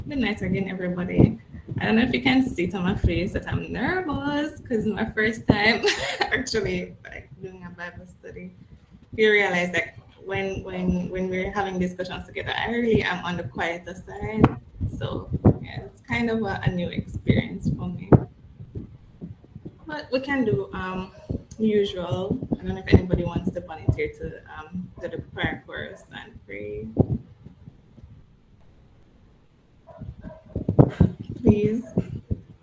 Good night again, everybody. I don't know if you can see it on my face that I'm nervous because it's my first time actually like doing a Bible study. You realize like when we're having discussions together, I really am on the quieter side. So yeah, it's kind of a new experience for me. But we can do usual. I don't know if anybody wants to volunteer to do the prayer chorus and pray. Please.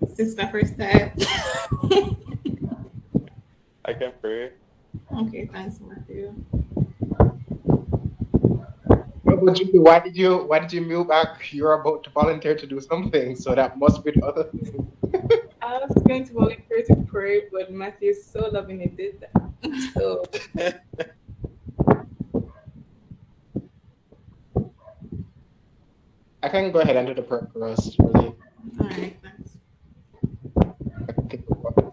This is my first time. I can pray. Okay, thanks, Matthew. But Julie, why did you move back? You're about to volunteer to do something, so that must be the other thing. I was going to volunteer to pray, but Matthew is so loving he did that. So, I can go ahead and do the prayer for us, really. all right, thanks. I can think of one.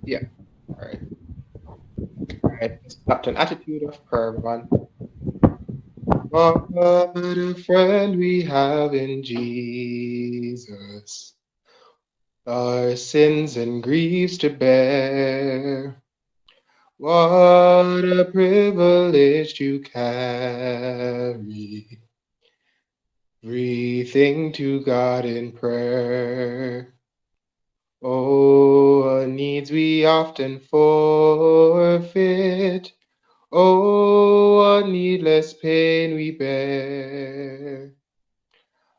Yeah. All right. All right. Let's adopt an attitude of prayer, everyone. What a friend we have in Jesus, our sins and griefs to bear. What a privilege to carry everything to God in prayer. Oh, what needs we often forfeit. Oh, what needless pain we bear.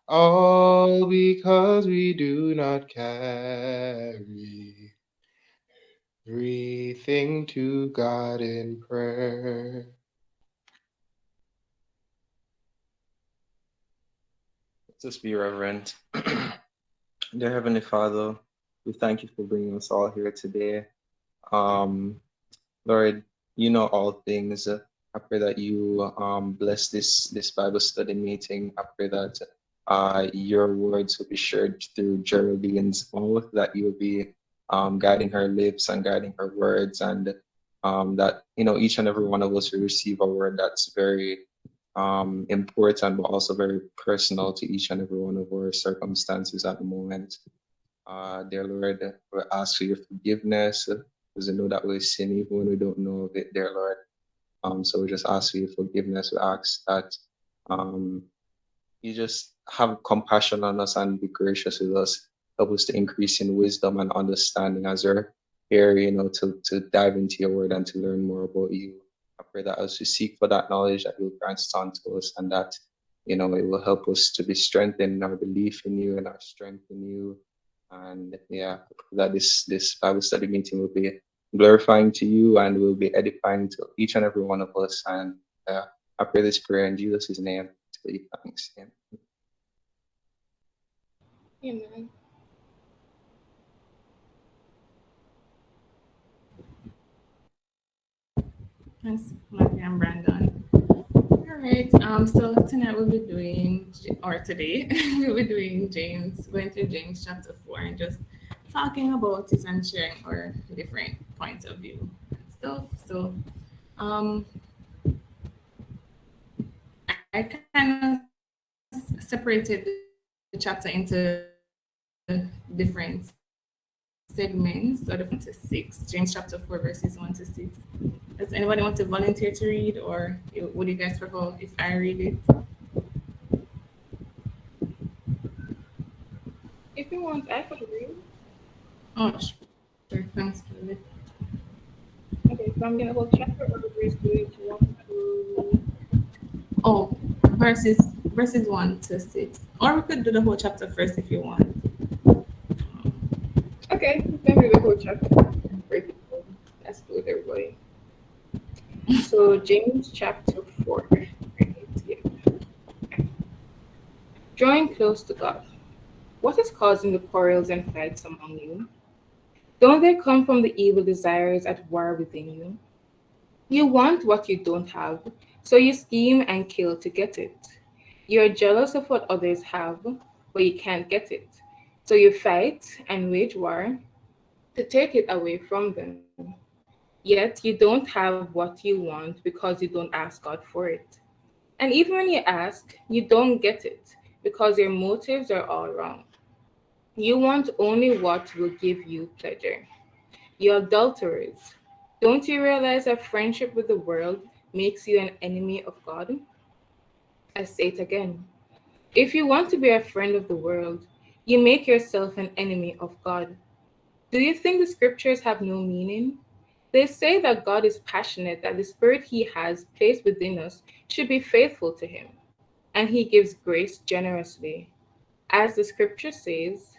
All because we do not carry everything to God in prayer. Let's just be reverent. Dear Heavenly Father, we thank you for bringing us all here today. Um, Lord, you know all things. I pray that you bless this Bible study meeting. I pray that your words will be shared through Geraldine's mouth, that you'll be guiding her lips and guiding her words, and that each and every one of us will receive a word that's very important, but also very personal to each and every one of our circumstances at the moment. Dear Lord, we ask for your forgiveness because we know that we sin even when we don't know of it, dear Lord. So we just ask for your forgiveness. We ask that um, you just have compassion on us and be gracious with us. Help us to increase in wisdom and understanding as we're here, to dive into your word and to learn more about you. I pray that as we seek for that knowledge, that you'll grant it unto us and that, it will help us to be strengthened in our belief in you and our strength in you. And yeah, I pray that this Bible study meeting will be glorifying to you and will be edifying to each and every one of us. And I pray this prayer in Jesus' name to give thanks. Amen. Amen. Thanks, Matthew and Brandon. All right. So tonight we'll be doing, or today we'll be doing James, going through James chapter 4, and just talking about it and sharing our different points of view and stuff. So, um, I kind of separated the chapter into different segments. So the first one to 6, James chapter 4, verses 1 to 6. Does anybody want to volunteer to read, or would you guys prefer if I read it? If you want, I could read. Oh, sure. Thanks, Julie. Okay, so I'm gonna whole chapter or verse 1 to. Oh, verses 1 to 6, or we could do the whole chapter first if you want. Okay, we can read the whole chapter. Break it down. That's good, everybody. So James chapter 4. Right, yeah. Drawing close to God. What is causing the quarrels and fights among you? Don't they come from the evil desires at war within you? You want what you don't have, so you scheme and kill to get it. You're jealous of what others have, but you can't get it. So you fight and wage war to take it away from them. Yet you don't have what you want because you don't ask God for it. And even when you ask, you don't get it because your motives are all wrong. You want only what will give you pleasure. You adulterers, don't you realize that friendship with the world makes you an enemy of God? I say it again. If you want to be a friend of the world, you make yourself an enemy of God. Do you think the scriptures have no meaning? They say that God is passionate, that the spirit he has placed within us should be faithful to him, and he gives grace generously. As the scripture says,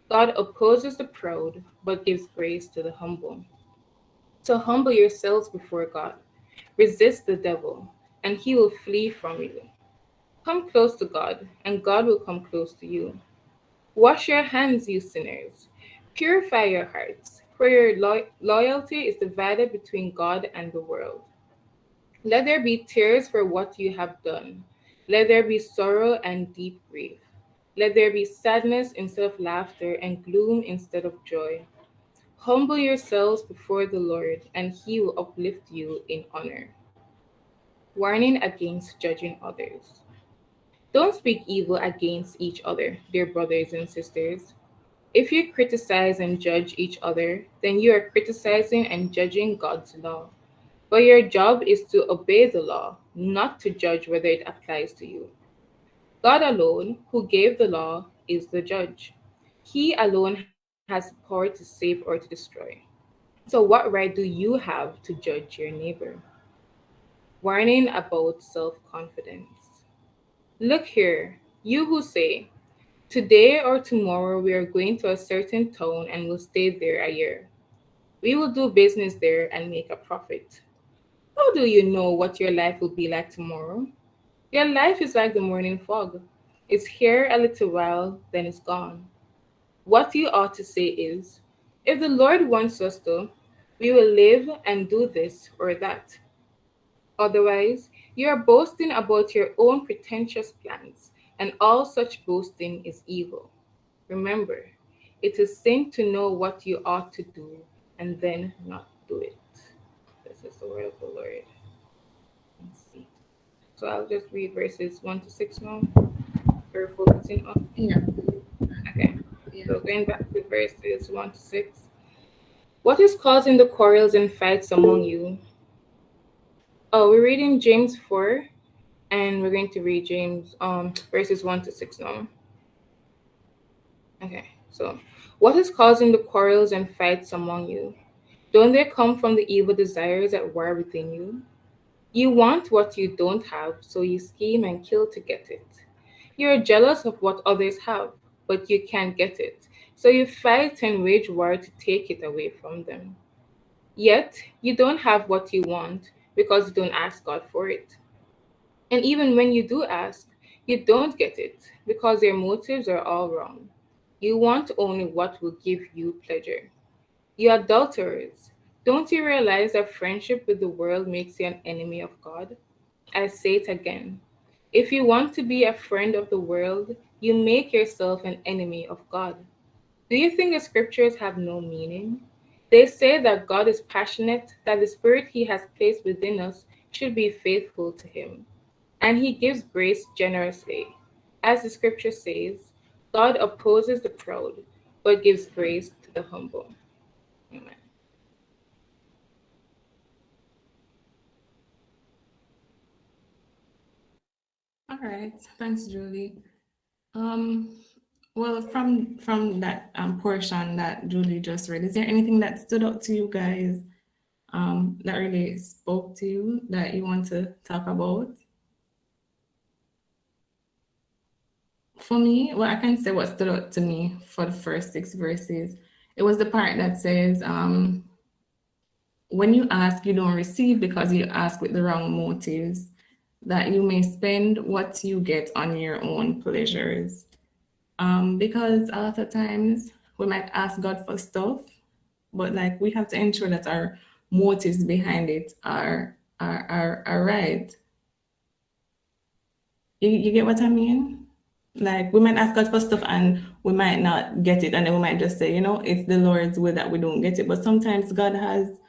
God opposes the proud, but gives grace to the humble. So humble yourselves before God. Resist the devil, and he will flee from you. Come close to God, and God will come close to you. Wash your hands, you sinners. Purify your hearts, for your loyalty is divided between God and the world. Let there be tears for what you have done. Let there be sorrow and deep grief. Let there be sadness instead of laughter and gloom instead of joy. Humble yourselves before the Lord, and he will uplift you in honor. Warning against judging others. Don't speak evil against each other, dear brothers and sisters. If you criticize and judge each other, then you are criticizing and judging God's law. But your job is to obey the law, not to judge whether it applies to you. God alone, who gave the law, is the judge. He alone has the power to save or to destroy. So, what right do you have to judge your neighbor? Warning about self confidence. Look here, you who say, today or tomorrow we are going to a certain town and will stay there a year. We will do business there and make a profit. How do you know what your life will be like tomorrow? Your life is like the morning fog. It's here a little while, then it's gone. What you ought to say is, if the Lord wants us to, we will live and do this or that. Otherwise, you are boasting about your own pretentious plans, and all such boasting is evil. Remember, it is sin to know what you ought to do and then not do it. This is the word of the Lord. Let's see. So I'll just read verses 1 to 6 now. We're focusing on. Yeah. Okay. Yeah. So going back to verses 1 to 6. What is causing the quarrels and fights among you? Oh, we're reading James 4, and we're going to read James verses 1 to 6 now. Okay. So, what is causing the quarrels and fights among you? Don't they come from the evil desires at war within you? You want what you don't have, so you scheme and kill to get it. You are jealous of what others have, but you can't get it, so you fight and wage war to take it away from them. Yet, you don't have what you want because you don't ask God for it. And even when you do ask, you don't get it because your motives are all wrong. You want only what will give you pleasure. You adulterers, don't you realize that friendship with the world makes you an enemy of God? I say it again. If you want to be a friend of the world, you make yourself an enemy of God. Do you think the scriptures have no meaning? They say that God is passionate, that the spirit he has placed within us should be faithful to him, and he gives grace generously. As the scripture says, God opposes the proud, but gives grace to the humble. Amen. All right. Thanks, Julie. Um, well, from that portion that Julie just read, is there anything that stood out to you guys that really spoke to you that you want to talk about? For me, well, I can say what stood out to me for the first 6 verses. It was the part that says, when you ask, you don't receive because you ask with the wrong motives, that you may spend what you get on your own pleasures. Because a lot of times we might ask God for stuff, but like we have to ensure that our motives behind it are right. You get what I mean? Like we might ask God for stuff and we might not get it, and then we might just say, it's the Lord's will that we don't get it. But sometimes God has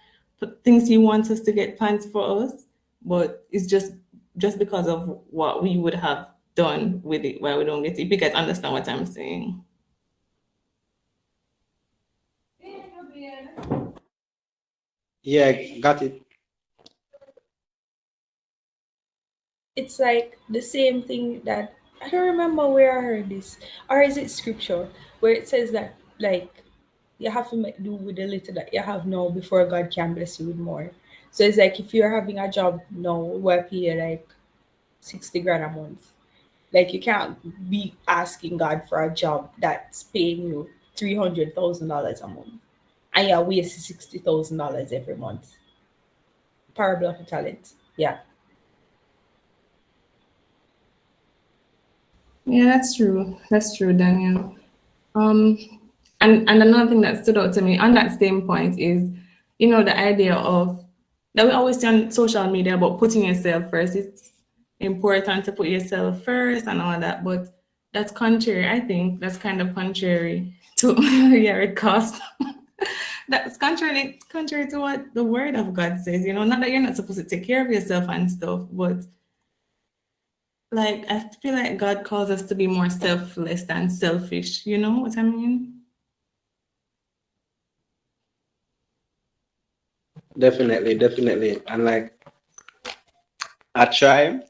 things He wants us to get plans for us, but it's just just because of what we would have done with it, why we don't get it. If you guys understand what I'm saying. Yeah, got it. It's like the same thing that I don't remember where I heard this, or is it scripture where it says that like you have to make do with the little that you have now before God can bless you with more. So it's like if you're having a job now where pay you like 60 grand a month, like you can't be asking God for a job that's paying you $300,000 a month, and you're wasting $60,000 every month. Parable of the talent. Yeah. Yeah, that's true. That's true, Daniel. Um, and another thing that stood out to me on that same point is, the idea of that we always see on social media about putting yourself first. It's important to put yourself first and all that, but that's contrary. I think that's kind of contrary to yeah, it costs. That's contrary to what the word of God says. Not that you're not supposed to take care of yourself and stuff, but like I feel like God calls us to be more selfless than selfish. You know what I mean? Definitely, definitely. And like I try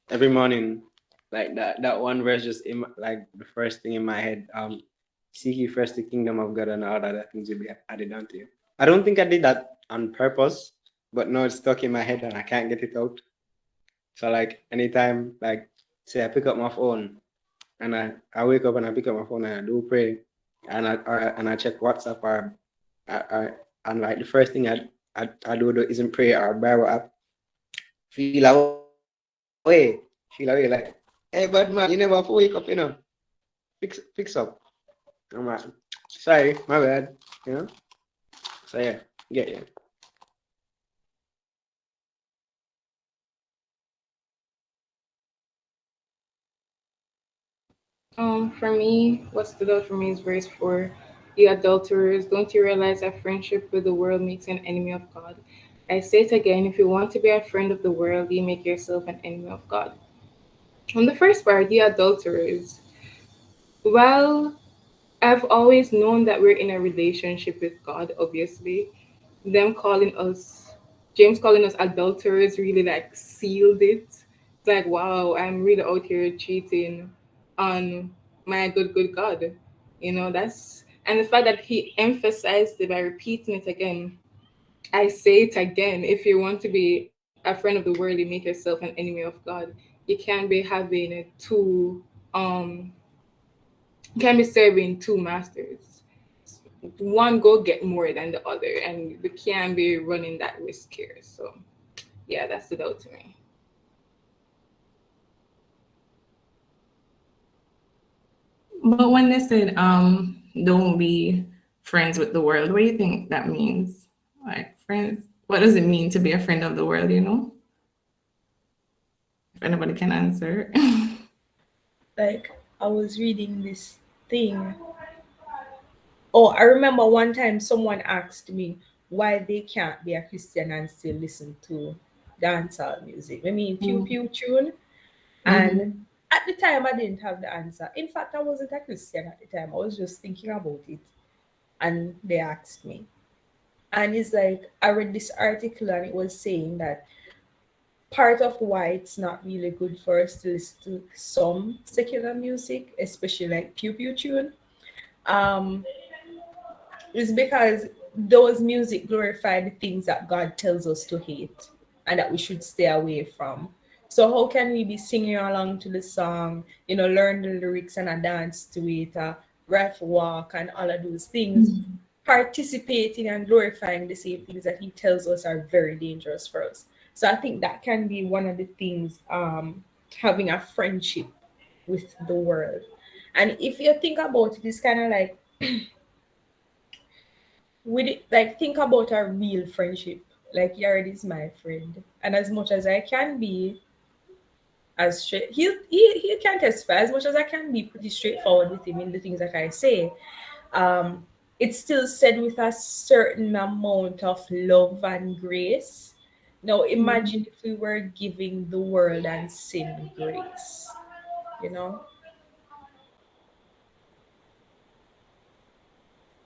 every morning, like that one verse just like the first thing in my head. Seek ye first the kingdom of God and all other things will be added unto you. I don't think I did that on purpose, but no, it's stuck in my head and I can't get it out. So like anytime, like say I pick up my phone and I wake up and I pick up my phone and I do pray and I check WhatsApp or and like the first thing I do isn't pray or Bible app. Feel away. Feel away like, hey bad man, you never have to wake up, Fix up. I'm like, sorry, my bad. So yeah, get you. For me, what stood out for me is verse 4. You adulterers, don't you realize that friendship with the world makes you an enemy of God? I say it again, if you want to be a friend of the world, you make yourself an enemy of God. On the first part, the adulterers. Well, I've always known that we're in a relationship with God, obviously. Them calling us, James calling us adulterers really like sealed it. It's like, wow, I'm really out here cheating on my good God. And the fact that he emphasized it by repeating it again. I say it again, if you want to be a friend of the world, you make yourself an enemy of God. You can't be having um, you can't be serving two masters. One go get more than the other, and we can't be running that risk here. So yeah, that stood out to me. But when they said don't be friends with the world, what do you think that means? Like friends, what does it mean to be a friend of the world? If anybody can answer. Like I was reading this thing. Oh, I remember one time someone asked me why they can't be a Christian and still listen to dancehall music. I mean, pew pew tune. And Mhm. at the time, I didn't have the answer. In fact, I wasn't a Christian at the time. I was just thinking about it. And they asked me. And it's like, I read this article and it was saying that part of why it's not really good for us to listen to some secular music, especially like pew pew tune, um, is because those music glorify the things that God tells us to hate and that we should stay away from. So how can we be singing along to the song, learn the lyrics and a dance to it, ref walk and all of those things, participating and glorifying the same things that he tells us are very dangerous for us. So I think that can be one of the things, having a friendship with the world. And if you think about it, it's kind of like with it, like think about a real friendship. Like Yared is my friend, and as much as I can be, as straight, he can testify. As much as I can be pretty straightforward with him in the things that I say, um, it's still said with a certain amount of love and grace, Now imagine if we were giving the world and sin grace, you know?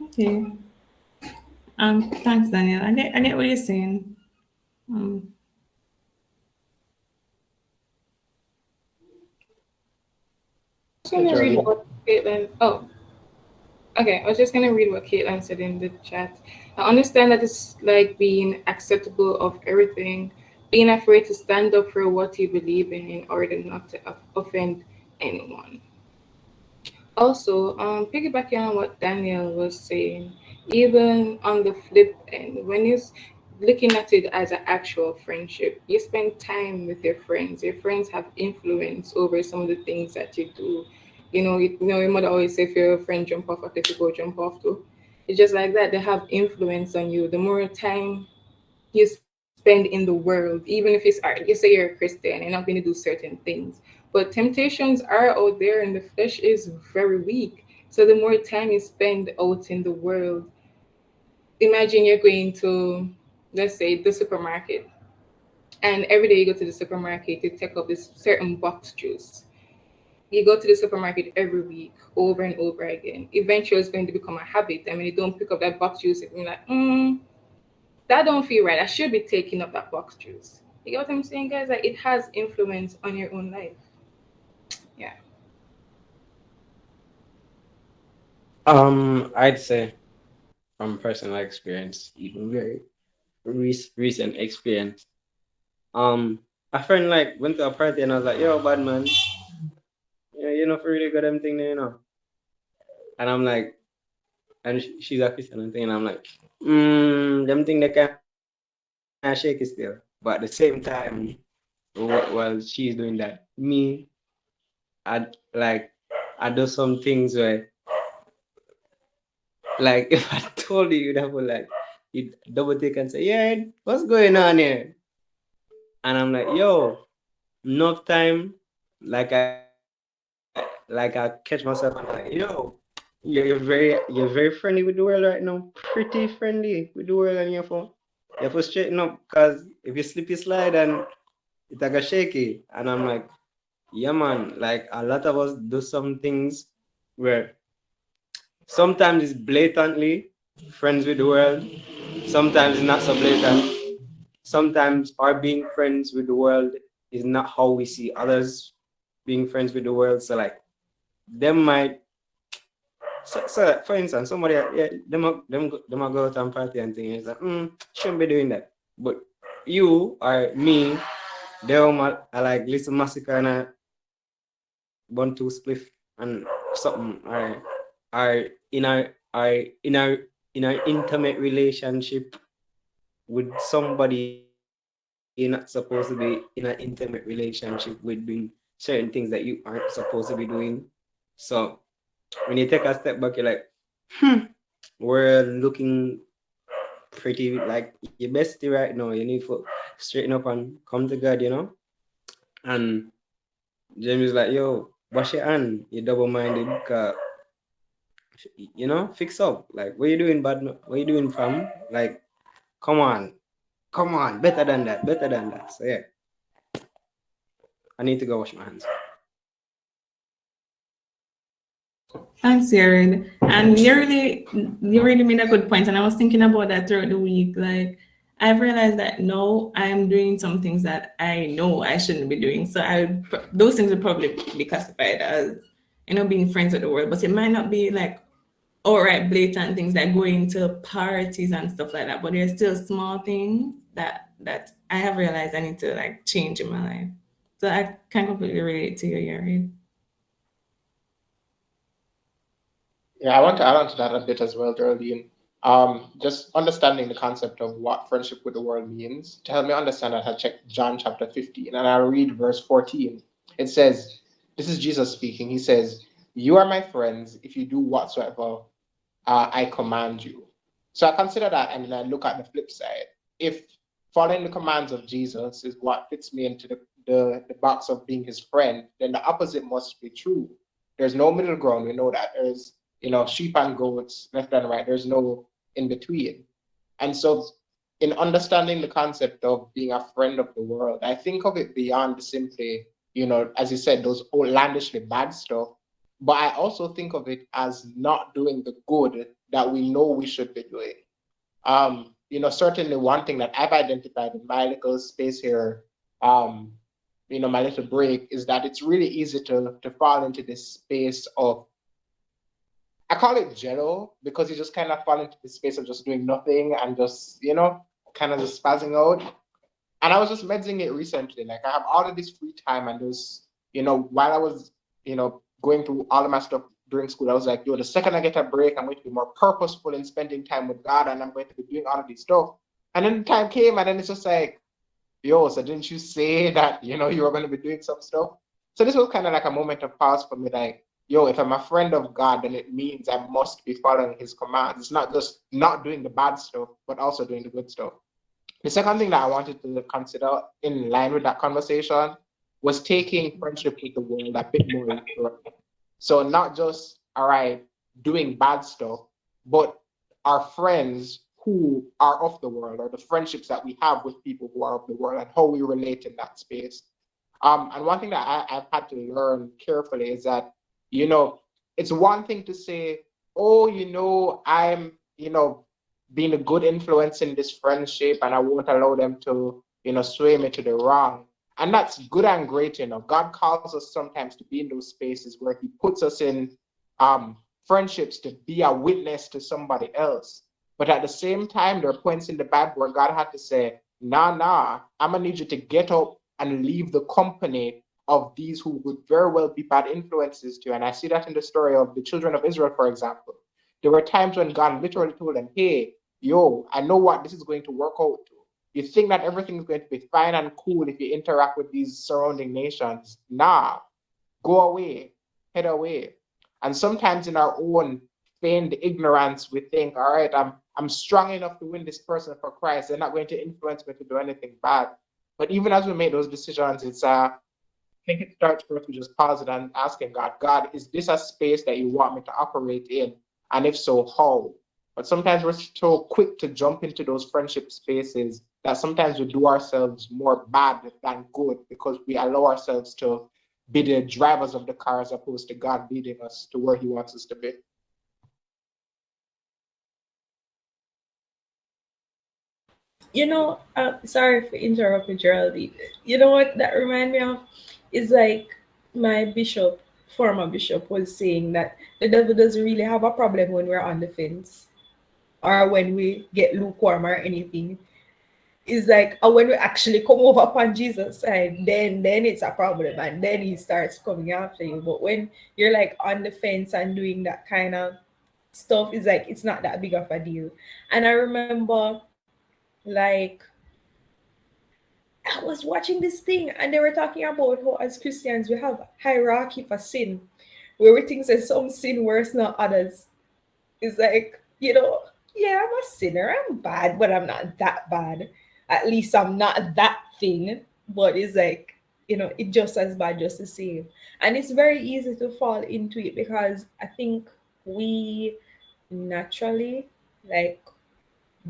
Okay. Thanks, Daniel. I get what you're saying. Um, I'm just So gonna read Geraldine. what Caitlin. Oh, okay. I was just gonna read what Caitlin said in the chat. I understand that it's like being acceptable of everything, being afraid to stand up for what you believe in order not to offend anyone. Also, piggybacking on what Daniel was saying, even on the flip end, when you're looking at it as an actual friendship, you spend time with your friends. Your friends have influence over some of the things that you do. Your mother always say, if your friend jump off a cliff, you go jump off too. It's just like that. They have influence on you. The more time you spend in the world, even if it's art. You say you're a Christian, you're not going to do certain things. But temptations are out there and the flesh is very weak. So the more time you spend out in the world, imagine you're going to, let's say, the supermarket. And every day you go to the supermarket, you take up this certain box juice. You go to the supermarket every week, over and over again. Eventually, it's going to become a habit. I mean, you don't pick up that box juice, and you're like, that don't feel right. I should be taking up that box juice. You get what I'm saying, guys? Like it has influence on your own life. Yeah. I'd say from personal experience, even very recent experience. A friend like went to a party and I was like, "Yo, bad man, you know, for really good them thing, there, you know." And I'm like, and she's a Christian and thing, and I'm like, them thing they can shake it still. But at the same time, while she's doing that, me, I like, I do some things where, like, if I told you, you'd have like, you double take and say, "Yeah, what's going on here?" And I'm like, "Yo, enough time." Like I catch myself and I'm like, "Yo, you're very friendly with the world right now. Pretty friendly with the world on your phone. You have to straighten up because if you slip, you slide and it's like a shaky." And I'm like, "Yeah, man. Like a lot of us do some things where sometimes it's blatantly friends with the world, sometimes it's not so blatant. Sometimes our being friends with the world is not how we see others being friends with the world. So like them might so for instance, somebody yeah, them go out and party and things like shouldn't be doing that. But you or me, they are like little massacre and a one two spliff and something are are in our intimate relationship with somebody you're not supposed to be in an intimate relationship with, doing certain things that you aren't supposed to be doing. So when you take a step back, you're like, hmm, we're looking pretty like your bestie right now. You need to straighten up and come to God, you know? And James is like, yo, wash your hand. You double minded. You know, fix up. Like, what you doing, bad? What you doing, fam? Like, come on. Come on. Better than that. Better than that. So, yeah, I need to go wash my hands. Thanks, Jared. And you really made a good point. And I was thinking about that throughout the week. Like, I've realized that no, I am doing some things that I know I shouldn't be doing. So those things would probably be classified as, being friends with the world. But it might not be like outright blatant things like going to parties and stuff like that. But there's still small things that I have realized I need to like change in my life. So I can completely relate to you, Jared. Yeah, I want to add on to that a bit as well, Geraldine. Just understanding the concept of what friendship with the world means. To help me understand that, I checked John chapter 15 and I read verse 14. It says, this is Jesus speaking. He says, "You are my friends if you do whatsoever I command you." So I consider that and then I look at the flip side. If following the commands of Jesus is what fits me into the box of being his friend, then the opposite must be true. There's no middle ground. We know that. There's sheep and goats, left and right. There's no in between. And so in understanding the concept of being a friend of the world, I think of it beyond simply, as you said, those outlandishly bad stuff. But I also think of it as not doing the good that we know we should be doing. Certainly one thing that I've identified in my little space here, my little break, is that it's really easy to fall into this space of, I call it jello, because you just kind of fall into the space of just doing nothing and just, kind of just spazzing out. And I was just medzing it recently. Like, I have all of this free time, and there's, while I was, going through all of my stuff during school, I was like, yo, the second I get a break, I'm going to be more purposeful in spending time with God, and I'm going to be doing all of this stuff. And then the time came, and then it's just like, yo, so didn't you say that, you were going to be doing some stuff? So this was kind of like a moment of pause for me, like, yo, if I'm a friend of God, then it means I must be following his commands. It's not just not doing the bad stuff, but also doing the good stuff. The second thing that I wanted to consider in line with that conversation was taking friendship with the world a bit more literally. So not just, all right, doing bad stuff, but our friends who are of the world, or the friendships that we have with people who are of the world, and how we relate in that space. And one thing that I've had to learn carefully is that, it's one thing to say, oh, I'm, being a good influence in this friendship, and I won't allow them to, sway me to the wrong. And that's good and great, God calls us sometimes to be in those spaces where he puts us in friendships to be a witness to somebody else. But at the same time, there are points in the Bible where God had to say, nah, I'm gonna need you to get up and leave the company of these who would very well be bad influences to you. And I see that in the story of the children of Israel, for example. There were times when God literally told them, hey, yo, I know what this is going to work out to. You think that everything is going to be fine and cool if you interact with these surrounding nations. Nah, go away, head away. And sometimes in our own feigned ignorance, we think, all right, I'm strong enough to win this person for Christ. They're not going to influence me to do anything bad. But even as we make those decisions, I think it starts for us to just pause it and asking God, is this a space that you want me to operate in? And if so, how? But sometimes we're so quick to jump into those friendship spaces that sometimes we do ourselves more bad than good, because we allow ourselves to be the drivers of the car as opposed to God leading us to where he wants us to be. Sorry for interrupting, Geraldine. You know what that remind me of is like my former bishop was saying that the devil doesn't really have a problem when we're on the fence or when we get lukewarm or anything. It's like when we actually come over upon Jesus side, then it's a problem, and then he starts coming after you. But when you're like on the fence and doing that kind of stuff, it's like it's not that big of a deal. And I remember, like, I was watching this thing and they were talking about how as Christians we have hierarchy for sin, where we think that some sin worse than others. It's like, yeah, I'm a sinner, I'm bad, but I'm not that bad. At least I'm not that thing. But it's like, it's just as bad, just the same. And it's very easy to fall into it because I think we naturally, like,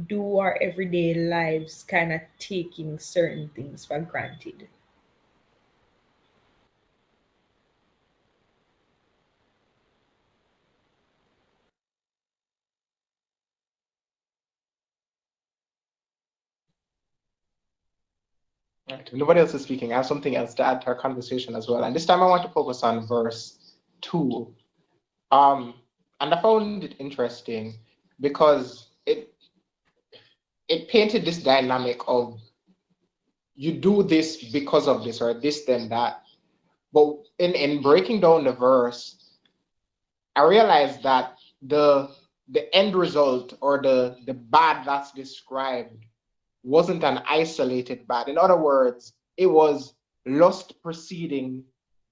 do our everyday lives kind of taking certain things for granted. Right. If nobody else is speaking, I have something else to add to our conversation as well. And this time I want to focus on verse 2. And I found it interesting because it painted this dynamic of you do this because of this, or this, then that. But in breaking down the verse, I realized that the end result, or the bad that's described, wasn't an isolated bad. In other words, it was lust preceding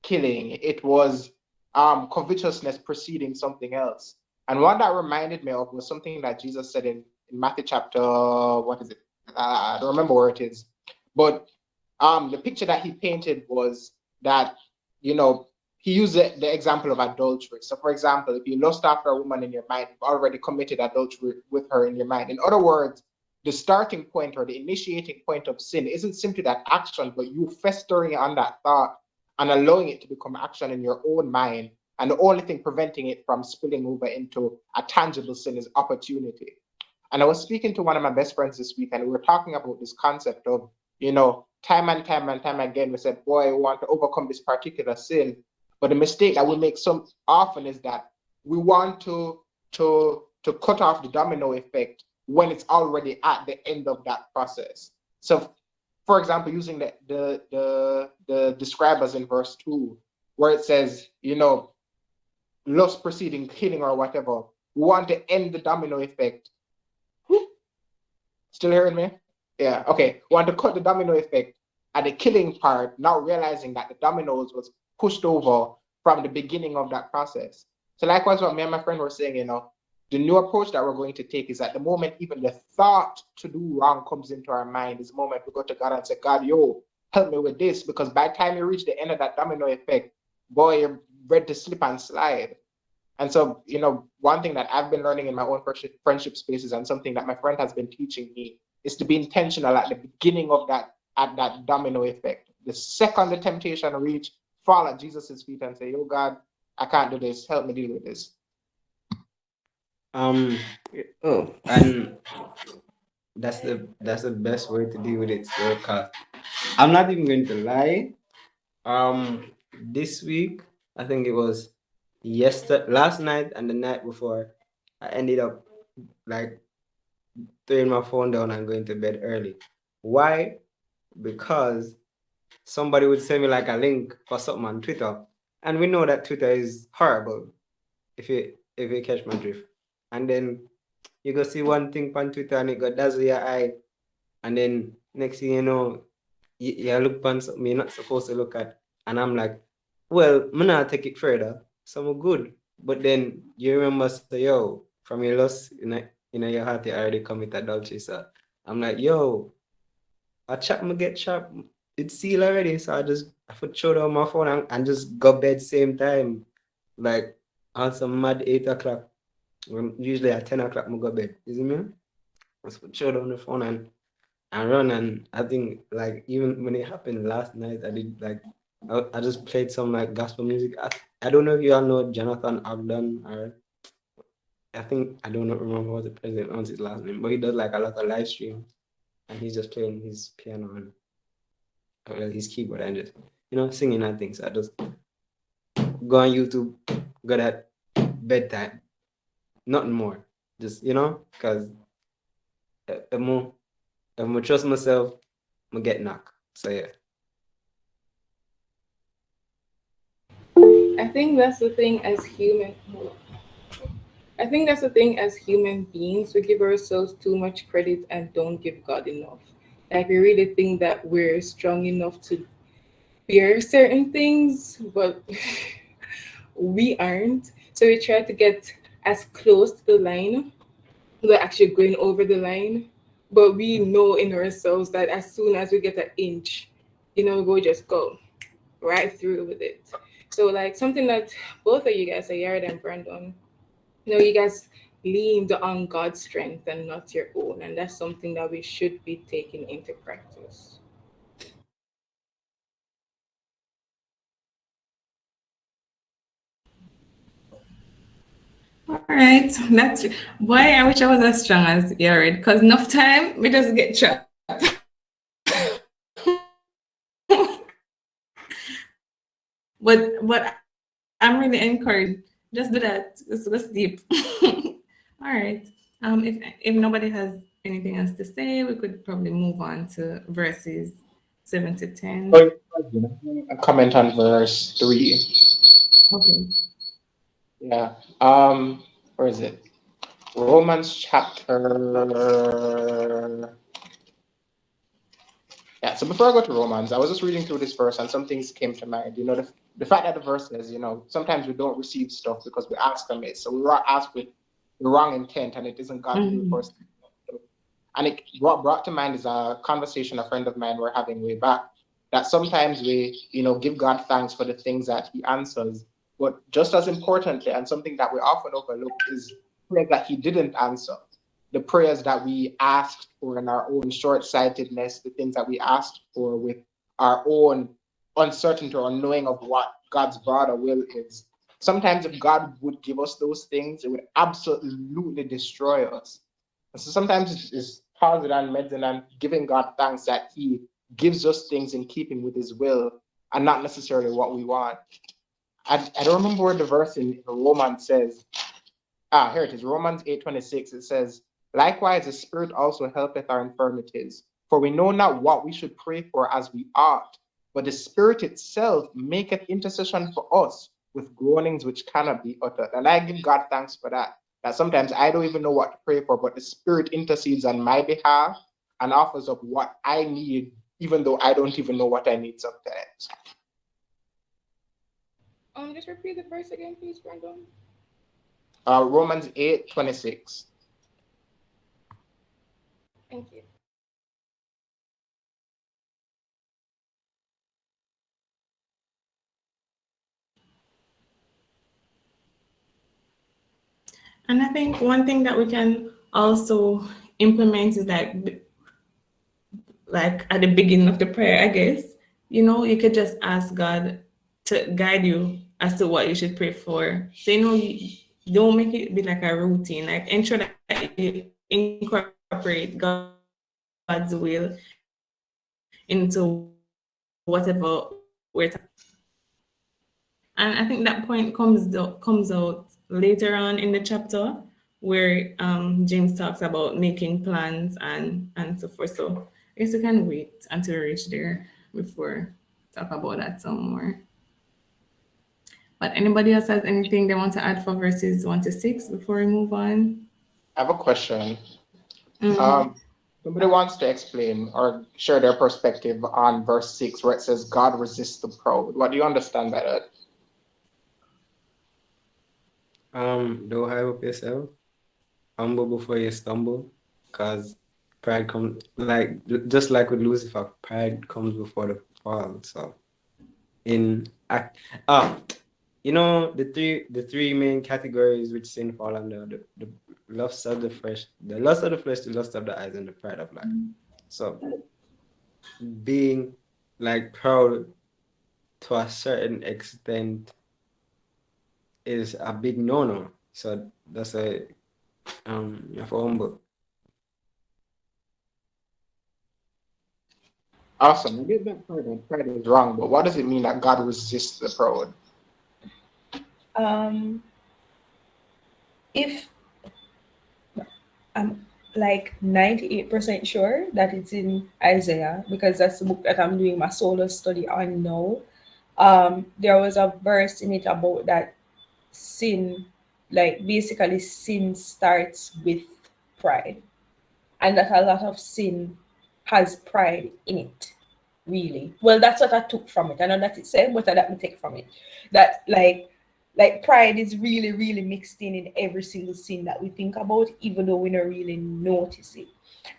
killing. It was covetousness preceding something else. And what that reminded me of was something that Jesus said in Matthew chapter, what is it? I don't remember where it is. But the picture that he painted was that, he used the example of adultery. So, for example, if you lust after a woman in your mind, you've already committed adultery with her in your mind. In other words, the starting point or the initiating point of sin isn't simply that action, but you festering on that thought and allowing it to become action in your own mind. And the only thing preventing it from spilling over into a tangible sin is opportunity. And I was speaking to one of my best friends this week, and we were talking about this concept of, time and time and time again, we said, boy, we want to overcome this particular sin. But the mistake that we make so often is that we want to cut off the domino effect when it's already at the end of that process. So, for example, using the describers in verse 2, where it says, lust preceding killing or whatever, we want to end the domino effect. Still hearing me? Yeah, okay. We want to cut the domino effect at the killing part, not realizing that the dominoes was pushed over from the beginning of that process. So likewise, what me and my friend were saying, the new approach that we're going to take is at the moment even the thought to do wrong comes into our mind, is the moment we go to God and say, God, help me with this, because by the time you reach the end of that domino effect, boy, you're ready to slip and slide. And so, one thing that I've been learning in my own friendship spaces, and something that my friend has been teaching me, is to be intentional at the beginning of that domino effect. The second the temptation reach, fall at Jesus' feet and say, God, I can't do this. Help me deal with this. And that's the best way to deal with it. So, cause I'm not even going to lie. This week, I think it was last night and the night before, I ended up like throwing my phone down and going to bed early. Why? Because somebody would send me like a link for something on Twitter, and we know that Twitter is horrible. If you catch my drift, and then you go see one thing on Twitter and it go dazzle your eye, and then next thing you know, you look on something you're not supposed to look at, and I'm like, well, I'm not take it further, so I'm good. But then you remember, say, yo, from your lust, your heart, you already commit adultery. So I'm like, yo, I chat me get sharp. It's sealed already, so I put throw down my phone and just go bed same time, like on some mad 8 o'clock. Usually at 10 o'clock, I go bed. You see me? I just put throw down the phone and run. And I think like even when it happened last night, I did like I just played some like gospel music. I don't know if you all know Jonathan Ogden, or I think I don't remember what the president owns his last name, but he does like a lot of live stream, and he's just playing his piano and his keyboard and just singing and things. So I just go on YouTube, go at bedtime, nothing more. Just because if I trust myself, I get knocked. So yeah. I think that's the thing as human. I think that's the thing as human beings. We give ourselves too much credit and don't give God enough. Like we really think that we're strong enough to bear certain things, but we aren't. So we try to get as close to the line without actually going over the line. But we know in ourselves that as soon as we get an inch, we'll just go right through with it. So like something that both of you guys, Yard and Brandon, you guys leaned on God's strength and not your own. And that's something that we should be taking into practice. All right, that's why I wish I was as strong as Yared, because enough time we just get trapped. but I'm really encouraged. Just do that. It's deep. All right. If nobody has anything else to say, we could probably move on to verses 7 to 10. A comment on verse 3. Okay. Yeah. Where is it? Romans chapter. Yeah, so before I go to Romans, I was just reading through this verse and some things came to mind. The fact that the verse says, sometimes we don't receive stuff because we ask them it. So we ask with the wrong intent and it isn't God's will for us. And it brought to mind is a conversation a friend of mine were having way back, that sometimes we, give God thanks for the things that he answers. But just as importantly, and something that we often overlook, is prayers that he didn't answer. the prayers that we asked for in our own short-sightedness, the things that we asked for with our own uncertainty or unknowing of what God's broader will is. Sometimes if God would give us those things, it would absolutely destroy us. And so sometimes it's pausing and meditating and giving God thanks that He gives us things in keeping with His will and not necessarily what we want. I don't remember where the verse in Romans says. Here it is, Romans 8:26. It says, likewise, the Spirit also helpeth our infirmities, for we know not what we should pray for as we ought, but the Spirit itself maketh intercession for us with groanings which cannot be uttered. And I give God thanks for that. That sometimes I don't even know what to pray for, but the Spirit intercedes on my behalf and offers up what I need, even though I don't even know what I need sometimes. Just repeat the verse again, please, Brandon. Romans 8:26. Thank you. And I think one thing that we can also implement is like at the beginning of the prayer, I guess, you could just ask God to guide you as to what you should pray for. So, you don't make it be like a routine, like ensure that you incorporate God's will into whatever we're talking. And I think that point comes out later on in the chapter where James talks about making plans and so forth. So I guess we can wait until we reach there before talk about that some more. But anybody else has anything they want to add for verses 1 to 6 before we move on? I have a question. Mm. Somebody wants to explain or share their perspective on verse 6, where it says, God resists the proud. What do you understand by that? Don't hype up yourself. Humble before you stumble, because pride comes just like with Lucifer, pride comes before the fall. So in act the three main categories which sin fall under the lust of the flesh, the lust of the flesh, the lust of the eyes, and the pride of life. So being like proud to a certain extent is a big no-no. So that's a you have to humble. Awesome. I get that pride is wrong, but what does it mean that God resists the proud? If I'm like 98% sure that it's in Isaiah, because that's the book that I'm doing my solo study on now. There was a verse in it about that sin, like basically sin starts with pride, and that a lot of sin has pride in it. Really, well, that's what I took from it. I know that it said, but that me take from it that like pride is really really mixed in every single sin that we think about, even though we don't really notice it.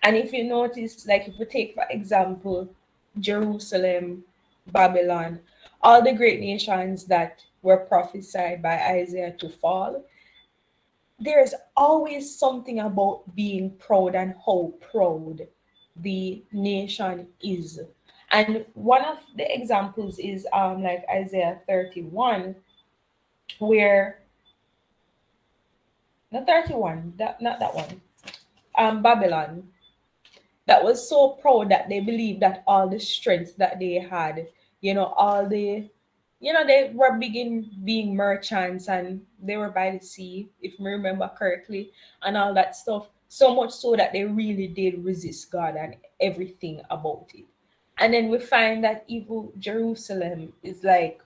And if you notice, like if we take for example Jerusalem, Babylon, all the great nations that were prophesied by Isaiah to fall, there's always something about being proud and how proud the nation is. And one of the examples is like Isaiah 31, where not 31, not that one. Babylon, that was so proud that they believed that all the strength that they had, all the, they were begin being merchants and they were by the sea, if I remember correctly, and all that stuff. So much so that they really did resist God and everything about it. And then we find that even Jerusalem is like,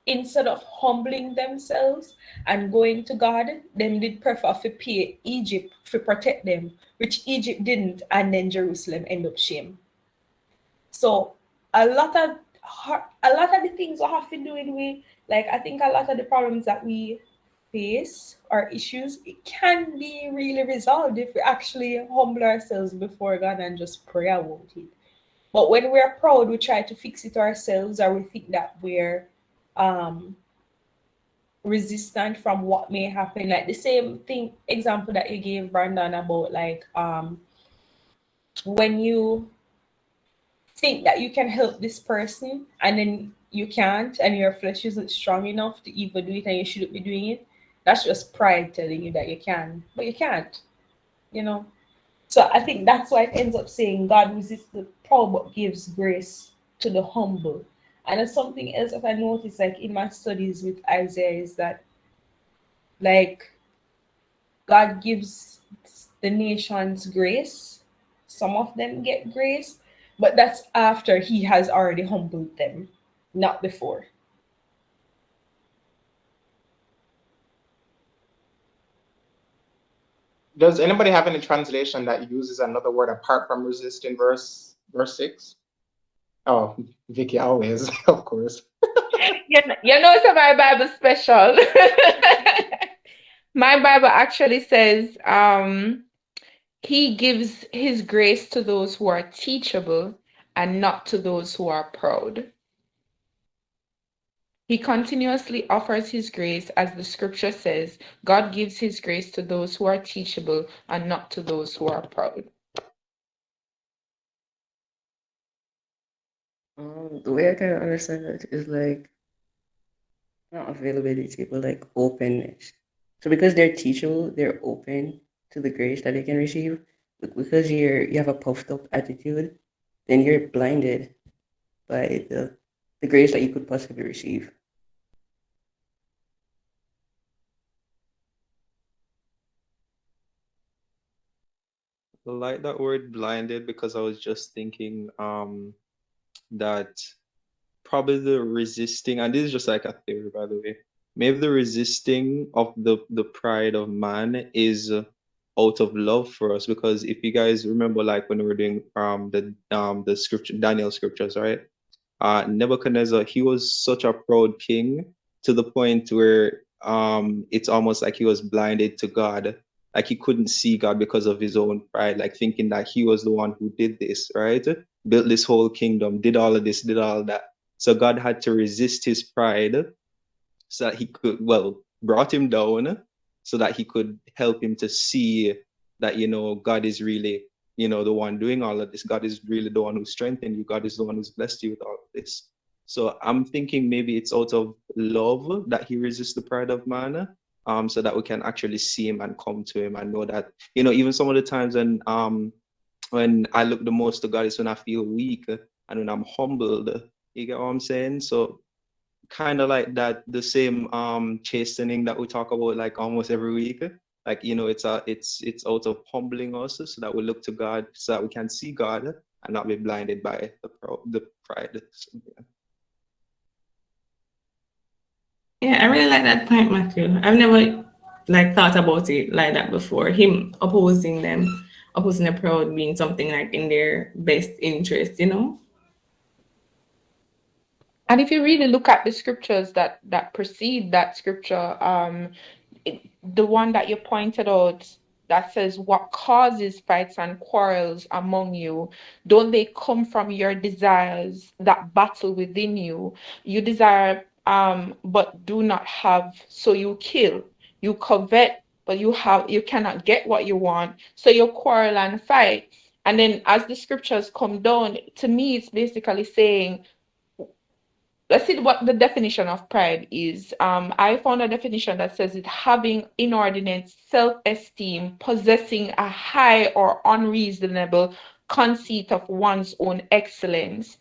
instead of humbling themselves and going to God, them did prefer to pay Egypt to protect them, which Egypt didn't, and then Jerusalem end up shame. So a lot of the things we have to do in we, like I think a lot of the problems that we face or issues, it can be really resolved if we actually humble ourselves before God and just pray about it. But when we're proud, we try to fix it ourselves, or we think that we're resistant from what may happen. Like the same thing example that you gave, Brandon, about like when you think that you can help this person and then you can't, and your flesh isn't strong enough to even do it, and you shouldn't be doing it. That's just pride telling you that you can, but you can't, you know. So I think that's why it ends up saying God resists the proud but gives grace to the humble. And there's something else that I noticed, like in my studies with Isaiah, is that like God gives the nations grace. Some of them get grace, but that's after He has already humbled them, not before. Does anybody have any translation that uses another word apart from resist in verse 6? Oh, Vicky, always, of course. You know, so my Bible special. My Bible actually says, He gives His grace to those who are teachable and not to those who are proud. He continuously offers His grace, as the scripture says, God gives His grace to those who are teachable and not to those who are proud. The way I kind of understand it is like not availability, but like openness. So because they're teachable, they're open to the grace that they can receive. But because you have a puffed up attitude, then you're blinded by the grace that you could possibly receive. I like that word blinded because I was just thinking that probably the resisting, and this is just like a theory, by the way. Maybe the resisting of the pride of man is out of love for us, because if you guys remember, like when we were doing the scripture, Daniel scriptures, right? Nebuchadnezzar, he was such a proud king to the point where it's almost like he was blinded to God. Like he couldn't see God because of his own pride, like thinking that he was the one who did this, right? Built this whole kingdom, did all of this, did all that. So God had to resist his pride so that he could, well, brought him down so that he could help him to see that, God is really, the one doing all of this. God is really the one who strengthened you. God is the one who's blessed you with all of this. So I'm thinking maybe it's out of love that he resists the pride of man, so that we can actually see him and come to him and know that, even some of the times when I look the most to God is when I feel weak and when I'm humbled. You get what I'm saying? So kind of like that, the same chastening that we talk about like almost every week. Like, it's out of humbling us so that we look to God, so that we can see God and not be blinded by the pride. So, yeah. Yeah, I really like that point, Matthew. I've never like thought about it like that before. Him opposing them, opposing the proud being something like in their best interest, you know? And if you really look at the scriptures that precede that scripture, the one that you pointed out that says, what causes fights and quarrels among you? Don't they come from your desires that battle within you? You desire, but do not have, so you kill. You covet, but you cannot get what you want, so you quarrel and fight. And then as the scriptures come down, to me, it's basically saying, let's see what the definition of pride is. I found a definition that says it having inordinate self-esteem, possessing a high or unreasonable conceit of one's own excellence.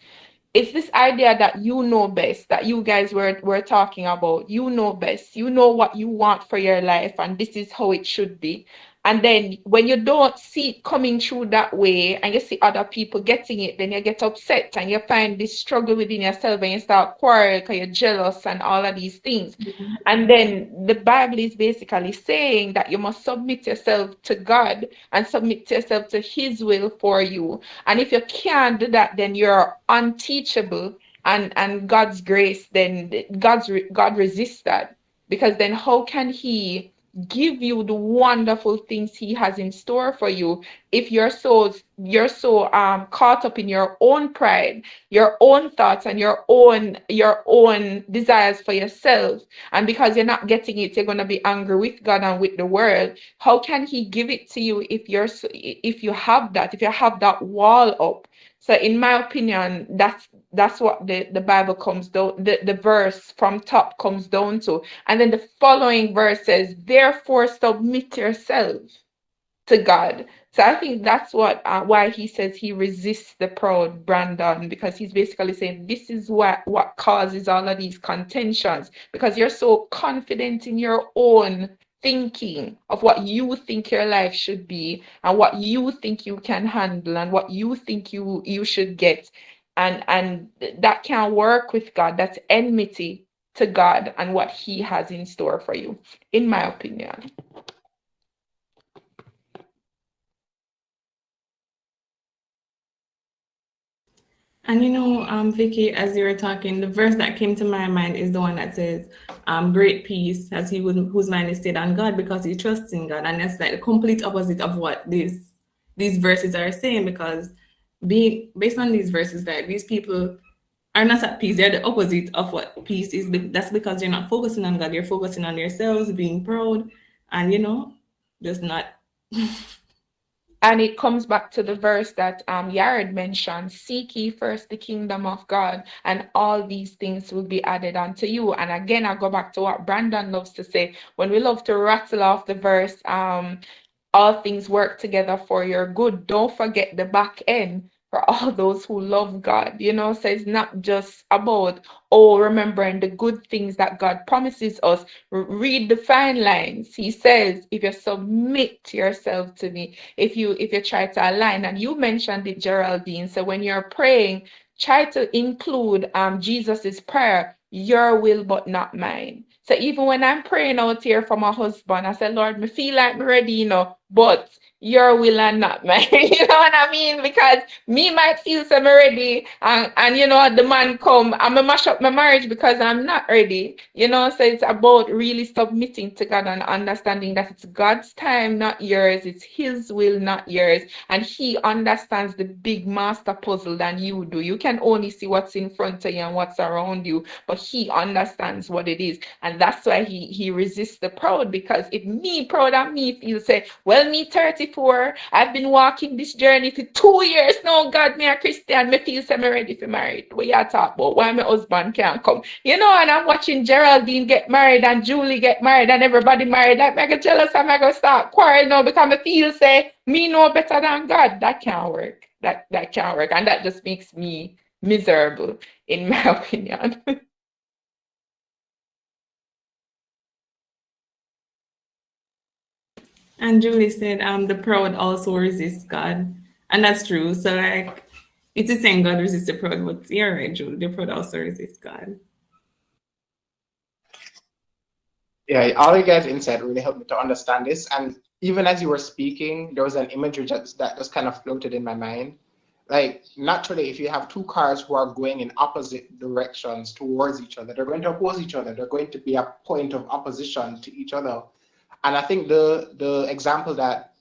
It's this idea that you know best, that you guys were talking about. You know best. You know what you want for your life, and this is how it should be. And then when you don't see it coming through that way and you see other people getting it, then you get upset and you find this struggle within yourself and you start quarreling because you're jealous and all of these things. And then the Bible is basically saying that you must submit yourself to God and submit yourself to His will for you. And if you can't do that, then you're unteachable, and God's grace, then God resists that, because then how can He give you the wonderful things he has in store for you if you're so caught up in your own pride, your own thoughts, and your own desires for yourself. And because you're not getting it, you're going to be angry with God and with the world. How can he give it to you if you have that wall up? So in my opinion, that's what the Bible comes down, the verse from top comes down to. And then the following verse says, therefore submit yourself to God. So I think that's why he says he resists the proud, Brandon, because he's basically saying this is what causes all of these contentions, because you're so confident in your own thinking of what you think your life should be and what you think you can handle and what you think you should get. And that can't work with God. That's enmity to God and what he has in store for you, in my opinion. And Vicky, as you were talking, the verse that came to my mind is the one that says, "Great peace has he whose mind is stayed on God, because he trusts in God." And that's like the complete opposite of what these verses are saying. Because being based on these verses, that these people are not at peace. They're the opposite of what peace is. That's because you're not focusing on God. You're focusing on yourselves, being proud, and just not. And it comes back to the verse that Yared mentioned: seek ye first the kingdom of God, and all these things will be added unto you. And again, I go back to what Brandon loves to say when we love to rattle off the verse, all things work together for your good. Don't forget the back end for all those who love God. So it's not just about, remembering the good things that God promises us. Read the fine lines. He says, if you submit yourself to me, if you try to align, and you mentioned it, Geraldine. So when you're praying, try to include Jesus's prayer, your will but not mine. So even when I'm praying out here for my husband, I say, Lord, me feel like me ready, but your will and not mine. You know what I mean? Because me might feel so me ready, and the man come, I'm gonna mash up my marriage because I'm not ready. So it's about really submitting to God and understanding that it's God's time, not yours. It's his will, not yours. And he understands the big master puzzle than you do. You can only see what's in front of you and what's around you, but he understands what it is. And that's why he resists the proud, because if me proud of me feel say, well, me 34, I've been walking this journey for 2 years now, God, me a Christian, me feel say me ready for married. What you talk about? Why my husband can't come? And I'm watching Geraldine get married and Julie get married and everybody married. Like, I get jealous and I go start quarreling now because I feel say me know better than God. That can't work. That can't work. And that just makes me miserable, in my opinion. And Julie said, the proud also resist God. And that's true. So like it is saying God resists the proud, but you're right, Julie. The proud also resists God. Yeah, all you guys' insight really helped me to understand this. And even as you were speaking, there was an imagery that just kind of floated in my mind. Like, naturally, if you have two cars who are going in opposite directions towards each other, they're going to oppose each other. They're going to be a point of opposition to each other. And I think the example that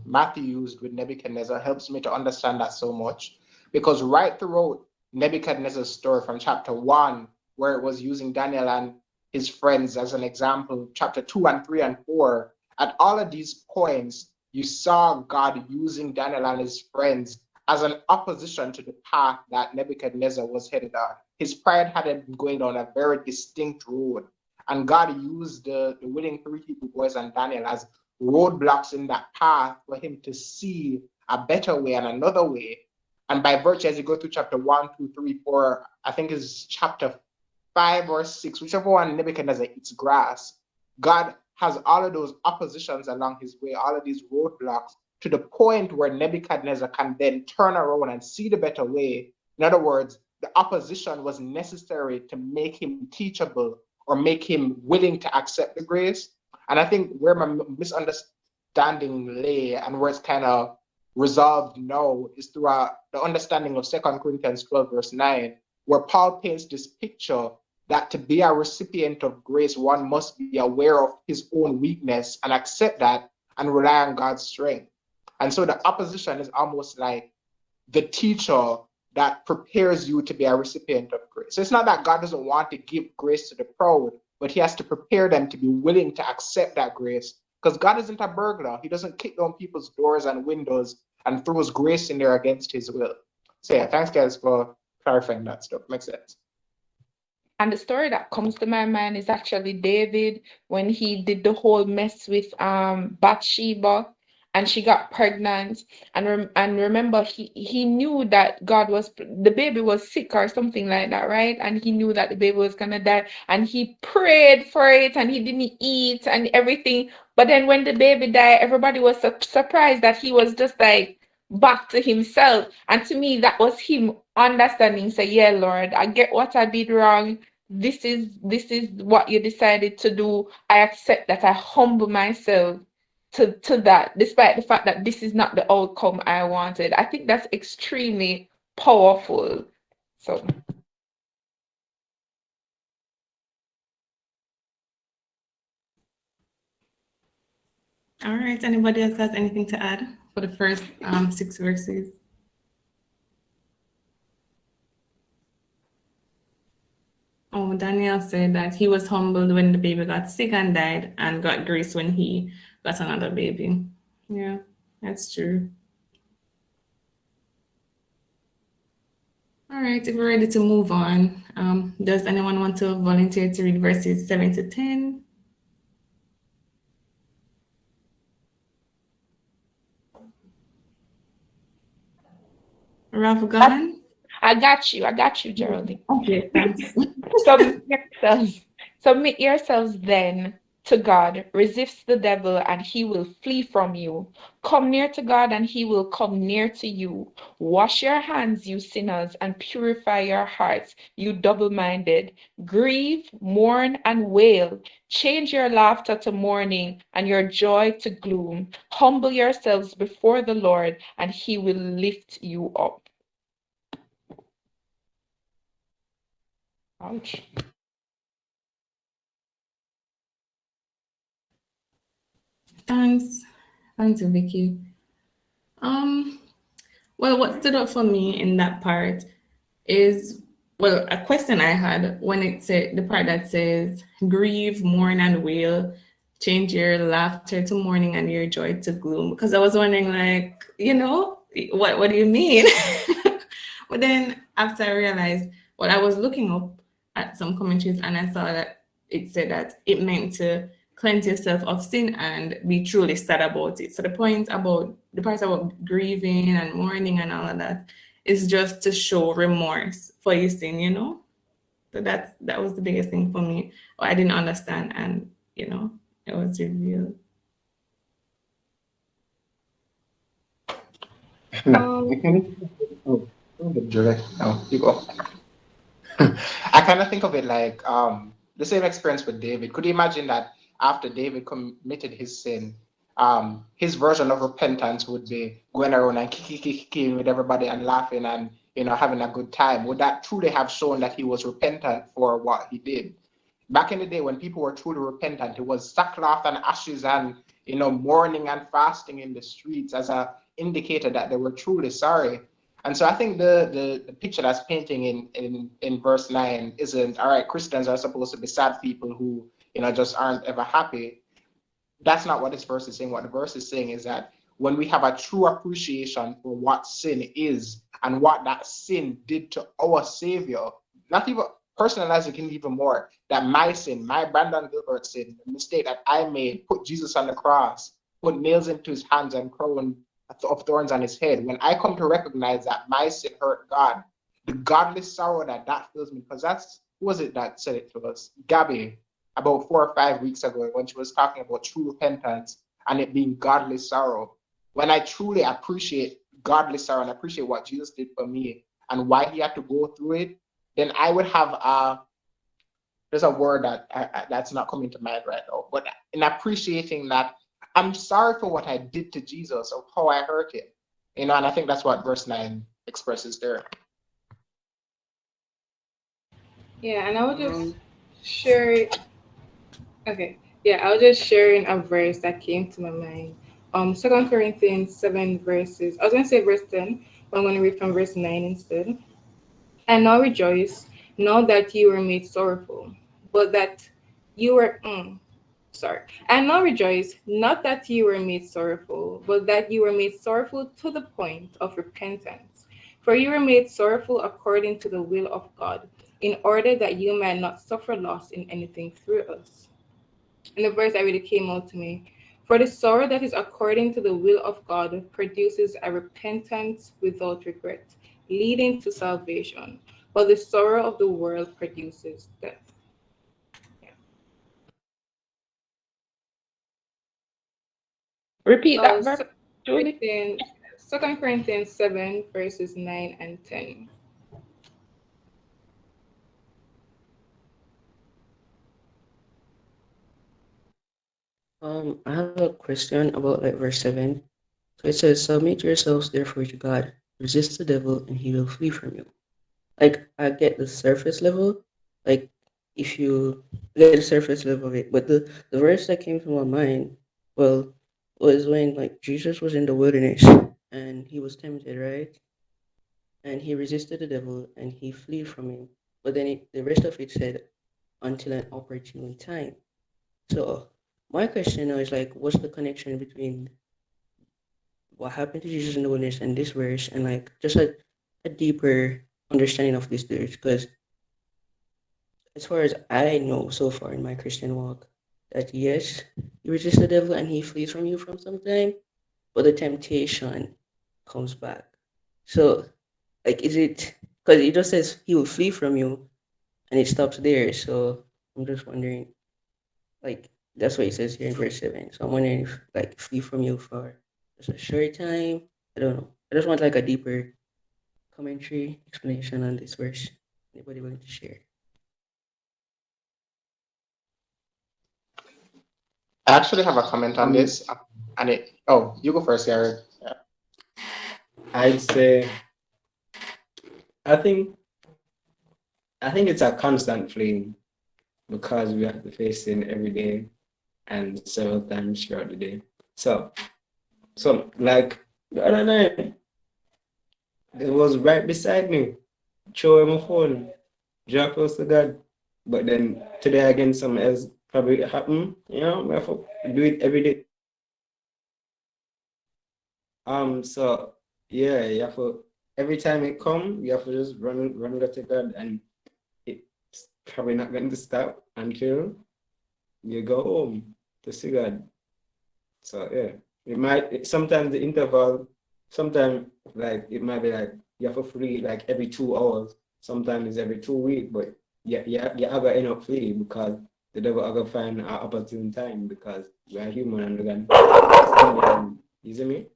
Matthew used with Nebuchadnezzar helps me to understand that so much, because right throughout Nebuchadnezzar's story from chapter 1, where it was using Daniel and his friends as an example, chapter 2 and 3 and 4, at all of these points, you saw God using Daniel and his friends as an opposition to the path that Nebuchadnezzar was headed on. His pride had him going down a very distinct road. And God used the willing three Hebrew boys and Daniel as roadblocks in that path for him to see a better way and another way. And by virtue, as you go through chapter 1, 2, 3, 4, I think it's chapter 5 or 6, whichever one Nebuchadnezzar eats grass, God has all of those oppositions along his way, all of these roadblocks, to the point where Nebuchadnezzar can then turn around and see the better way. In other words, the opposition was necessary to make him teachable or make him willing to accept the grace. And I think where my misunderstanding lay and where it's kind of resolved now is through the understanding of 2 Corinthians 12, verse 9, where Paul paints this picture that to be a recipient of grace, one must be aware of his own weakness and accept that and rely on God's strength. And so the opposition is almost like the teacher that prepares you to be a recipient of grace. So it's not that God doesn't want to give grace to the proud, but he has to prepare them to be willing to accept that grace. Because God isn't a burglar. He doesn't kick down people's doors and windows and throws grace in there against his will. So yeah, thanks guys for clarifying that stuff. Makes sense. And the story that comes to my mind is actually David when he did the whole mess with Bathsheba and she got pregnant. And remember he knew that the baby was sick or something like that, right? And he knew that the baby was gonna die and he prayed for it and he didn't eat and everything. But then when the baby died, everybody was surprised that he was just like back to himself. And to me, that was him understanding, say, yeah, Lord, I get what I did wrong. This is what you decided to do. I accept that. I humble myself to that, despite the fact that this is not the outcome I wanted. I think that's extremely powerful. So All right. Anybody else has anything to add for the first 6 verses? Oh, Daniel said that he was humbled when the baby got sick and died, and got grace when he got another baby. Yeah, that's true. All right, if we're ready to move on, does anyone want to volunteer to read verses 7 to 10? Ralph gone? I got you, Geraldine. Okay, thanks. Submit yourselves then to God. Resist the devil, and he will flee from you. Come near to God, and he will come near to you. Wash your hands, you sinners, and purify your hearts, you double-minded. Grieve, mourn, and wail. Change your laughter to mourning, and your joy to gloom. Humble yourselves before the Lord, and he will lift you up. Ouch. Thanks. Thanks, Vicky. Um, well, what stood out for me in that part is, well, a question I had when it said the part that says, grieve, mourn, and wail, change your laughter to mourning and your joy to gloom. Because I was wondering, like, what do you mean? But then after I realized, well, I was looking up at some commentaries and I saw that it said that it meant to cleanse yourself of sin and be truly sad about it. So the part about grieving and mourning and all of that is just to show remorse for your sin. So that was the biggest thing for me. I didn't understand, and it was revealed. No, Julie, no, you go. I kind of think of it like the same experience with David. Could you imagine that after David committed his sin, his version of repentance would be going around and kicking with everybody and laughing and having a good time? Would that truly have shown that he was repentant for what he did? Back in the day when people were truly repentant, it was sackcloth and ashes and mourning and fasting in the streets as a indicator that they were truly sorry. And so I think the picture that's painting in verse 9 isn't, all right, Christians are supposed to be sad people who just aren't ever happy. That's not what this verse is saying. What the verse is saying is that when we have a true appreciation for what sin is and what that sin did to our Savior, not even personalizing it even more, that my sin, my Brandon Gilbert sin, the mistake that I made, put Jesus on the cross, put nails into his hands and crown of thorns on his head. When I come to recognize that my sin hurt God, the godly sorrow that fills me, because who was it that said it to us? Gabby, about 4 or 5 weeks ago, when she was talking about true repentance and it being godly sorrow. When I truly appreciate godly sorrow and appreciate what Jesus did for me and why he had to go through it, then I would have there's a word that's not coming to mind right now, but in appreciating that, I'm sorry for what I did to Jesus or how I hurt him. And I think that's what verse 9 expresses there. Yeah, and I was just Um, share. Okay. Yeah, I was just sharing a verse that came to my mind. 2 Corinthians 7 verses. I was gonna say verse 10, but I'm gonna read from verse 9 instead. And now rejoice, not that you were made sorrowful, but that you were sorry. And now rejoice, not that you were made sorrowful, but that you were made sorrowful to the point of repentance. For you were made sorrowful according to the will of God, in order that you might not suffer loss in anything through us. And the verse that really came out to me. For the sorrow that is according to the will of God produces a repentance without regret, leading to salvation. But the sorrow of the world produces death. Yeah. Repeat Uh, that verse, so Julie. Corinthians, 2 Corinthians 7, verses 9 and 10. I have a question about like verse 7. So it says, "Submit yourselves therefore to God, resist the devil, and he will flee from you." Like, I get the surface level, like, if you get the surface level of it, but the verse that came to my mind, well, was when like Jesus was in the wilderness and he was tempted, right? And he resisted the devil and he flee from him. But then the rest of it said, until an opportune time. So my question now is like, what's the connection between what happened to Jesus in the wilderness and this verse, and like just a deeper understanding of this verse? Because as far as I know so far in my Christian walk, that yes, you resist the devil and he flees from you from some time, but the temptation comes back. So, like, is it because it just says he will flee from you and it stops there? So, I'm just wondering, like, that's what it says here in verse 7. So, I'm wondering if, like, flee from you for just a short time. I don't know. I just want, like, a deeper commentary explanation on this verse. Anybody willing to share? I actually have a comment on um, this, and it. Oh, you go first, Jared. Yeah. I'd say I think I think it's a constant flame because we have to face it every day and several times throughout the day. So, like the other night, it was right beside me. Throw him a phone, drop close to God. But then today again, something else probably happen. You know, we have to do it every day. So yeah, you have to every time it come, you have to just run go to God, and it's probably not going to stop until you go home to see God. So yeah, sometimes the interval, sometimes like it might be like you have to free like every 2 hours. Sometimes it's every 2 weeks, but you have to end up free because the devil are gonna find an opportune time because we are human and we're gonna you see me?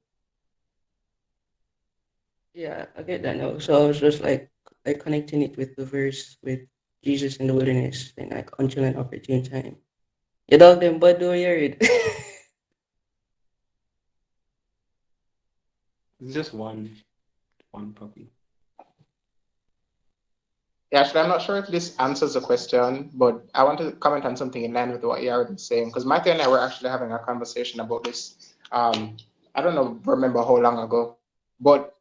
Yeah, I get that now. So I was just like connecting it with the verse with Jesus in the wilderness and like until an opportune time. You dog them, but do you read? It's just one puppy. Yeah, actually, I'm not sure if this answers the question, but I want to comment on something in line with what Jared was saying, because Matthew and I were actually having a conversation about this. I don't know, remember how long ago, but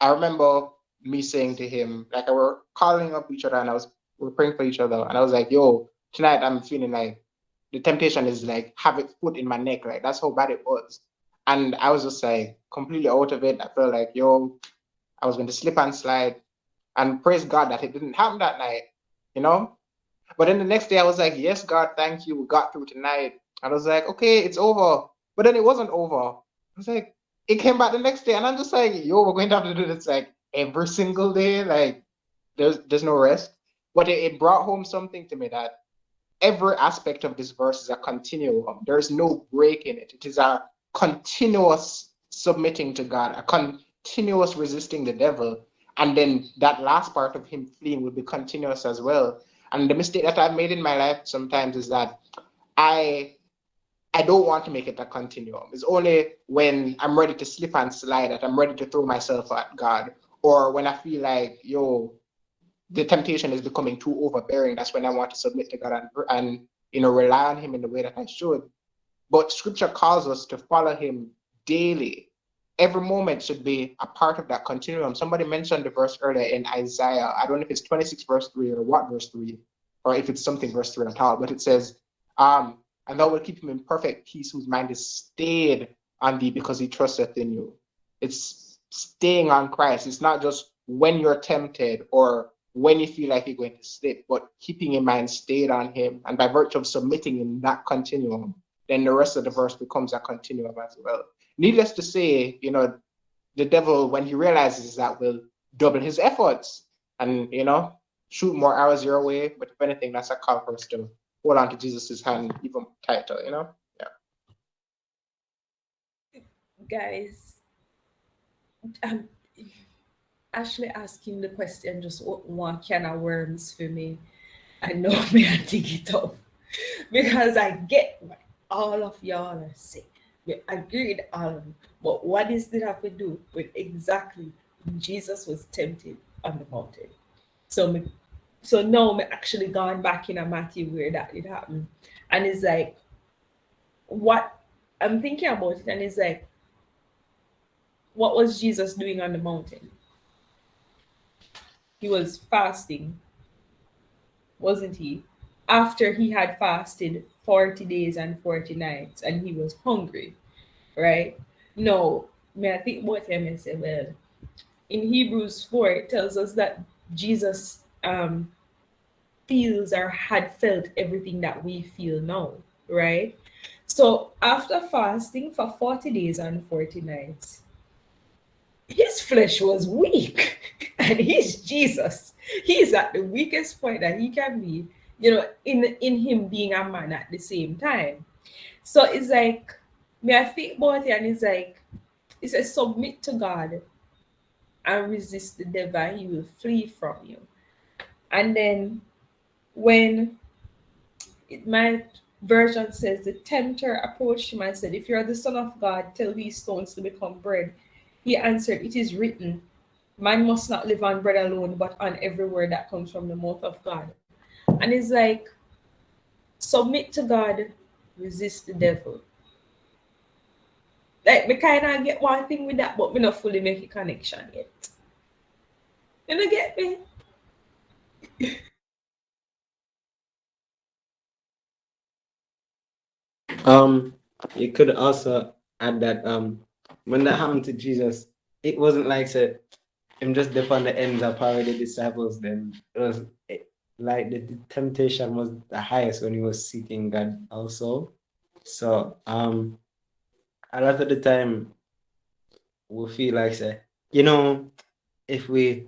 I remember me saying to him, like, I were calling up each other and we're praying for each other, and I was like, "Yo, tonight I'm feeling like the temptation is like have it foot in my neck, like that's how bad it was." And I was just like completely out of it. I felt like, yo, I was going to slip and slide. And praise God that it didn't happen that night, you know? But then the next day I was like, yes, God, thank you. We got through tonight. And I was like, okay, it's over. But then it wasn't over. I was like, it came back the next day. And I'm just like, yo, we're going to have to do this like every single day. Like there's no rest. But it brought home something to me that every aspect of this verse is a continuum. There's no break in it. It is a continuous submitting to God, a continuous resisting the devil. And then that last part of him fleeing will be continuous as well. And the mistake that I've made in my life sometimes is that I I don't want to make it a continuum. It's only when I'm ready to slip and slide that I'm ready to throw myself at God. Or when I feel like, yo, the temptation is becoming too overbearing, that's when I want to submit to God and rely on him in the way that I should. But scripture calls us to follow him daily. Every moment should be a part of that continuum. Somebody mentioned the verse earlier in Isaiah. I don't know if it's 26 verse 3 or what verse 3, or if it's something verse 3 at all, but it says, and thou will keep him in perfect peace whose mind is stayed on thee because he trusteth in you. It's staying on Christ. It's not just when you're tempted or when you feel like you're going to slip, but keeping your mind stayed on him. And by virtue of submitting in that continuum, then the rest of the verse becomes a continuum as well. Needless to say, the devil, when he realizes that, will double his efforts and, shoot more arrows your way. But if anything, that's a call for us to hold on to Jesus' hand even tighter, Yeah. Guys, I'm actually asking the question just one can of worms for me. I know me I dig it up because I get what all of y'all are saying. We agree with all of them. But what does it have to do with exactly Jesus was tempted on the mountain? So now me actually gone back in a Matthew where that it happened. And it's like what I'm thinking about it, and it's like, what was Jesus doing on the mountain? He was fasting, wasn't he? After he had fasted 40 days and 40 nights and he was hungry, right? No, may I think about him and say, well, in Hebrews 4, it tells us that Jesus feels or had felt everything that we feel now, right? So after fasting for 40 days and 40 nights, his flesh was weak and he's Jesus. He's at the weakest point that he can be, in him being a man at the same time. So it's like, may I think about it, and it's like, it says, submit to God and resist the devil, and he will flee from you. And then when my version says, the tempter approached him and said, if you're the Son of God, tell these stones to become bread. He answered, it is written, man must not live on bread alone, but on every word that comes from the mouth of God. And it's like, submit to God, resist the devil. Like, me kind of get one thing with that, but me not fully make a connection yet. You know, get me? You could also add that when that happened to Jesus, it wasn't like said him just dip on the ends of power the disciples. Then it was like the temptation was the highest when he was seeking God also. So a lot of the time we feel like say, if we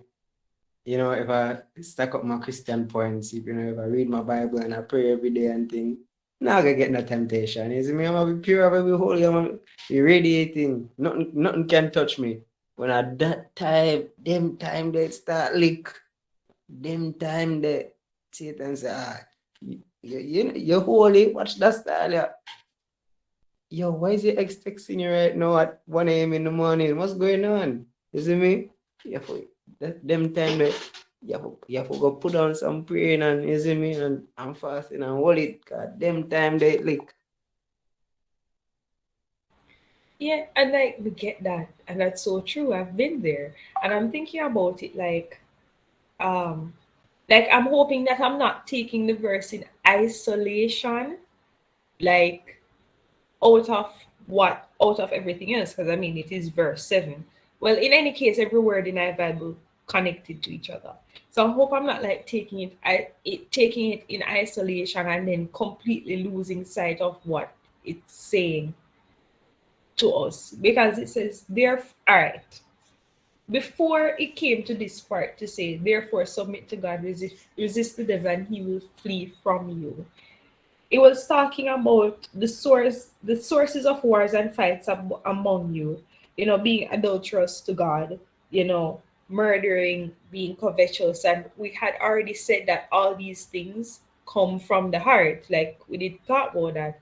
if I stack up my Christian points, if I read my Bible and I pray every day and thing, now I gonna get no temptation. You see me, I'm gonna be pure, I'm gonna be holy, I'm gonna be radiating. Nothing can touch me. When at that time, them time they start leak, them time they Satan say, you're holy, watch that style, yeah. Yo, why is your ex texting you right now at 1 a.m. in the morning? What's going on? You see me? Them time that you have to go put on some praying and you see me and I'm fasting and hold it. God, them time they like. Yeah, and like we get that, and that's so true. I've been there, and I'm thinking about it like I'm hoping that I'm not taking the verse in isolation, like out of everything else, because I mean it is verse 7. Well, in any case, every word in our Bible connected to each other. So I hope I'm not like taking it in isolation and then completely losing sight of what it's saying to us, because it says there. All right, before it came to this part to say, therefore submit to God, resist the devil and he will flee from you. It was talking about the sources of wars and fights among you, being adulterous to God, murdering, being covetous. And we had already said that all these things come from the heart. Like we did talk about that.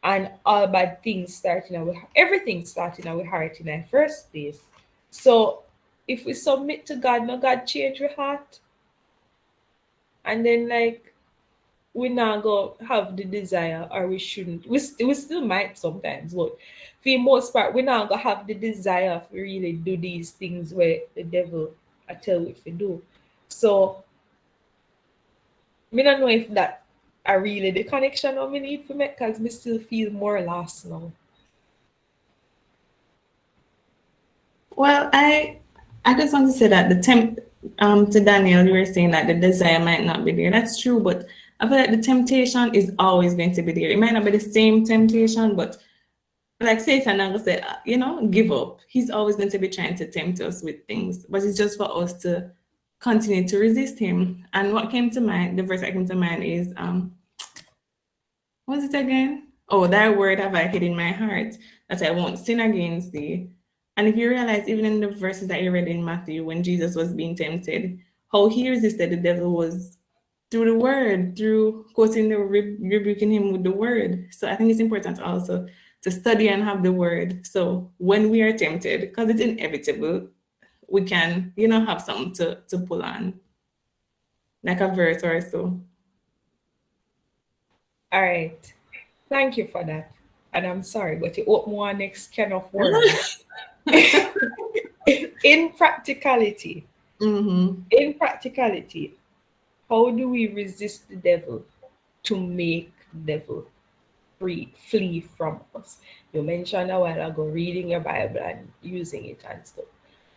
And all bad things starting our everything starting our heart in the first place. So if we submit to God, no God change our heart. and then like we now go have the desire, or we shouldn't. We still might sometimes, but for the most part, we now go have the desire to really do these things where the devil I tell we to do. So me don't know if that are really the connection that we need to make, because we still feel more lost now. Well, I just want to say that the to Daniel, you were saying that the desire might not be there. That's true, but I feel like the temptation is always going to be there. It might not be the same temptation, but like Satan, I'm gonna say, give up. He's always going to be trying to tempt us with things, but it's just for us to continue to resist him. And what came to mind, the verse that came to mind is what's it again? Oh, thy word have I hid in my heart, that I won't sin against thee. And if you realize, even in the verses that you read in Matthew, when Jesus was being tempted, how he resisted the devil was through the word, through quoting rebuking him with the word. So I think it's important also to study and have the word. So when we are tempted, because it's inevitable, we can, have something to pull on, like a verse or so. All right. Thank you for that. And I'm sorry, but you open one next can of worms. In practicality, Mm-hmm. in practicality, how do we resist the devil to make the devil flee from us? You mentioned a while ago reading your Bible and using it and stuff.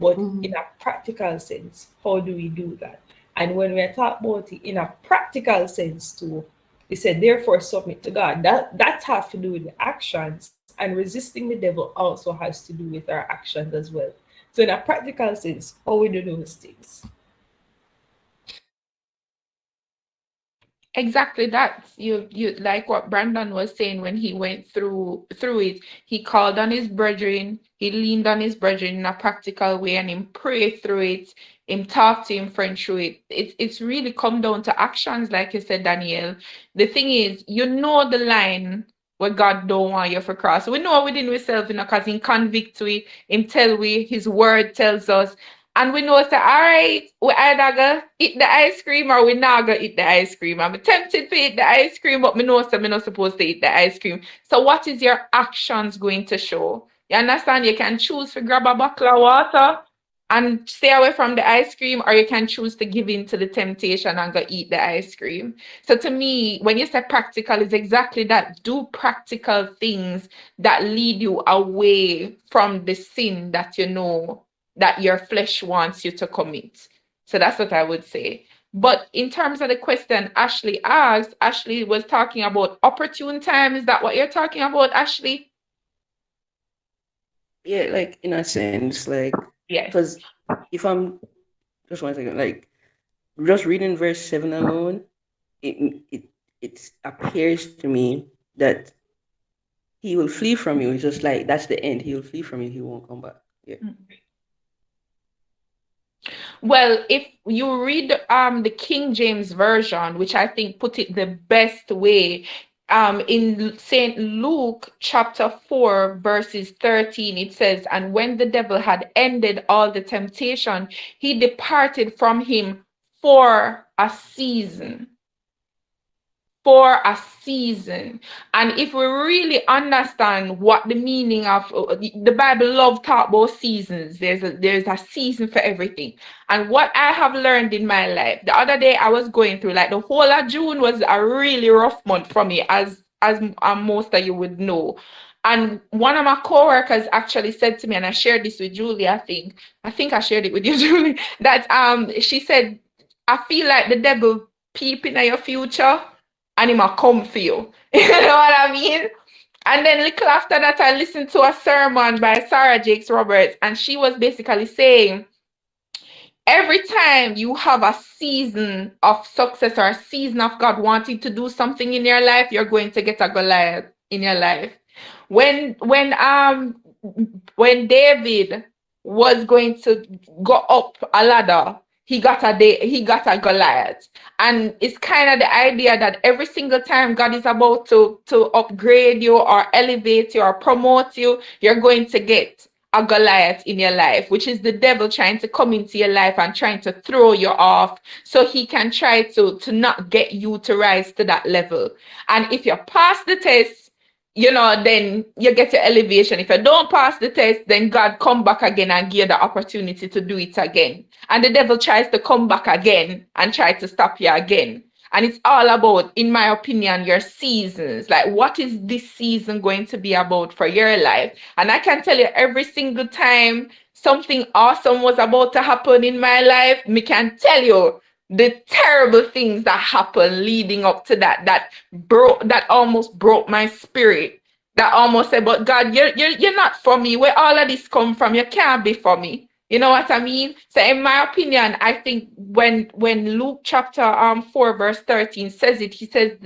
But Mm-hmm. in a practical sense, how do we do that? And when we talk about it in a practical sense too, he said, therefore submit to God. That has to do with the actions, and resisting the devil also has to do with our actions as well. So in a practical sense, how we do those things? Exactly that. You like what Brandon was saying when he went through it. He called on his brethren, he leaned on his brethren in a practical way, and him pray through it, him talk to him friend through it. It's really come down to actions, like you said, Daniel. The thing is, the line where God don't want you for cross. We know within ourselves, because he convict we, him tell we, his word tells us. And we know, say, all right, we either go eat the ice cream or we not go eat the ice cream. I'm tempted to eat the ice cream, but me know say me not supposed to eat the ice cream. So what is your actions going to show? You understand? You can choose to grab a bottle of water and stay away from the ice cream, or you can choose to give in to the temptation and go eat the ice cream. So to me, when you say practical, is exactly that. Do practical things that lead you away from the sin that that your flesh wants you to commit. So that's what I would say. But in terms of the question Ashley asked, Ashley was talking about opportune time. Is that what you're talking about, Ashley? Yeah, like in a sense, like Yes. because if I'm just 1 second, like just reading verse 7 alone, it appears to me that he will flee from you. It's just like that's the end. He will flee from you. He won't come back. Yeah. Well, if you read the King James version, which I think put it the best way, in St. Luke chapter 4, verses 13, it says, "And when the devil had ended all the temptation, he departed from him for a season." For a season. And if we really understand what the meaning of the Bible love talk about seasons, there's a season for everything. And what I have learned in my life, the other day I was going through, like, the whole of June was a really rough month for me, as most of you would know. And one of my coworkers actually said to me, and I shared this with Julie, I think I shared it with you, Julie, that she said, "I feel like the devil peeping at your future and he might come for you." You know what I mean? And then little after that, I listened to a sermon by Sarah Jakes Roberts, and she was basically saying, every time you have a season of success or a season of God wanting to do something in your life, you're going to get a Goliath in your life. When David was going to go up a ladder, he got a Goliath. And it's kind of the idea that every single time God is about to upgrade you or elevate you or promote you, you're going to get a Goliath in your life, which is the devil trying to come into your life and trying to throw you off so he can try to not get you to rise to that level. And if you pass the test, then you get your elevation. If you don't pass the test, then God come back again and give you the opportunity to do it again. And the devil tries to come back again and try to stop you again. And it's all about, in my opinion, your seasons. Like, what is this season going to be about for your life? And I can tell you, every single time something awesome was about to happen in my life, me can tell you the terrible things that happened leading up to that almost broke my spirit. That almost said, but God, you're not for me. Where all of this come from? You can't be for me. You know what I mean? So in my opinion, I think when Luke chapter 4 verse 13 says it, he says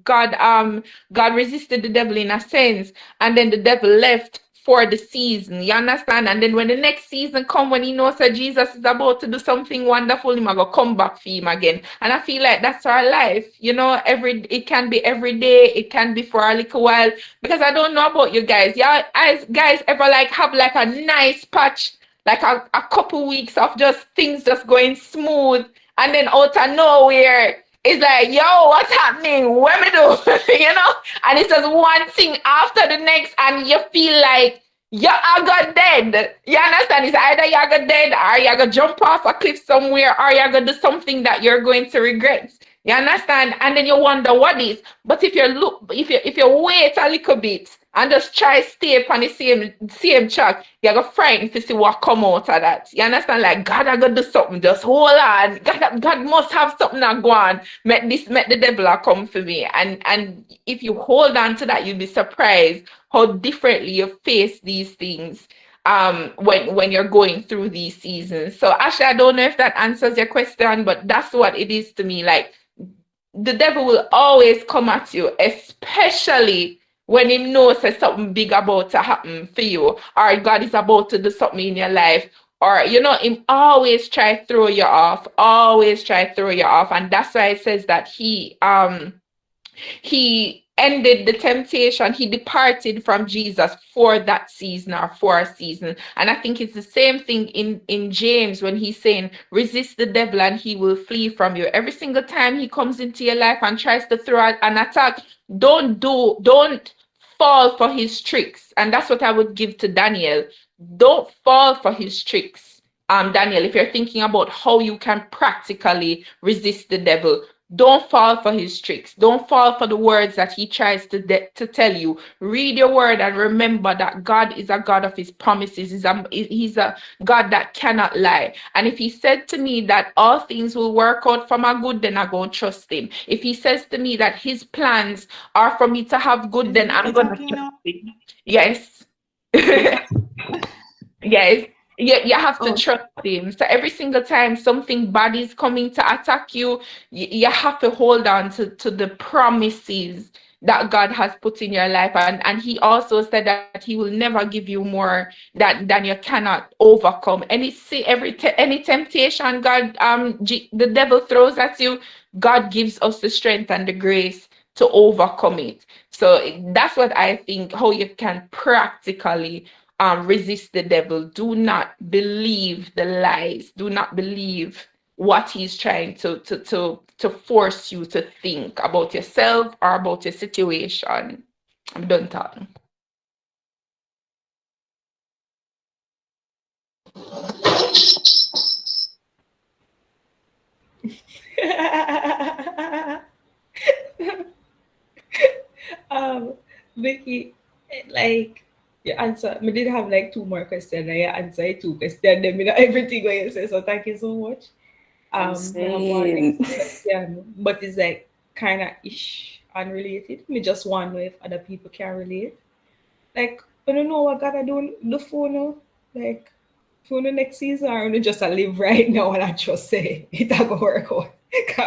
God resisted the devil in a sense, and then the devil left for the season. You understand? And then when the next season come, when he knows that Jesus is about to do something wonderful, he might go come back for him again. And I feel like that's our life. It can be every day, it can be for a little while. Because I don't know about you guys. Yeah, guys ever have a nice patch, like a couple weeks of just things just going smooth, and then out of nowhere it's like, yo, what's happening? What me do? And it's just one thing after the next, and you feel like you are got dead. You understand? It's either you are got dead, or you are gonna jump off a cliff somewhere, or you are gonna do something that you're going to regret. You understand? And then you wonder what is. But if you wait a little bit and just try stay on the same track, you're gonna frightened to see what come out of that. You understand? Like, God, I gotta do something. Just hold on. God must have something that go on. Make the devil come for me. And if you hold on to that, you'll be surprised how differently you face these things when you're going through these seasons. So actually, I don't know if that answers your question, but that's what it is to me. Like, the devil will always come at you, especially when he knows there's something big about to happen for you, or God is about to do something in your life, or him always try to throw you off, and that's why it says that he ended the temptation. He departed from Jesus for that season, or for a season. And I think it's the same thing in James, when he's saying, resist the devil and he will flee from you. Every single time he comes into your life and tries to throw an attack, don't fall for his tricks. And that's what I would give to Daniel. Don't fall for his tricks. Daniel, if you're thinking about how you can practically resist the devil, don't fall for his tricks. Don't fall for the words that he tries to tell you. Read your word and remember that God is a God of his promises. He's a God that cannot lie. And if he said to me that all things will work out for my good, then I'm going to trust him. If he says to me that his plans are for me to have good, then I'm going to trust him. Yes. Yes. You have to trust him. So every single time something bad is coming to attack you, you have to hold on to the promises that God has put in your life. And he also said that he will never give you more than you cannot overcome. Any temptation the devil throws at you, God gives us the strength and the grace to overcome it. So that's what I think, how you can practically resist the devil. Do not believe the lies. Do not believe what he's trying to force you to think about yourself or about your situation. I'm done talking. Vicky, like, your answer, I did have like two more questions, and you answer two questions, then everything what you say. So thank you so much. I have one next question, but it's like kind of ish unrelated. Me just want to know if other people can relate. Like, I don't know what gotta do the phone, like for the next season, or just live right now and I just say it a go work out.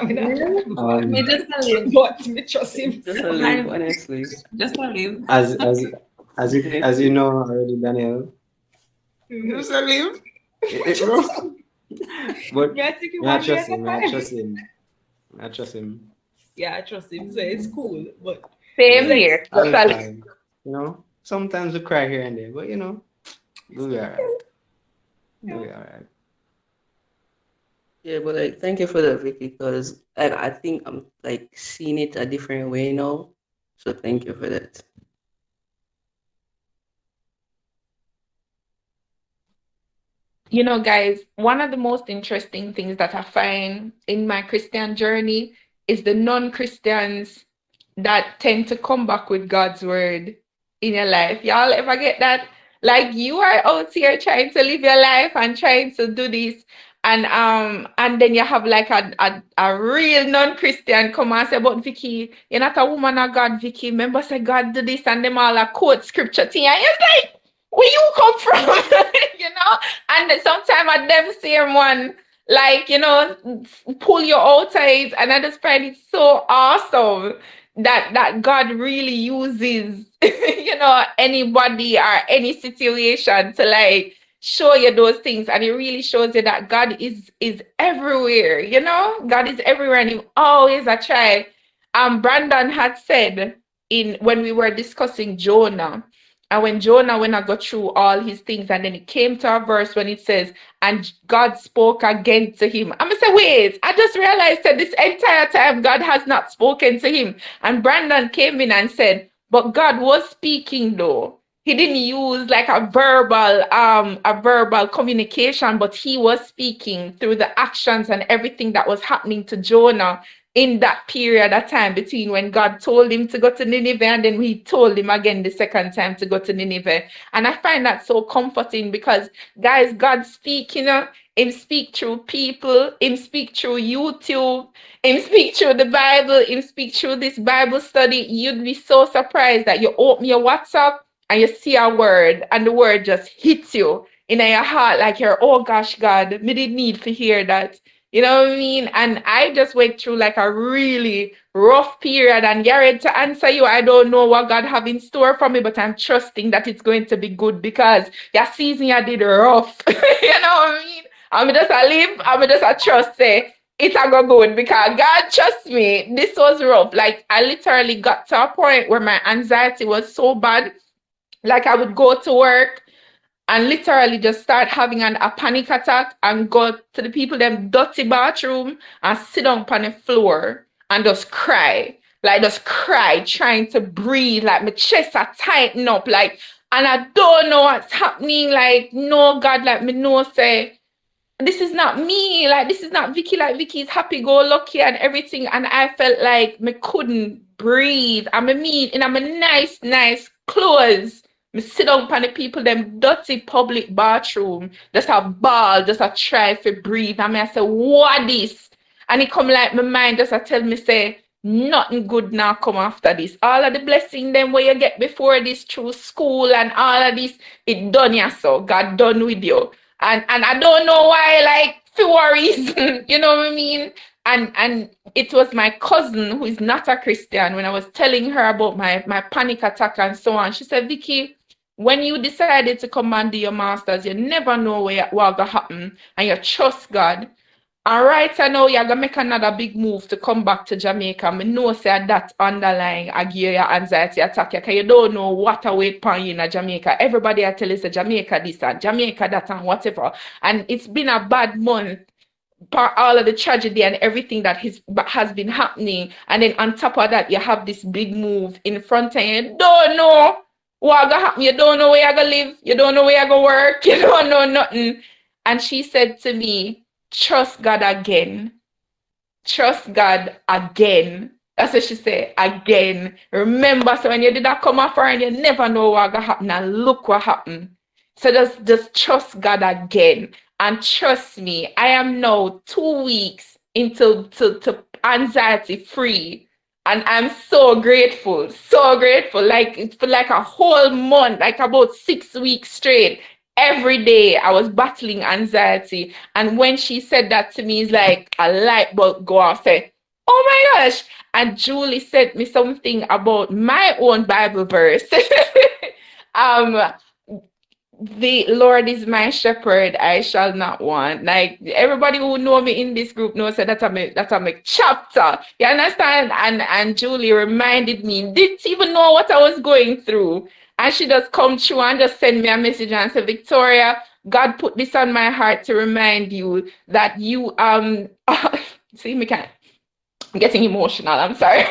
Me just a live. But me trust him. Just a live, honestly. Just a live. As you know already, Daniel. Just a live. But Yeah, I trust him. I trust him. Yeah, I trust him. So it's cool. But Same here. I'll be fine. Sometimes we cry here and there, but You'll be alright. You'll be alright. Yeah, but like, thank you for that, Vicky, because I think I'm like seeing it a different way now. So thank you for that. You know, guys, one of the most interesting things that I find in my Christian journey is the non-Christians that tend to come back with God's word in your life. Y'all ever get that? Like you are out here trying to live your life and trying to do this, and then you have like a real non-Christian come and say, but Vicky, you're not a woman of God, Vicky. Remember say God do this and them all a quote scripture thing. And you're like, where you come from? You know? And sometimes I them same one, like, pull you outside, and I just find it so awesome that God really uses, anybody or any situation to like show you those things, and it really shows you that God is everywhere. God is everywhere, and He always a try. Brandon had said in when we were discussing Jonah. And when Jonah went and got through all his things, and then it came to a verse when it says, and God spoke again to him. I'm gonna say, wait, I just realized that this entire time God has not spoken to him. And Brandon came in and said, but God was speaking though. He didn't use like a verbal communication, but he was speaking through the actions and everything that was happening to Jonah in that period of time between when God told him to go to Nineveh and then he told him again the second time to go to Nineveh. And I find that so comforting because, guys, God speak, Him speak through people, Him speak through YouTube, Him speak through the Bible, Him speak through this Bible study. You'd be so surprised that you open your WhatsApp and you see a word and the word just hits you in your heart like you're, oh gosh, God, me did need to hear that. You know what I mean? And I just went through like a really rough period. And Jared, to answer you, I don't know what God have in store for me, but I'm trusting that it's going to be good because your season I did rough. You know what I mean? I'm just a live, I'm just a trust say it's a go good because God trust me. This was rough. Like I literally got to a point where my anxiety was so bad. Like I would go to work and literally just start having a panic attack and go to the people them dirty bathroom and sit down on the floor and just cry. Like just cry, trying to breathe, like my chest are tighten up, like, and I don't know what's happening. Like, no, God, like me know say this is not me, like this is not Vicky, like Vicky's happy-go-lucky and everything. And I felt like me couldn't breathe. I mean, in my nice clothes. Me sit down on the people, them dirty public bathroom, just a ball, just a try to breathe. And I say, what this? And it come like my mind just a tell me say, nothing good now come after this. All of the blessing them where you get before this through school and all of this, it done ya so. God done with you. And I don't know why, like, for reason, you know what I mean? And it was my cousin who is not a Christian when I was telling her about my panic attack and so on. She said, Vicky, when you decided to come and do your masters, you never know what will happen and you trust God. All right, I know you're gonna make another big move to come back to Jamaica. I know say that underlying your anxiety attack because you don't know what await upon you in Jamaica. Everybody I tell you say Jamaica this and Jamaica that and whatever. And it's been a bad month. All of the tragedy and everything that has been happening, and then on top of that, you have this big move in front of you. You don't know what gonna happen. You don't know where you're gonna live. You don't know where you're gonna work. You don't know nothing. And she said to me, trust God again. Trust God again. That's what she said. Again. Remember, so when you did that come off her and you never know what gonna happen, and look what happened. So just trust God again. And trust me, I am now 2 weeks into to anxiety free. And I'm so grateful, so grateful. Like for like a whole month, like about 6 weeks straight, every day I was battling anxiety. And when she said that to me, it's like a light bulb go off. Say, oh my gosh. And Julie sent me something about my own Bible verse. um the Lord is my shepherd, I shall not want. Like everybody who know me in this group knows that that's a chapter. You understand? And Julie reminded me, didn't even know what I was going through. And she just come through and just send me a message and say, Victoria, God put this on my heart to remind you that you see me kind of getting emotional, I'm sorry.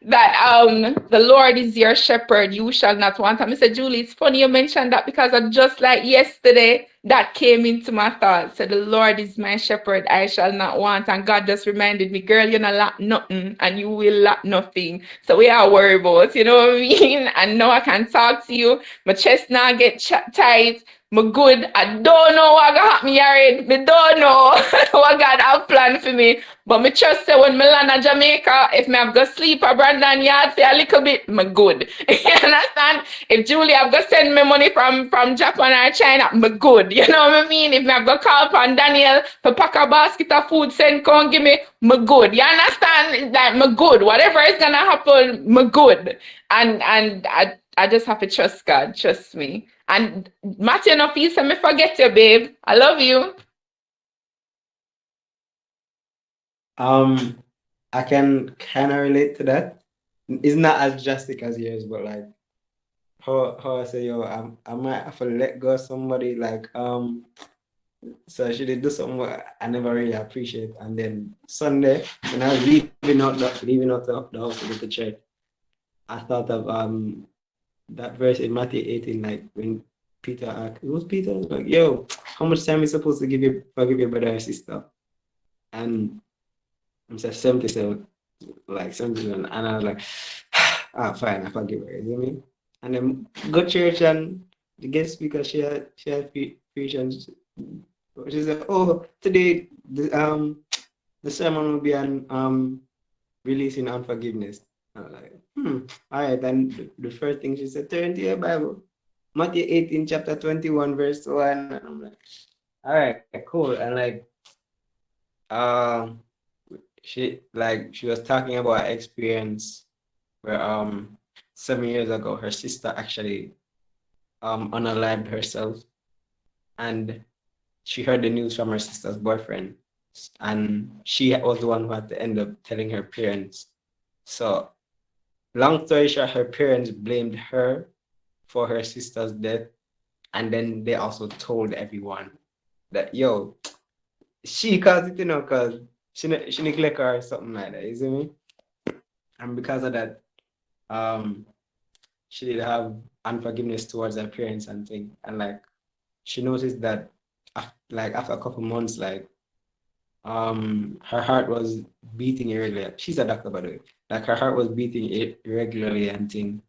That the Lord is your shepherd, you shall not want. And I said, Julie, it's funny you mentioned that because I just like yesterday that came into my thoughts. So the Lord is my shepherd, I shall not want. And God just reminded me, girl, you're not lack nothing and you will lack nothing. So we are worried about, you know what I mean? And now I can talk to you. My chest now get tight. Me good. I don't know what gonna happen here. Me don't know what God have planned for me. But me trust say when me land in Jamaica, if me have go sleep at Brandon Yard for a little bit, me good. You understand? If Julie have go send me money from Japan or China, me good. You know what I mean? If me have go call upon Daniel for pack a basket of food, send come give me good. You understand? That me good. Whatever is gonna happen, me good. And I just have to trust God. Trust me. And Matthew, no peace, and me forget you, babe. I love you. I can kind of relate to that. It's not as drastic as yours, but like how I say, yo, I might have to let go of somebody. Like so she did do something what I never really appreciate. And then Sunday, when I was leaving out the house to go to church, I thought of that verse in Matthew 18, like when Peter asked, it was Peter, like, yo, how much time is supposed to forgive your brother or sister? And I'm saying 77, like 77, and I was like, fine, I forgive her. You know what I mean? And then go to church, and the guest speaker she had preached, and she said, oh, today the sermon will be on releasing unforgiveness. I was like, all right. And the first thing she said, turn to your Bible, Matthew 18, chapter 21, verse 1. And I'm like, all right, cool. And like, um, she was talking about her experience where 7 years ago her sister actually unalived herself, and she heard the news from her sister's boyfriend, and she was the one who had to end up telling her parents. So long story short, her parents blamed her for her sister's death, and then they also told everyone that, yo, she caused it, because she neglect her or something like that, you see me? And because of that, um, she did have unforgiveness towards her parents and thing. And like she noticed that after a couple months, like her heart was beating irregularly. She's a doctor, by the way. Like her heart was beating irregularly and thing.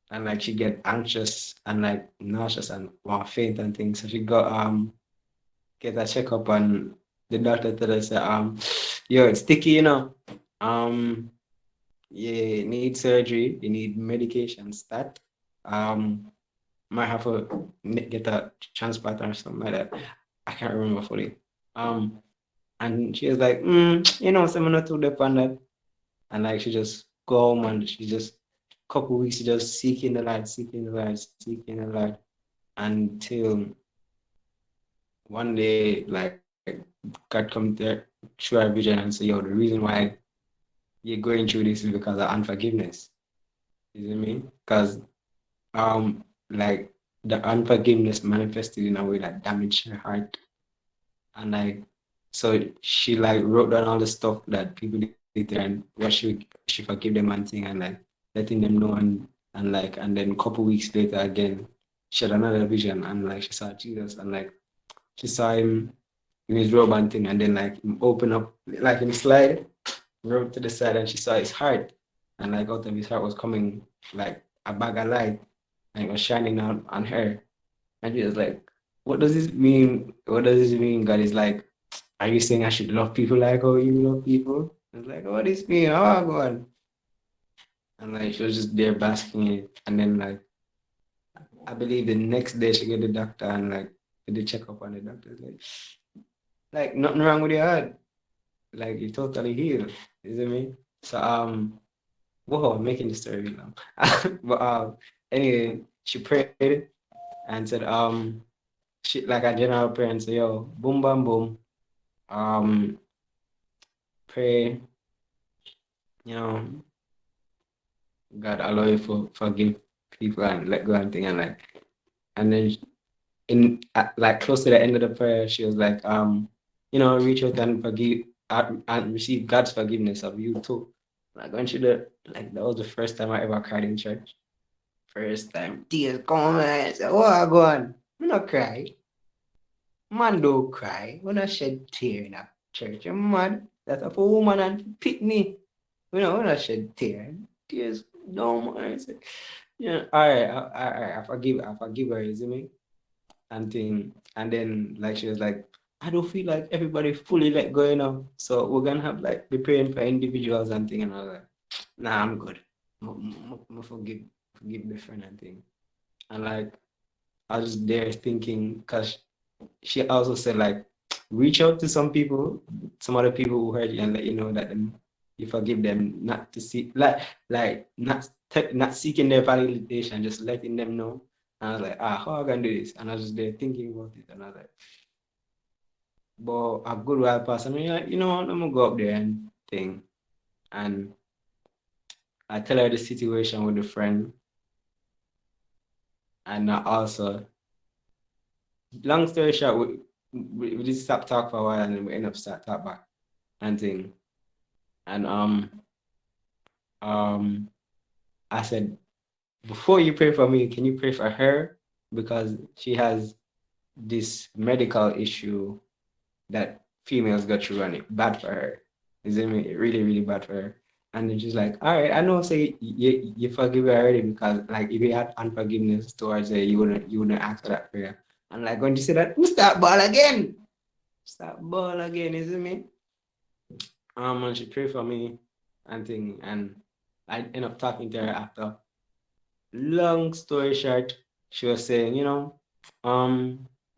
And like she get anxious and like nauseous and want faint and things. So she got get a checkup, and the doctor told us yo, it's sticky, you need surgery, you need medication stat. Might have to get a transplant or something like that. I can't remember fully. And she was like, so I'm not too deep on that. And like she just go home, and she just couple weeks just seeking the light, seeking the light, seeking the light, until one day, like God come there through our vision and say, yo, the reason why you're going through this is because of unforgiveness. You know what I mean? Because like the unforgiveness manifested in a way that damaged her heart. And like so she like wrote down all the stuff that people did there and what she forgive them and thing, and like letting them know, and then a couple weeks later again she had another vision, and like she saw Jesus, and like she saw him in his robe and thing, and then like him open up like in slide robe to the side, and she saw his heart, and like out of his heart was coming like a bag of light, and it was shining out on her. And she was like, what does this mean? What does this mean? God is like, are you saying I should love people like how you love people? I was like, what does this mean? Oh God. And like she was just there basking in it. And then like I believe the next day she get the doctor, and like did the checkup, and the doctor's like nothing wrong with your heart. Like you're totally healed. You see me? So whoa, I'm making the story really long. But anyway, she prayed and said she like a general prayer and say, yo, boom bam boom. Pray, you know, God allow you for forgive people and let go and thing and then in like close to the end of the prayer, she was like, reach out and forgive and receive God's forgiveness of you too. Like when she did, like that was the first time I ever cried in church. First time, tears come and I said, "Oh, I go on, I'm not cry. Man don't cry. When I shed tear in a church, I'm mad. That's a woman and pick me. When I shed tear, tears no man. I say, yeah, all right, I forgive her, you see me? And thing. And then like she was like, I don't feel like everybody fully let go, So we're gonna have like be praying for individuals and thing. And I was like, nah, I'm good. I forgive the friend and thing. And like I was just there thinking, because she also said like reach out to some other people who hurt you and let you know that you forgive them, not to see like not seeking their validation, just letting them know. And I was like, how I can do this? And I was just there thinking about it, and I was like, but a good while passed. I mean, like, I'm gonna go up there and thing, and I tell her the situation with the friend, and I also, long story short, we just stop talk for a while, and then we end up start talk back and thing. And I said, before you pray for me, can you pray for her? Because she has this medical issue that females go through and it bad for her. Is it really, really bad for her? And then she's like, all right, I know say you forgive her already, because like if you had unforgiveness towards her, you wouldn't ask for that prayer. And like when you say that, we start ball again. Start ball again, is it me? And she prayed for me and thing, and I end up talking to her after. Long story short, she was saying, you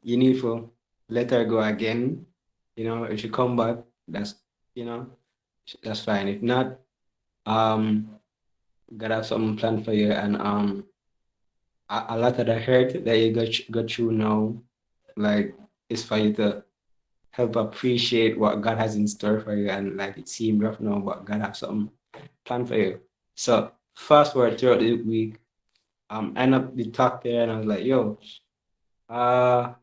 need to let her go again. If she come back, you know, that's fine. If not, um, gotta have something planned for you. And a lot of the hurt that you got through now, like, is for you to help appreciate what God has in store for you. And like it seemed rough now, but God have something planned for you. So fast forward throughout the week, end up the talk there, and I was like, yo, uh,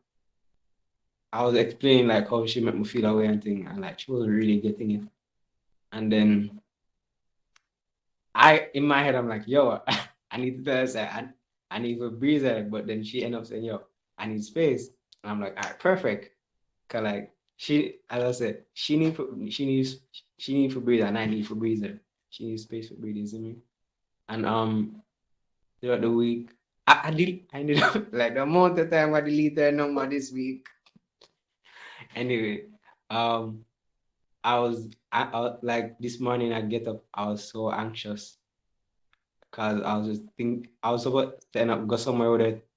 I was explaining like how she made me feel away and thing, and like she wasn't really getting it. And then in my head, I'm like, yo, I need to tell her, say, I need to breathe her. But then she ended up saying, yo, I need space. And I'm like, all right, perfect. Cause like as I said, she needs to breathe, and I need to breathe her. She needs space for breathing, see me? And throughout the week, I ended up like the amount of time I deleted her number this week. Anyway, um, like this morning I get up, I was so anxious because I was about to end up go somewhere with it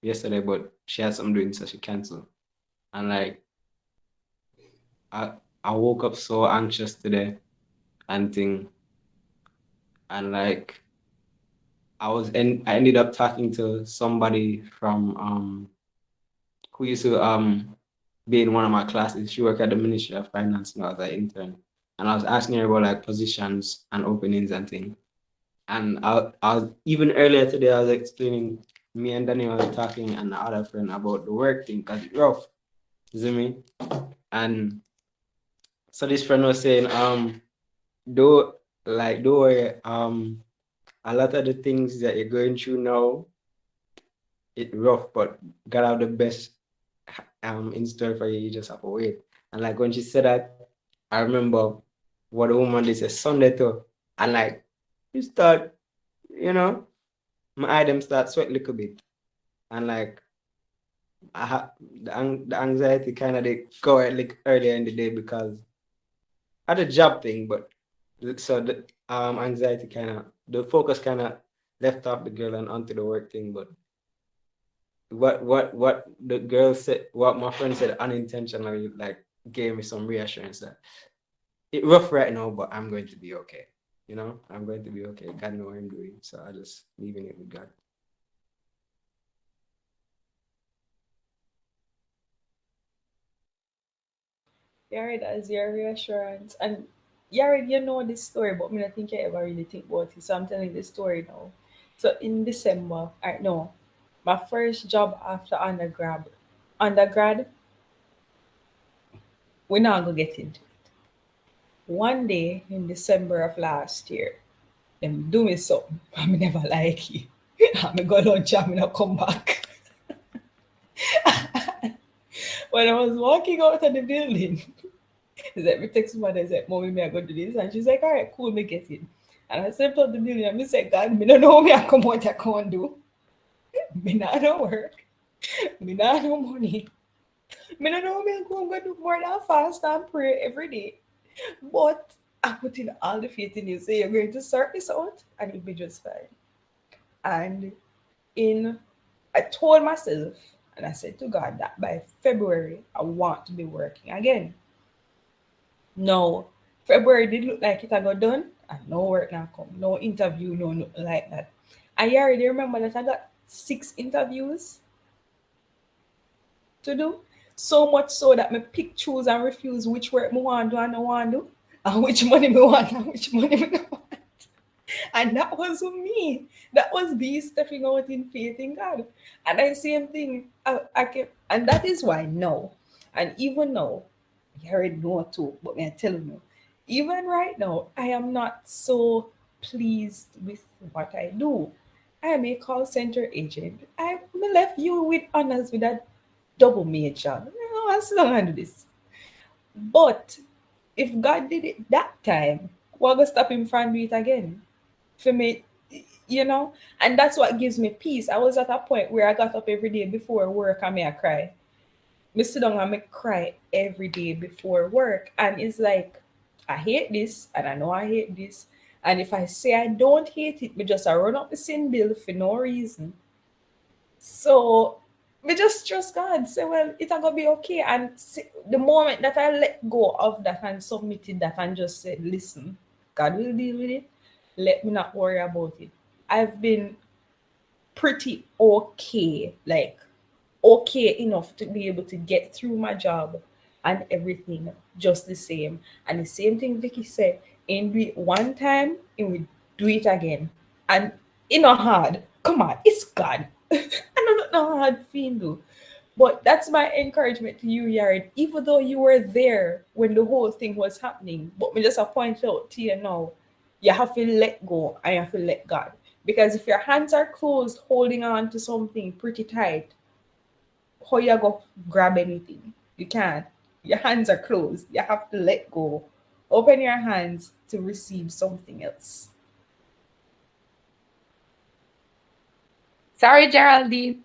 yesterday, but she had something doing, so she canceled. And like I I woke up so anxious today and thing, and like I ended up talking to somebody from who used to be in one of my classes. She worked at the Ministry of Finance and I was an intern. And I was asking her about like positions and openings and things. And I was even earlier today, I was explaining, me and Daniel were talking and the other friend about the work thing because it's rough. You see me? And so this friend was saying, don't worry, a lot of the things that you're going through now, it's rough, but God have the best in store for you. You just have to wait. And like when she said that, I remember what the woman did say Sunday too. And like you start, my eye them start sweat a little bit. And like the anxiety kind of they go out like earlier in the day because I had a job thing, but so the anxiety kind of the focus kind of left off the girl and onto the work thing. But what the girl said, what my friend said unintentionally, like gave me some reassurance that it's rough right now, but I'm going to be okay. I'm going to be okay. God knows what I'm doing, so I just leaving it with God. Yared, as your reassurance. And Yared, you know this story, but I think I ever really think about it. So I'm telling the story now. So in December, I know my first job after undergrad, we're not gonna get into it. One day in December of last year, them do me something. I never like it. I go lunch, I'm not come back. When I was walking out of the building, is that me text mother, I said, Mommy, may I go do this? And she's like, all right, cool, me get it. And I stepped out the building and I said, God, me don't know me I come what I can't do. Me not no work. Me not no money. Me don't know me I go and do more than fast and pray every day. But I put in all the faith in you. Say you're going to sort this out and it'll be just fine. And I told myself and I said to God that by February I want to be working again. No, February did look like it I got done and no work now come. No interview, no nothing like that. And you already remember that I got 6 interviews to do. So much so that me pick, choose, and refuse which work me want to do and I want to do, and which money me want and which money me don't want. And that was me. That was me stepping out in faith in God. And I same thing. I kept, and that is why now, and even now, you already know too, but I'm telling you, even right now, I am not so pleased with what I do. I am a call center agent. I left you with honors with that double major. I'm still gonna do this. But if God did it that time, what gonna stop him from doing it again? For me, and that's what gives me peace. I was at a point where I got up every day before work and I cry. Me sit down and me cry every day before work. And it's like, I hate this and I know I hate this. And if I say I don't hate it, me just I run up the sin bill for no reason. So we just trust God. Say, well, it's gonna be okay. And the moment that I let go of that and submitted that and just said, listen, God will deal with it. Let me not worry about it. I've been pretty okay, like okay enough to be able to get through my job and everything just the same. And the same thing Vicky said, in do it one time, and we do it again. And it's not hard. Come on, it's God. I don't know how hard feel do. But that's my encouragement to you, Yared. Even though you were there when the whole thing was happening, but me just point out to you now, you have to let go and you have to let God. Because if your hands are closed, holding on to something pretty tight, how you go grab anything? You can't. Your hands are closed. You have to let go. Open your hands to receive something else. Sorry, Geraldine.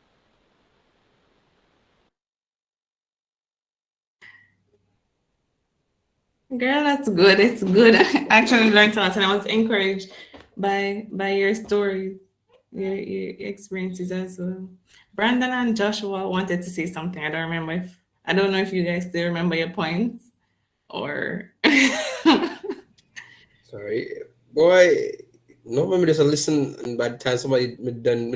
Girl, that's good. It's good. I actually learned a lot, and I was encouraged by your stories, your experiences as well. Brandon and Joshua wanted to say something. I don't know if you guys still remember your points or. Sorry, boy. Normally just listen, and by the time somebody done,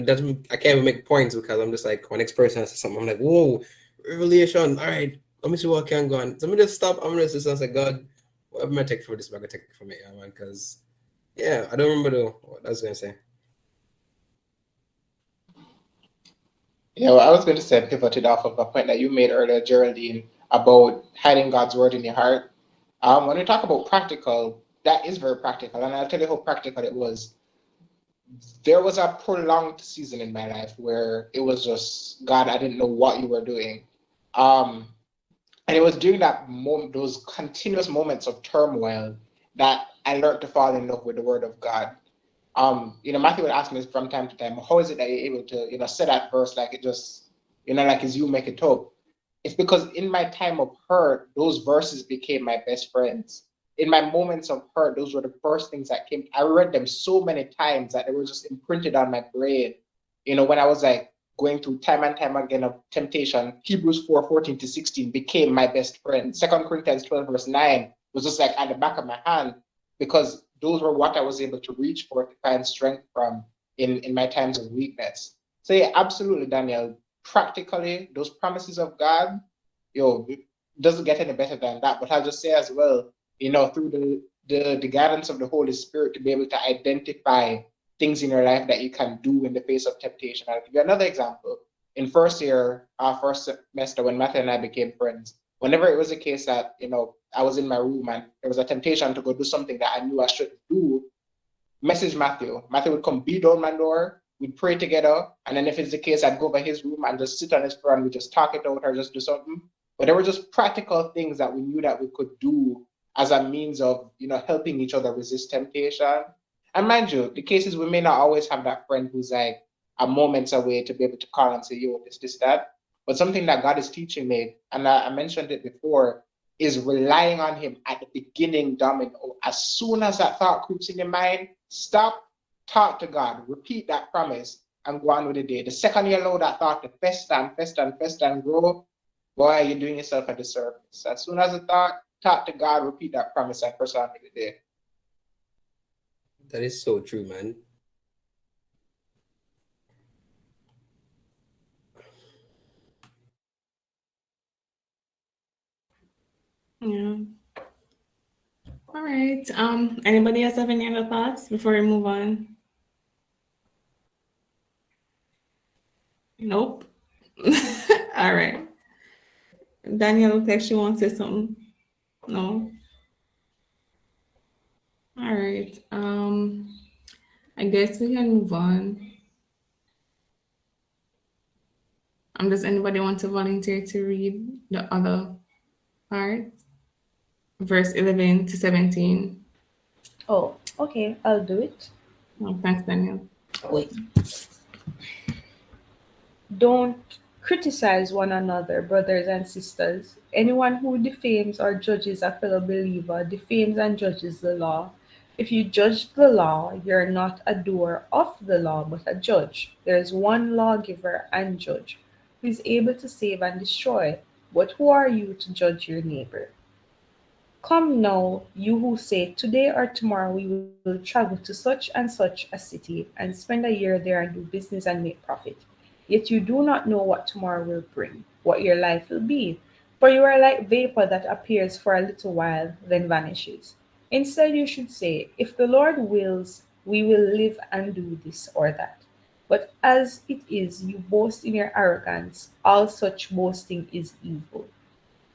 I can't even make points because I'm just like when next person says something, I'm like, whoa, revelation. All right, let me see what can go on. So me just stop. I'm gonna just listen and say, God, whatever I take for this, I'm gonna take it from it, man. Because I don't remember what I was gonna say. Yeah, well, I was going to say pivoted off of a point that you made earlier, Geraldine, about hiding God's word in your heart. When we talk about practical, that is very practical, and I'll tell you how practical it was. There was a prolonged season in my life where it was just God, I didn't know what you were doing. Um, and it was during that moment, those continuous moments of turmoil, that I learned to fall in love with the Word of God. Matthew would ask me from time to time, how is it that you're able to, say that verse like it just, like as you make it up? It's because in my time of hurt, those verses became my best friends. In my moments of hurt, those were the first things that came. I read them so many times that they were just imprinted on my brain. When I was like going through time and time again of temptation, Hebrews 4:14-16 became my best friend. 2 Corinthians 12, verse 9 was just like at the back of my hand, because those were what I was able to reach for to find strength from in my times of weakness. So yeah, absolutely, Daniel. Practically, those promises of God, it doesn't get any better than that. But I'll just say as well, through the guidance of the Holy Spirit, to be able to identify things in your life that you can do in the face of temptation. I'll give you another example. In first year, our first semester, when Matthew and I became friends, whenever it was a case that, I was in my room and there was a temptation to go do something that I knew I shouldn't do, message Matthew. Matthew would come beat on my door. We'd pray together. And then if it's the case, I'd go over his room and just sit on his floor and we just talk it out or just do something. But there were just practical things that we knew that we could do as a means of, helping each other resist temptation. And mind you, the cases we may not always have that friend who's like a moments away to be able to call and say, yo, this, that. But something that God is teaching me, and I mentioned it before, is relying on him at the beginning domino. As soon as that thought creeps in your mind, stop, talk to God, repeat that promise, and go on with the day. The second you allow that thought to fester and grow, boy, you're doing yourself a disservice. As soon as the thought, talk to God, repeat that promise, and press on with the day. That is so true, man. Yeah. All right. Anybody else have any other thoughts before we move on? Nope. All right. Danielle looks like she wants to say something. No. All right. I guess we can move on. Does anybody want to volunteer to read the other part? Verse 11 to 17. Oh, okay, I'll do it. Oh, thanks, Daniel. Wait. Don't criticize one another, brothers and sisters. Anyone who defames or judges a fellow believer defames and judges the law. If you judge the law, you're not a doer of the law, but a judge. There is one lawgiver and judge who is able to save and destroy. But who are you to judge your neighbor? Come now, you who say, today or tomorrow we will travel to such and such a city and spend a year there and do business and make profit. Yet you do not know what tomorrow will bring, what your life will be. For you are like vapor that appears for a little while, then vanishes. Instead, you should say, if the Lord wills, we will live and do this or that. But as it is, you boast in your arrogance. All such boasting is evil.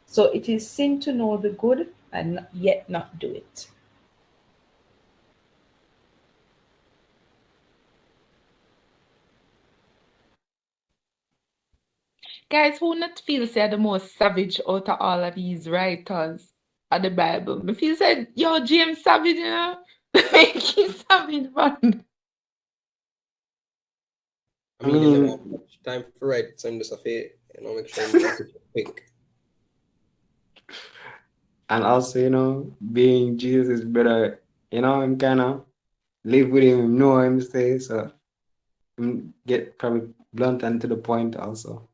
So it is sin to know the good and yet not do it. Guys, who not feel say the most savage out of all of these writers of the Bible? Me feel say, yo, James Savage, Like he's savage, man. I mean, you never have much time for write, so I'm just a fit, make sure I'm just quick. And also, being Jesus is better, I'm kind of live with him, know him stay, so get probably blunt and to the point also.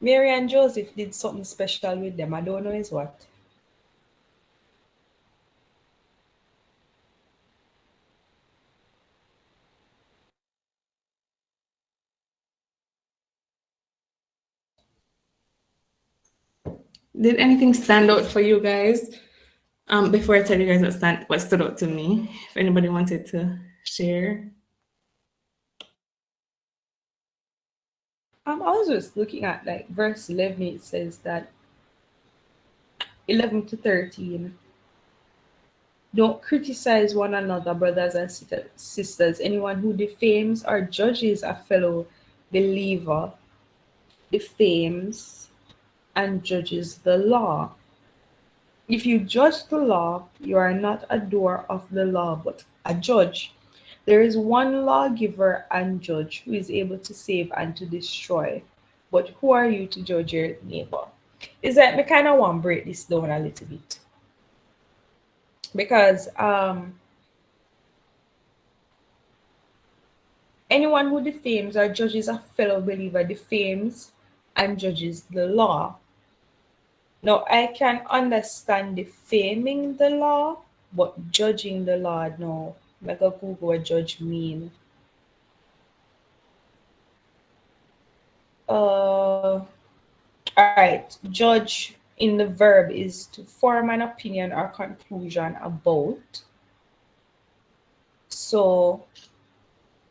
Mary and Joseph did something special with them. I don't know is what. Did anything stand out for you guys? Before I tell you guys what stood out to me, if anybody wanted to share. I was just looking at like verse 11. It says that 11 to 13. Don't criticize one another, brothers and sisters. Anyone who defames or judges a fellow believer defames and judges the law. If you judge the law, you are not a doer of the law, but a judge. There is one lawgiver and judge who is able to save and to destroy. But who are you to judge your neighbor? It's like me kind of want to break this down a little bit. Because anyone who defames or judges a fellow believer defames and judges the law. Now, I can understand defaming the law, but judging the law, no. I'm going to Google what judge mean. All right. Judge in the verb is to form an opinion or conclusion about. So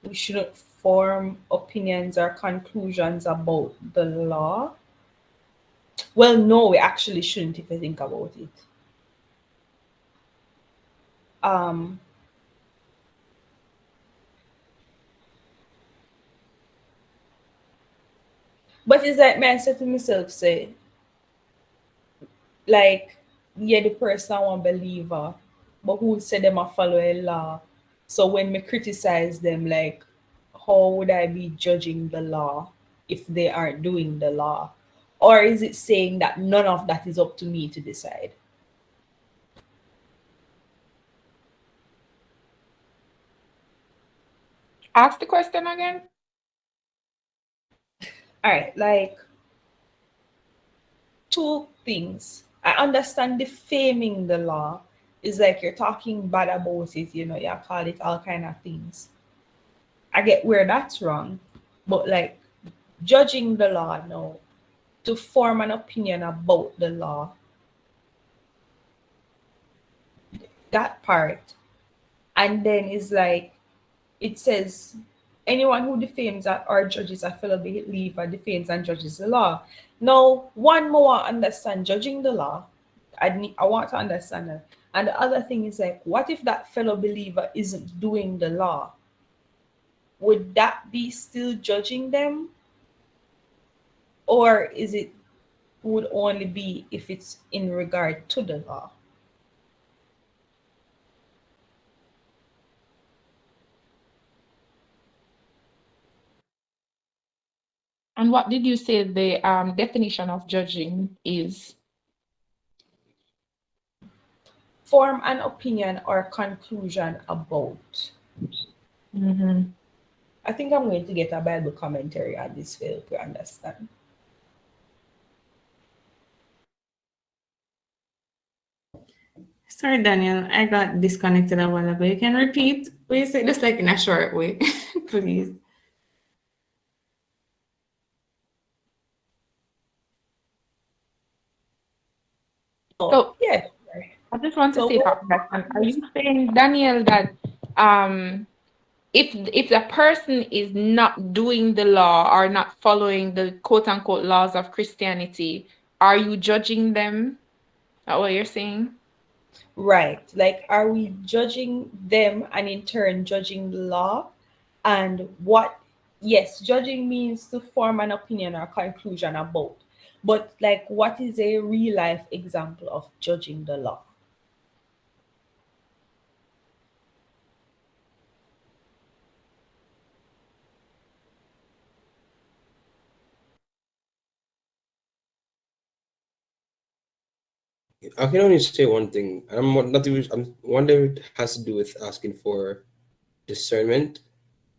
we shouldn't form opinions or conclusions about the law. Well, no, we actually shouldn't if you think about it. Um, but it's like me, I said to myself, say, like, yeah, the person I want believer, but who said them a follow a law? So when me criticize them, like, how would I be judging the law if they aren't doing the law? Or is it saying that none of that is up to me to decide? Ask the question again. All right, like two things. I understand defaming the law is like you're talking bad about it, you call it all kind of things. I get where that's wrong, but like judging the law, no, to form an opinion about the law, that part. And then is like it says anyone who defames or judges a fellow believer defames and judges the law. Now, one more understand judging the law. I want to understand that. And the other thing is like, what if that fellow believer isn't doing the law? Would that be still judging them? Or is it would only be if it's in regard to the law? And what did you say the definition of judging is? Form an opinion or conclusion about. Mm-hmm. I think I'm going to get a Bible commentary on this to help you understand. Sorry, Daniel, I got disconnected a while ago. You can repeat, please, just like in a short way, please. So Yeah. I just want to So say about that. Are you saying, Daniel, that if the person is not doing the law or not following the quote unquote laws of Christianity, are you judging them? Is that what you're saying? right, like are we judging them and in turn judging the law? And what, yes, judging means to form an opinion or conclusion about. But like what is a real life example of judging the law? I can only say one thing. I'm wondering it has to do with asking for discernment.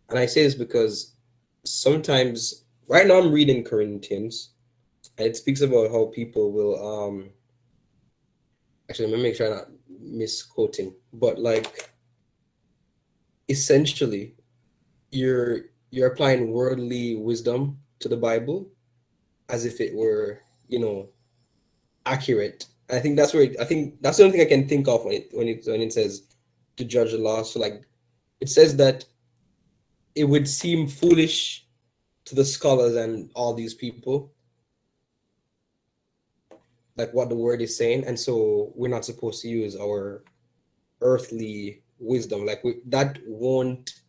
And I say this because sometimes right now I'm reading Corinthians and it speaks about how people will actually let me make sure I'm not misquoting, but like essentially you're applying worldly wisdom to the Bible as if it were, accurate. I think I think that's the only thing I can think of when it says to judge the law. So like it says that it would seem foolish to the scholars and all these people, like what the word is saying, and so we're not supposed to use our earthly wisdom. Like that won't.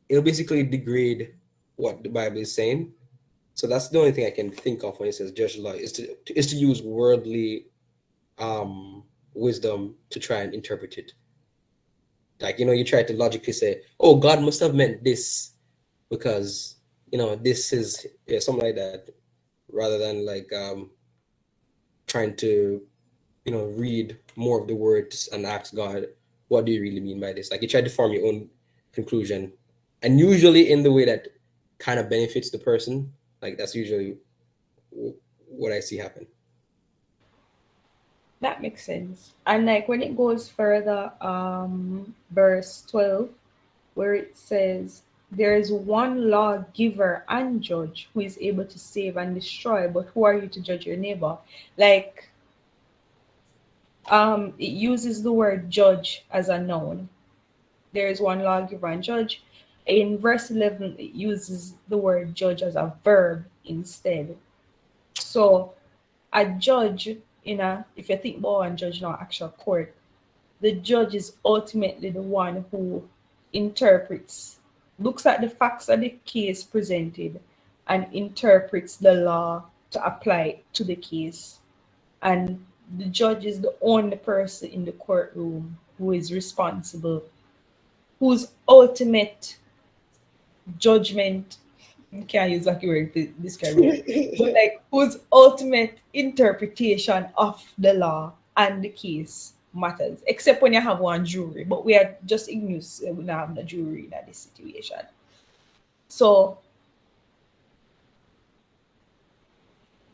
It'll basically degrade what the Bible is saying. So that's the only thing I can think of when it says judge the law is to use worldly wisdom to try and interpret it. Like you try to logically say, "Oh, God must have meant this because this is something like that," rather than like trying to read more of the words and ask God, "What do you really mean by this?" Like you try to form your own conclusion, and usually in the way that kind of benefits the person. Like that's usually what I see happen. That makes sense. And like when it goes further, verse 12, where it says, there is one lawgiver and judge who is able to save and destroy, but who are you to judge your neighbor? Like, it uses the word judge as a noun. there is one lawgiver and judge. In verse 11, it uses the word judge as a verb instead. So a judge if you think about one judge in an actual court, the judge is ultimately the one who interprets, looks at the facts of the case presented, and interprets the law to apply to the case. And the judge is the only person in the courtroom who is responsible, whose ultimate judgment, I can't use that word to describe it, but like whose ultimate interpretation of the law and the case matters, except when you have one jury. But we are just ignorant, we don't have a jury in this situation. So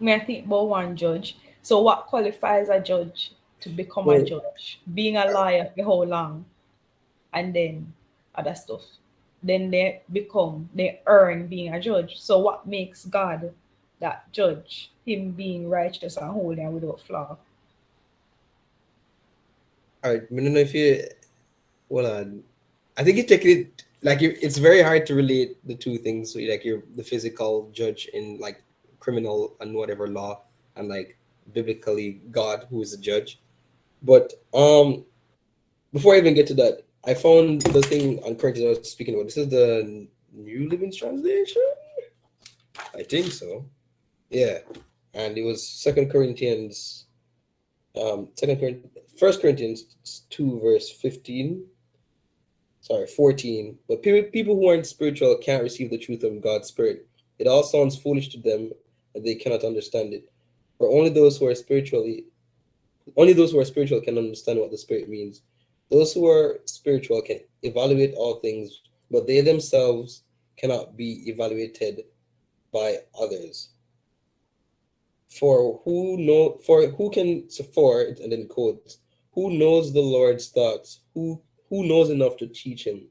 may I think about one judge. So what qualifies a judge to become a judge? Being a lawyer for how long? And then other stuff. Then they earn being a judge. So what makes God that judge? Him being righteous and holy and without flaw. All right, I don't know if you, well, I think you take it like it's very hard to relate the two things. So like you're the physical judge in like criminal and whatever law, and like biblically God who is the judge. But before I even get to that, I found the thing on Corinthians I was speaking about. This is the New Living Translation, I think so. Yeah, and it was First Corinthians 2 verse 15. Sorry, 14. But people who aren't spiritual can't receive the truth of God's Spirit. It all sounds foolish to them, and they cannot understand it. For only those who are spiritual can understand what the Spirit means. Those who are spiritual can evaluate all things, but they themselves cannot be evaluated by others. And then quotes, who knows the Lord's thoughts? Who knows enough to teach him?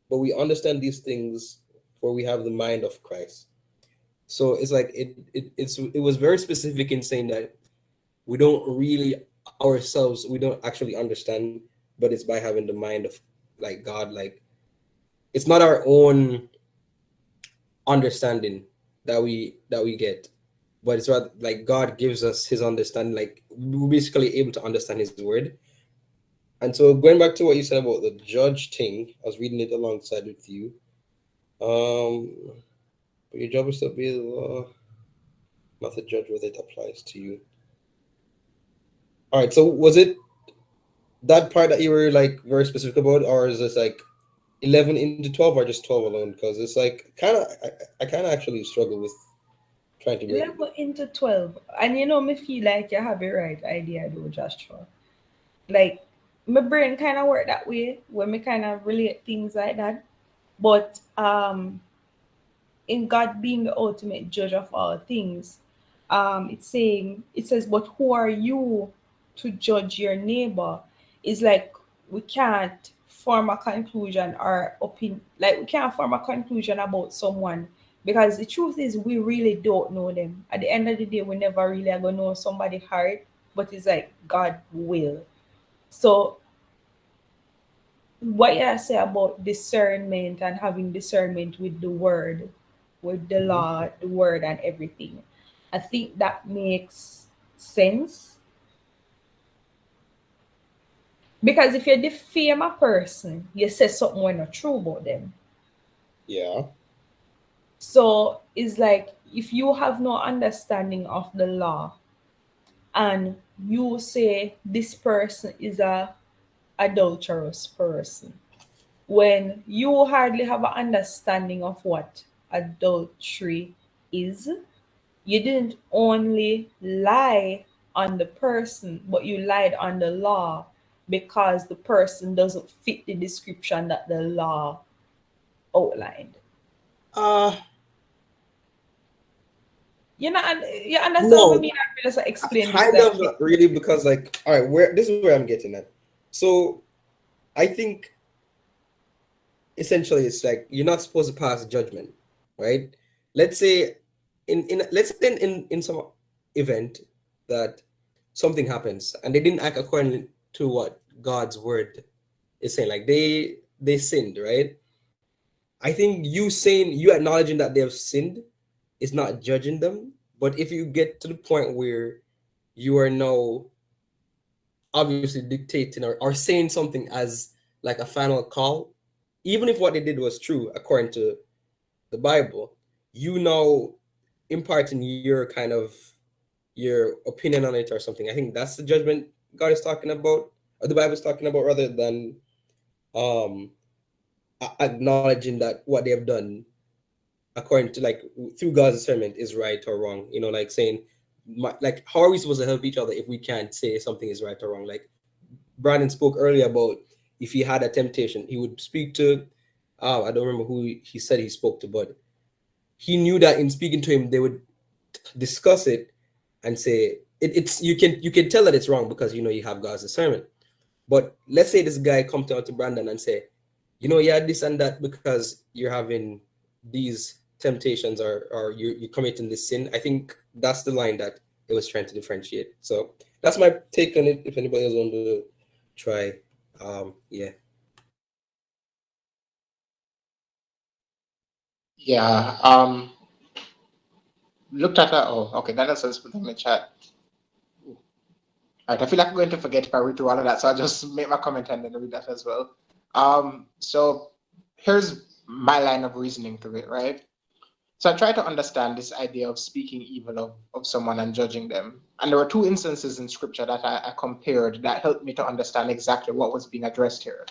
But we understand these things, for we have the mind of Christ. So it's like it was very specific in saying that we don't really ourselves, we don't actually understand, but it's by having the mind of like God. Like it's not our own understanding that we get, but it's rather like God gives us his understanding. Like we're basically able to understand his word. And so going back to what you said about the judge thing, I was reading it alongside with you. But your job is to be the law, not the judge whether it applies to you. All right, so was it that part that you were like very specific about, or is this like 11 into 12 or just 12 alone? Because it's like I kind of actually struggle with trying to break 11 into 12. And me feel like you have a right idea though, Joshua. Like my brain kind of work that way when me kind of relate things like that. But in God being the ultimate judge of all things, it says, but who are you to judge your neighbor? It's like we can't form a conclusion or opinion, like we can't form a conclusion about someone, because the truth is we really don't know them. At the end of the day, we never really are gonna know somebody's heart, but it's like God will. So what you say about discernment and having discernment with the word, with the law, the word, and everything, I think that makes sense. Because if you defame a person, you say something when not true about them. Yeah. So it's like if you have no understanding of the law and you say this person is a adulterous person, when you hardly have an understanding of what adultery is, you didn't only lie on the person, but you lied on the law because the person doesn't fit the description that the law outlined. You understand No, what I mean? I just explain this. kind of not really, because like, all right, this is where I'm getting at. So I think essentially it's like you're not supposed to pass judgment, right? Let's say in some event that something happens and they didn't act according to what God's word is saying. Like they sinned, right? I think you acknowledging that they have sinned is not judging them. But if you get to the point where you are now obviously dictating or saying something as like a final call, even if what they did was true according to the Bible, you know imparting your kind of your opinion on it or something. I think that's the judgment God is talking about, or the Bible is talking about, rather than um acknowledging that what they have done according to like through God's discernment is right or wrong. Like saying like how are we supposed to help each other if we can't say something is right or wrong? Like Brandon spoke earlier about if he had a temptation, he would speak to I don't remember who he said he spoke to, but he knew that in speaking to him they would discuss it and say it's you can tell that it's wrong because you have God's discernment. But let's say this guy comes to Brandon and say, yeah, this and that because you're having these temptations or you're committing this sin. I think that's the line that it was trying to differentiate. So that's my take on it. If anybody else want to try, yeah. Yeah. Looked at that. Oh, okay. That answers put in the chat. All right. I feel like I'm going to forget if I read through all of that, so I'll just make my comment and then read that as well. So here's my line of reasoning through it, right? So I try to understand this idea of speaking evil of someone and judging them. And there were two instances in scripture that I compared that helped me to understand exactly what was being addressed here.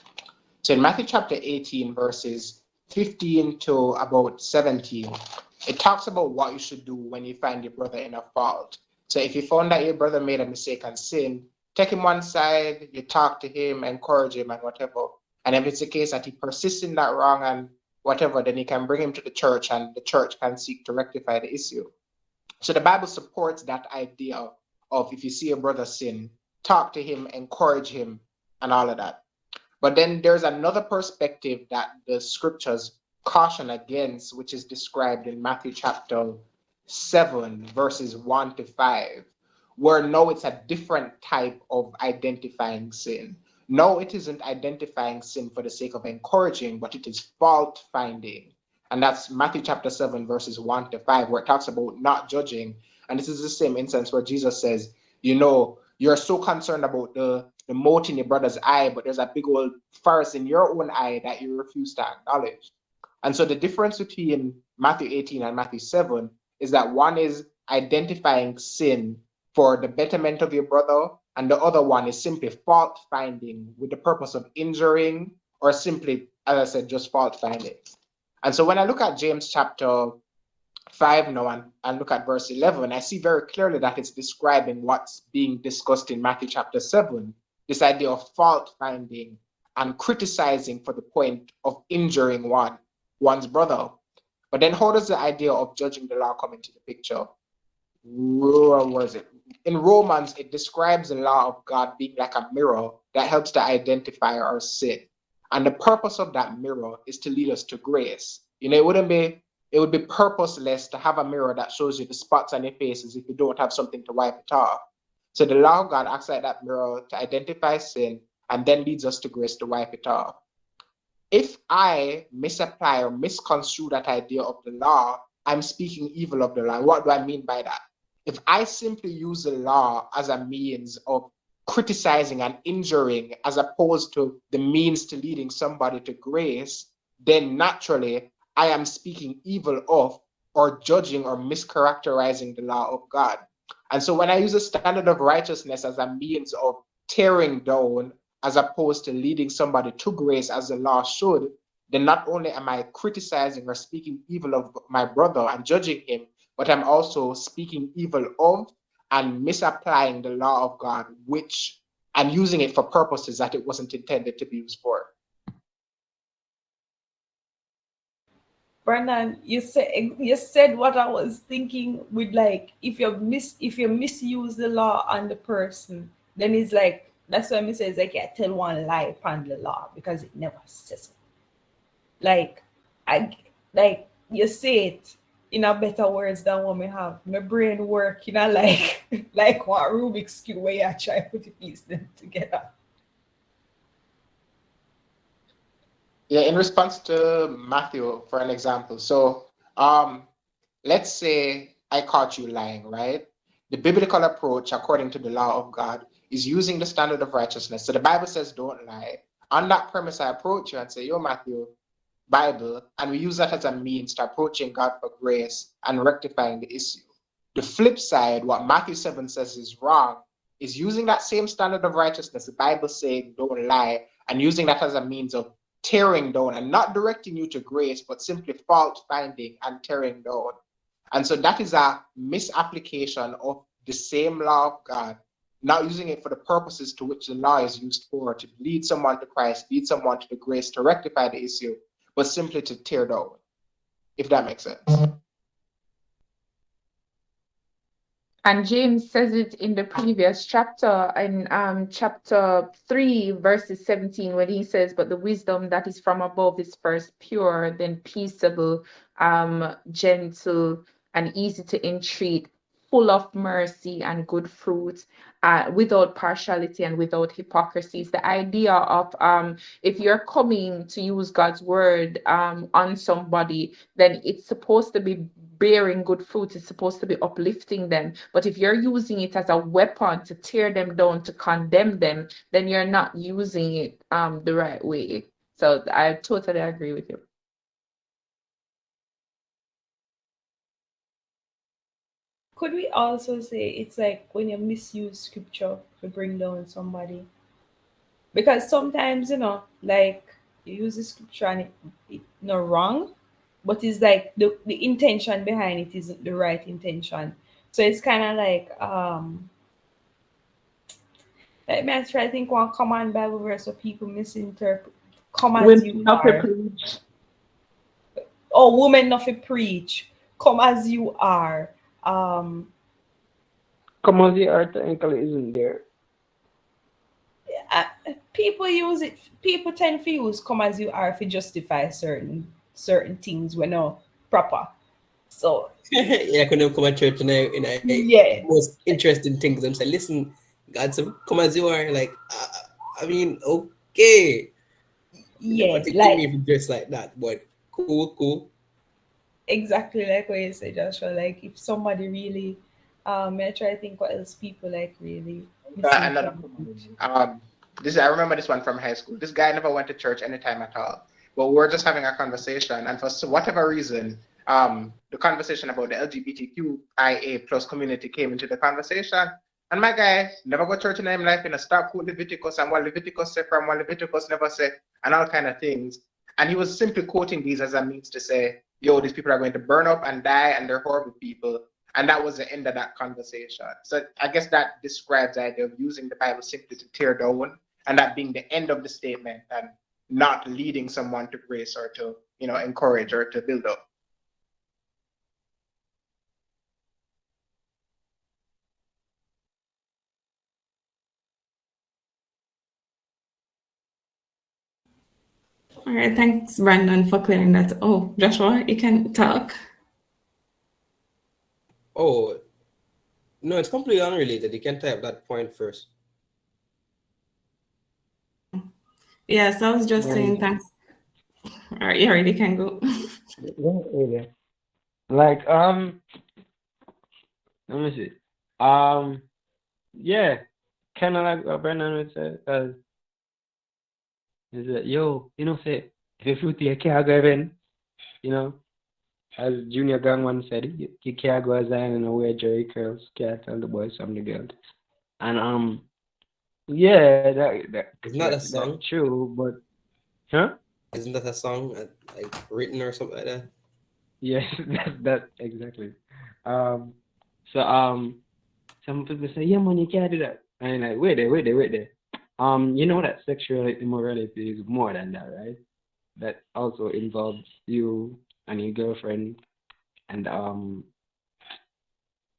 So in Matthew chapter 18, verses 15 to about 17, it talks about what you should do when you find your brother in a fault. So if you found that your brother made a mistake and sin, take him one side, you talk to him, encourage him and whatever. And if it's the case that he persists in that wrong and whatever, then you can bring him to the church and the church can seek to rectify the issue. So the Bible supports that idea of if you see a brother sin, talk to him, encourage him, and all of that. But then there's another perspective that the scriptures caution against, which is described in Matthew chapter 7, verses 1 to 5, where no, it's a different type of identifying sin. No, it isn't identifying sin for the sake of encouraging, but it is fault finding. And that's Matthew chapter 7, verses 1 to 5, where it talks about not judging. And this is the same instance where Jesus says, you're so concerned about the mote in your brother's eye, but there's a big old forest in your own eye that you refuse to acknowledge. And so the difference between Matthew 18 and Matthew 7 is that one is identifying sin for the betterment of your brother, and the other one is simply fault finding with the purpose of injuring, or simply, as I said, just fault finding. And so when I look at James chapter 5 now and look at verse 11, I see very clearly that it's describing what's being discussed in Matthew chapter 7, this idea of fault finding and criticizing for the point of injuring one's brother. But then how does the idea of judging the law come into the picture? Where is it? In Romans, it describes the law of God being like a mirror that helps to identify our sin. And the purpose of that mirror is to lead us to grace. It would be purposeless to have a mirror that shows you the spots on your faces if you don't have something to wipe it off. So the law of God acts like that mirror to identify sin and then leads us to grace to wipe it off. If I misapply or misconstrue that idea of the law, I'm speaking evil of the law. What do I mean by that? If I simply use the law as a means of criticizing and injuring as opposed to the means to leading somebody to grace, then naturally I am speaking evil of or judging or mischaracterizing the law of God. And so when I use a standard of righteousness as a means of tearing down as opposed to leading somebody to grace as the law should, then not only am I criticizing or speaking evil of my brother and judging him, but I'm also speaking evil of and misapplying the law of God, and using it for purposes that it wasn't intended to be used for. Brandon, you said what I was thinking with, like, if you misuse the law on the person, then it's like, that's why me say it's like, yeah, tell one lie upon the law because it never says it. Like you say it in a better words than what me have. My brain work, like like one Rubik's Cube where you try to put the pieces together. Yeah, in response to Matthew, for an example. So, let's say I caught you lying, right? The biblical approach, according to the law of God, is using the standard of righteousness. So the Bible says, don't lie. On that premise, I approach you and say, yo, Matthew, Bible, and we use that as a means to approaching God for grace and rectifying the issue. The flip side, what Matthew 7 says is wrong, is using that same standard of righteousness, the Bible saying don't lie, and using that as a means of tearing down and not directing you to grace, but simply fault finding and tearing down. And so that is a misapplication of the same law of God, not using it for the purposes to which the law is used for, to lead someone to Christ, lead someone to the grace, to rectify the issue, but simply to tear down, if that makes sense. And James says it in the previous chapter, in chapter 3, verses 17, when he says, but the wisdom that is from above is first pure, then peaceable, gentle, and easy to entreat, full of mercy and good fruits, without partiality and without hypocrisy. It's the idea of if you're coming to use God's word on somebody, then it's supposed to be bearing good fruit, is supposed to be uplifting them. But if you're using it as a weapon to tear them down, to condemn them, then you're not using it the right way. So I totally agree with you. Could we also say it's like when you misuse scripture to bring down somebody? Because sometimes, like you use the scripture and it not wrong, but it's like the intention behind it isn't the right intention. So it's kind of like me I try to think one common Bible verse so people misinterpret. Come as you Women of the are. preach. Oh, woman not to preach. Come as you are. Come on, the art ankle isn't there. uh, People use it. People tend to use "come as you are" to justify certain things when not proper. So Yeah, when them come to church and yeah, most interesting things, them say, listen, God said, come as you are. Like, I mean, okay. You never yeah, think to me like if you dress like that, but cool. exactly like what you said, Joshua. Like if somebody really, I try to think what else people like really Another misinterpret. common one. This I remember this one from high school. This guy never went to church anytime at all. But we were just having a conversation, and for whatever reason, the conversation about the LGBTQIA plus community came into the conversation. And my guy never go to church in his life, in a start quote Leviticus and what Leviticus said from what Leviticus never said, and all kind of things. And he was simply quoting these as a means to say, yo, these people are going to burn up and die, and they're horrible people. And that was the end of that conversation. So I guess that describes the idea of using the Bible simply to tear down, and that being the end of the statement and not leading someone to grace or to, encourage or to build up. All right, thanks, Brandon, for clearing that. Oh, Joshua, you can talk. Oh, no, it's completely unrelated. You can type that point first. Yes, I was just saying thanks. All right, you already can go. Yeah. Like, let me see. Yeah, kind of like what Brendan would say, because is that yo, say if you fruity, you can't go heaven, you know. As Junior Gang once said, you can't go as Zion and wear Jerry curls, can't tell the boys from the girls. And yeah, Isn't that a that's song? true, but huh? Isn't that a song like written or something like that? Yes, that exactly. Um, so some people say, yeah, man, you can't do that. And like, wait there. You know that sexual immorality is more than that, right? That also involves you and your girlfriend and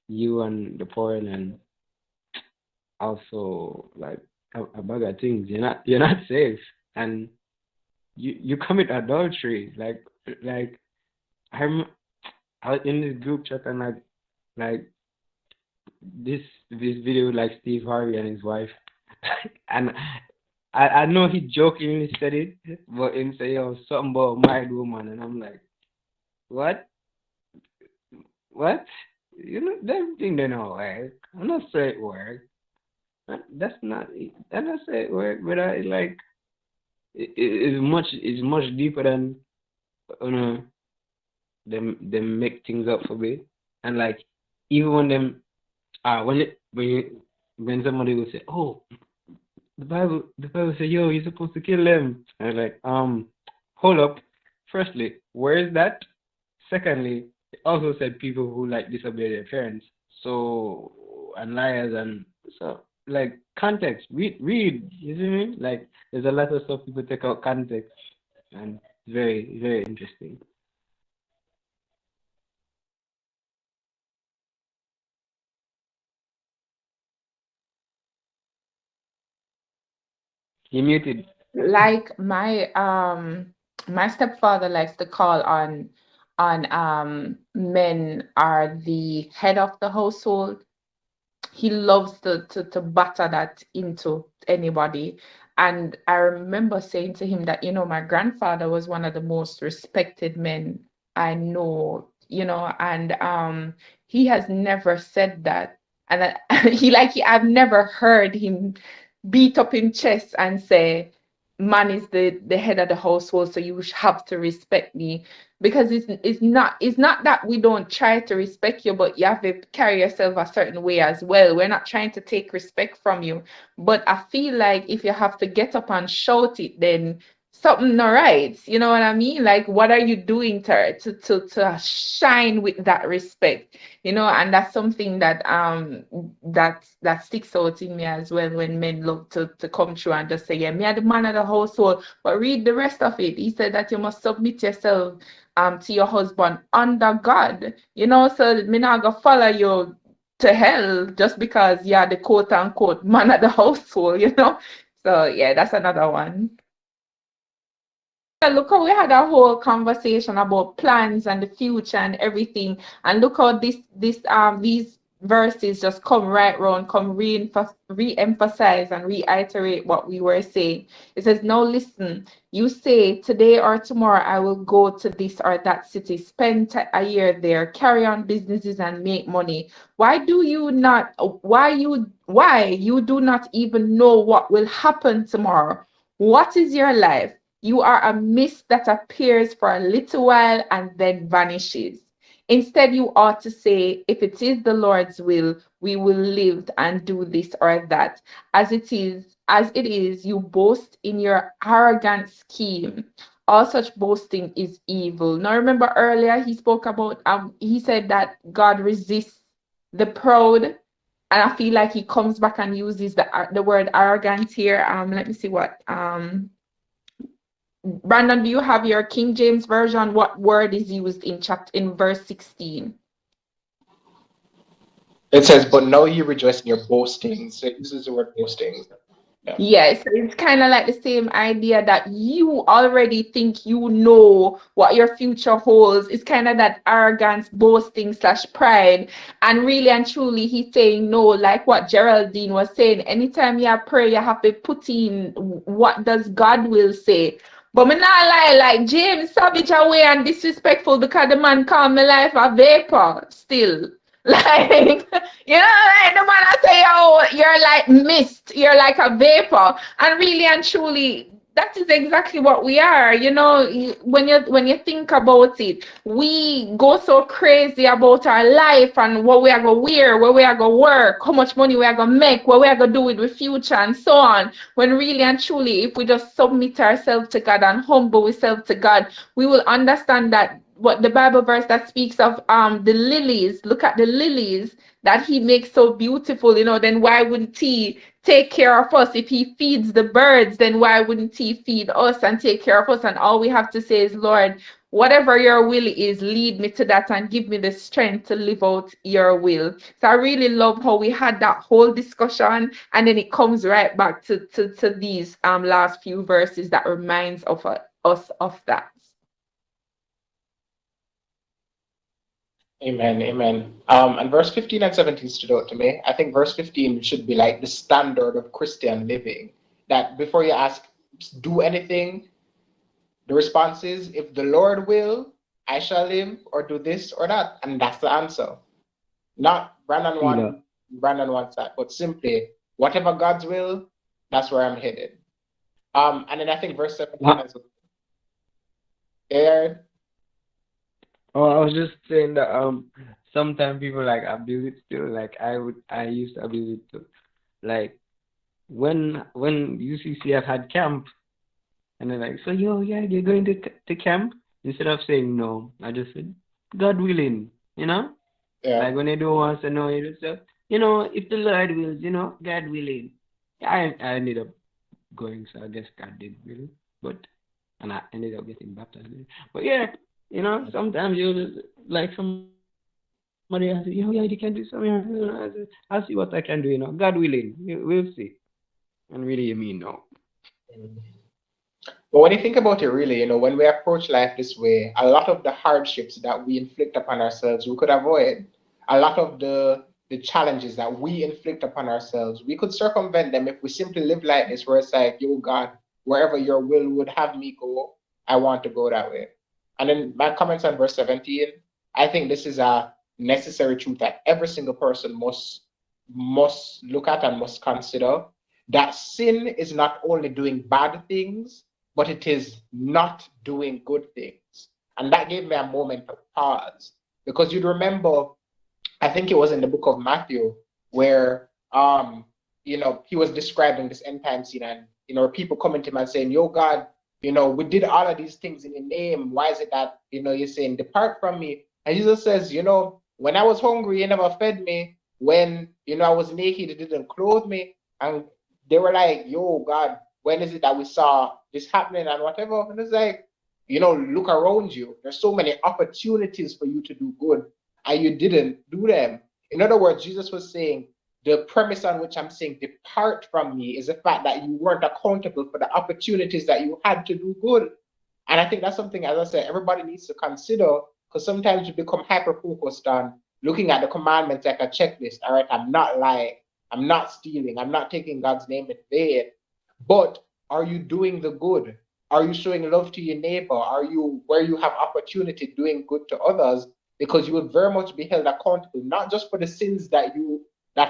you and the porn and also like a bag of things. You're not safe and you commit adultery. Like I'm I was in this group chat and like this video like Steve Harvey and his wife and I know he jokingly said it, but he say, yo, something about married woman, and I'm like, what? What? You know, that thing don't work. I'm not saying it work. That's not. I'm not saying it work, but I like it's much deeper than you know them make things up for me, and like even when them when somebody will say, oh, the Bible say, yo, you're supposed to kill them. And I'm like, hold up. Firstly, where is that? Secondly, it also said people who like disobey their parents. So and liars and so like context. Read, you see me? Like there's a lot of stuff people take out context and it's very, very interesting. He muted. Like my stepfather likes to call on men are the head of the household. He loves to batter that into anybody. And I remember saying to him that, my grandfather was one of the most respected men I know, and he has never said that. And I've never heard him beat up in chest and say, man is the head of the household, so you have to respect me, because it's not that we don't try to respect you, but you have to carry yourself a certain way as well. We're not trying to take respect from you, but I feel like if you have to get up and shout it, then something not right. You know what I mean? Like, what are you doing to shine with that respect? And that's something that sticks out in me as well, when men love to come through and just say, yeah, me are the man of the household, but read the rest of it. He said that you must submit yourself to your husband under God, so me not gonna follow you to hell just because you're the quote unquote man of the household. So yeah, that's another one. Look how we had a whole conversation about plans and the future and everything, and look how these verses just come right round, come re-emphasize and reiterate what we were saying. It says, now listen, you say today or tomorrow I will go to this or that city, spend a year there, carry on businesses and make money. Why you do not even know what will happen tomorrow? What is your life? You are a mist that appears for a little while and then vanishes. Instead, you ought to say, if it is the Lord's will, we will live and do this or that. As it is, you boast in your arrogant scheme. All such boasting is evil. Now, remember earlier he spoke about, he said that God resists the proud, and I feel like he comes back and uses the word arrogant here. Let me see what Brandon, do you have your King James version? What word is used in verse 16? It says, but now you rejoice in your boastings. So it uses the word boastings. Yeah. Yes, it's kind of like the same idea that you already think you know what your future holds. It's kind of that arrogance, boasting / pride. And really and truly, he's saying no, like what Geraldine was saying. Anytime you pray, you have to put in what does God will say. But me not lie, like James savage away and disrespectful because the man call me life a vapor still. Like, like the man I say, oh, you're like mist, you're like a vapor. And really and truly, that is exactly what we are. When you think about it, we go so crazy about our life and what we are gonna wear, where we are gonna work, how much money we are gonna make, what we are gonna do with the future, and so on. When really and truly, if we just submit ourselves to God and humble ourselves to God, we will understand that what the Bible verse that speaks of the lilies, look at the lilies that he makes so beautiful, then why wouldn't he take care of us? If he feeds the birds, then why wouldn't he feed us and take care of us? And all we have to say is, Lord, whatever your will is, lead me to that and give me the strength to live out your will. So I really love how we had that whole discussion, and then it comes right back to these last few verses that reminds of us of that. Amen, amen. And verse 15 and 17 stood out to me. I think verse 15 should be like the standard of Christian living. that before you ask, do anything, the response is, if the Lord will, I shall live, or do this or that. And that's the answer. Not Brandon wants that, but simply, whatever God's will, that's where I'm headed. And then I think verse 17 as well. Yeah, Oh, I was just saying that sometimes people like abuse it too. Like I used to abuse it too. Like when UCCF had camp and they're like, so yeah, you're going to camp? Instead of saying no, I just said, God willing, you know? yeah. Like when they don't want to know, you just say, if the Lord wills, God willing. I ended up going, so I guess God did will. But and I ended up getting baptized. But yeah, sometimes you just, like somebody has, yeah, you can do something. I say, I'll see what I can do. God willing, we'll see. And really, you mean no? But when you think about it, really, when we approach life this way, a lot of the hardships that we inflict upon ourselves, we could avoid. A lot of the challenges that we inflict upon ourselves, we could circumvent them if we simply live like this, where it's like, yo, God, wherever your will would have me go, I want to go that way. And then my comments on verse 17, I think this is a necessary truth that every single person must look at and must consider, that sin is not only doing bad things, but it is not doing good things. And that gave me a moment of pause, because you'd remember, I think it was in the book of Matthew, where he was describing this end time scene, and people coming to him and saying, yo, God, we did all of these things in your name. Why is it that you're saying, depart from me? And Jesus says, when I was hungry, you never fed me. When I was naked, you didn't clothe me. And they were like, yo, God, when is it that we saw this happening and whatever? And it's like, look around you. There's so many opportunities for you to do good, and you didn't do them. In other words, Jesus was saying, the premise on which I'm saying depart from me is the fact that you weren't accountable for the opportunities that you had to do good. And I think that's something, as I said, everybody needs to consider, because sometimes you become hyper-focused on looking at the commandments like a checklist. All right, I'm not lying, I'm not stealing, I'm not taking God's name in vain. But are you doing the good? Are you showing love to your neighbor? Are you, where you have opportunity, doing good to others? Because you will very much be held accountable, not just for the sins that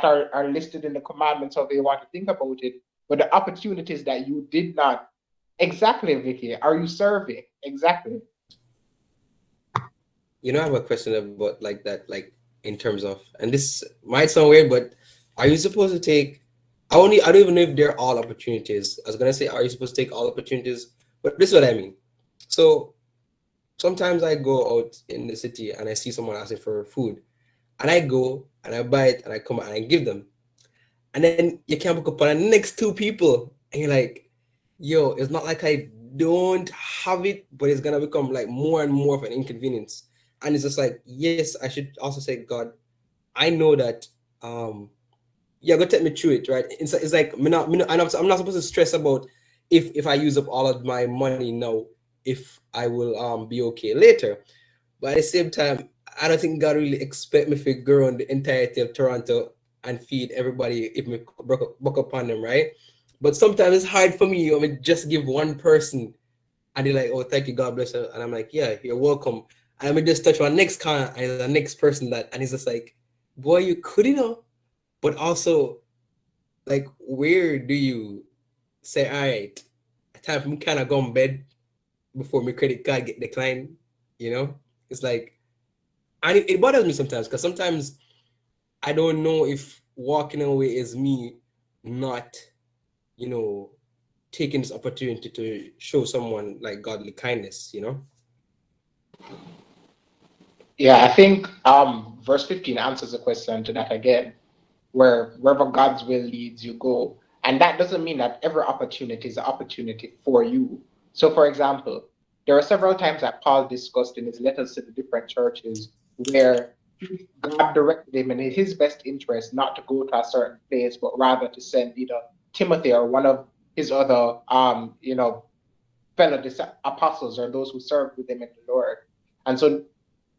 are listed in the commandments, however you want to think about it, but the opportunities that you did not. Exactly, Vicky. Are you serving? Exactly. I have a question about like that, like in terms of, and this might sound weird, but are you supposed to take? I don't even know if they're all opportunities. I was gonna say, are you supposed to take all opportunities? But this is what I mean. So sometimes I go out in the city and I see someone asking for food, and I go and I buy it and I come and I give them, and then you can't book up on the next two people, and you're like, yo, it's not like I don't have it, but it's gonna become like more and more of an inconvenience. And it's just like, yes, I should also say, God, I know that you're gonna take me through it, right? It's like I'm not supposed to stress about if I use up all of my money now, if I will be okay later. But at the same time, I don't think God really expect me to go around the entirety of Toronto and feed everybody if we broke upon them, right? But sometimes it's hard for me. I mean, just give one person, and they're like, "Oh, thank you, God bless you," and I'm like, "Yeah, you're welcome." And I mean, just touch my next car, and the next person and he's just like, "Boy, you could, but also, like, where do you say, all right, time for me kind of go in bed before my credit card get declined?" It's like, and it bothers me sometimes, because sometimes I don't know if walking away is me not, taking this opportunity to show someone like godly kindness. Yeah, I think verse 15 answers the question to that again, where wherever God's will leads, you go. And that doesn't mean that every opportunity is an opportunity for you. So, for example, there are several times that Paul discussed in his letters to the different churches where God directed him in his best interest not to go to a certain place, but rather to send either Timothy or one of his other, fellow apostles, or those who served with him in the Lord. And so,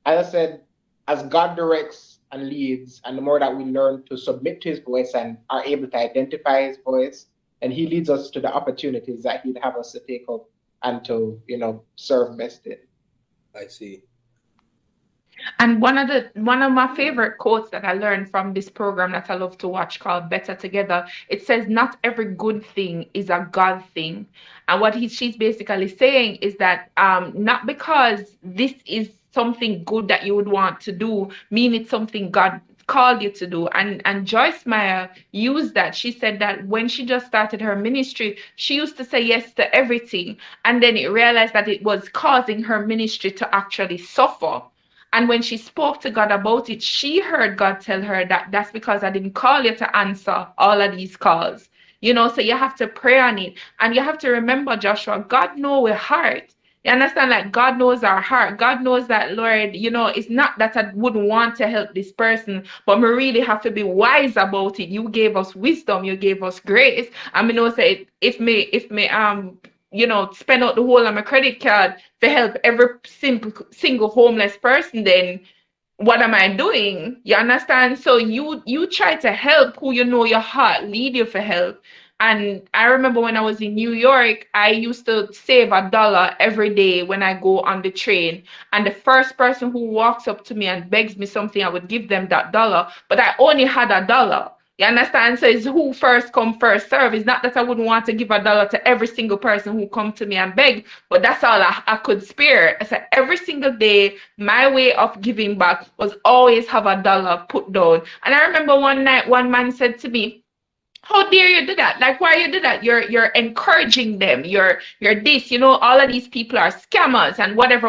as I said, as God directs and leads, and the more that we learn to submit to his voice and are able to identify his voice, and he leads us to the opportunities that he'd have us to take up and to, serve best in. I see. And one of my favorite quotes that I learned from this program that I love to watch called Better Together, it says not every good thing is a God thing. And what she's basically saying is that not because this is something good that you would want to do, mean it's something God called you to do. And Joyce Meyer used that. She said that when she just started her ministry, she used to say yes to everything. And then it realized that it was causing her ministry to actually suffer. And when she spoke to God about it, she heard God tell her that that's because I didn't call you to answer all of these calls. So you have to pray on it. And you have to remember, Joshua, God knows your heart. You understand? Like God knows our heart. God knows that, Lord, it's not that I wouldn't want to help this person, but we really have to be wise about it. You gave us wisdom, you gave us grace. I mean, say if me spend out the whole of my credit card to help every single homeless person, then what am I doing? You understand? So you try to help who your heart lead you for help. And I remember when I was in New York, I used to save $1 every day when I go on the train. And the first person who walks up to me and begs me something, I would give them that $1. But I only had $1. You understand? So it's who first come, first serve. It's not that I wouldn't want to give $1 to every single person who come to me and beg, but that's all I could spare. I said every single day, my way of giving back was always have $1 put down. And I remember one night, one man said to me, how dare you do that? Like, why you do that? You're encouraging them. You're this, all of these people are scammers and whatever.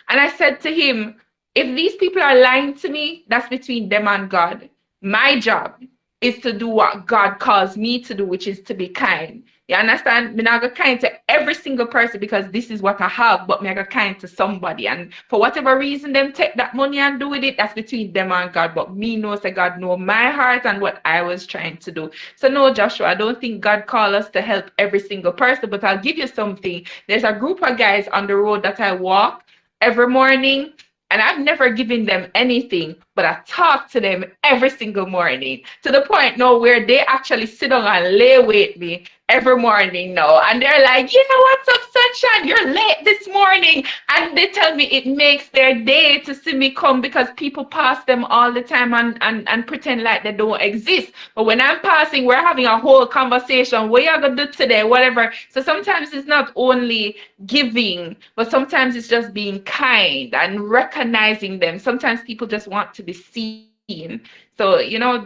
And I said to him, if these people are lying to me, that's between them and God. My job is to do what God calls me to do, which is to be kind. You understand? Me not go kind to every single person because this is what I have, but me I go kind to somebody. And for whatever reason, them take that money and do with it, that's between them and God. But me knows that God know my heart and what I was trying to do. So no, Joshua, I don't think God called us to help every single person, but I'll give you something. There's a group of guys on the road that I walk every morning. And I've never given them anything, but I talk to them every single morning to the point now where they actually sit down and lay with me every morning now. And they're like, yeah, what's up, sunshine? You're late this morning. And they tell me it makes their day to see me come because people pass them all the time and pretend like they don't exist. But when I'm passing, we're having a whole conversation. What you going to do today? Whatever. So sometimes it's not only giving, but sometimes it's just being kind and recognizing them. Sometimes people just want to be seen. So,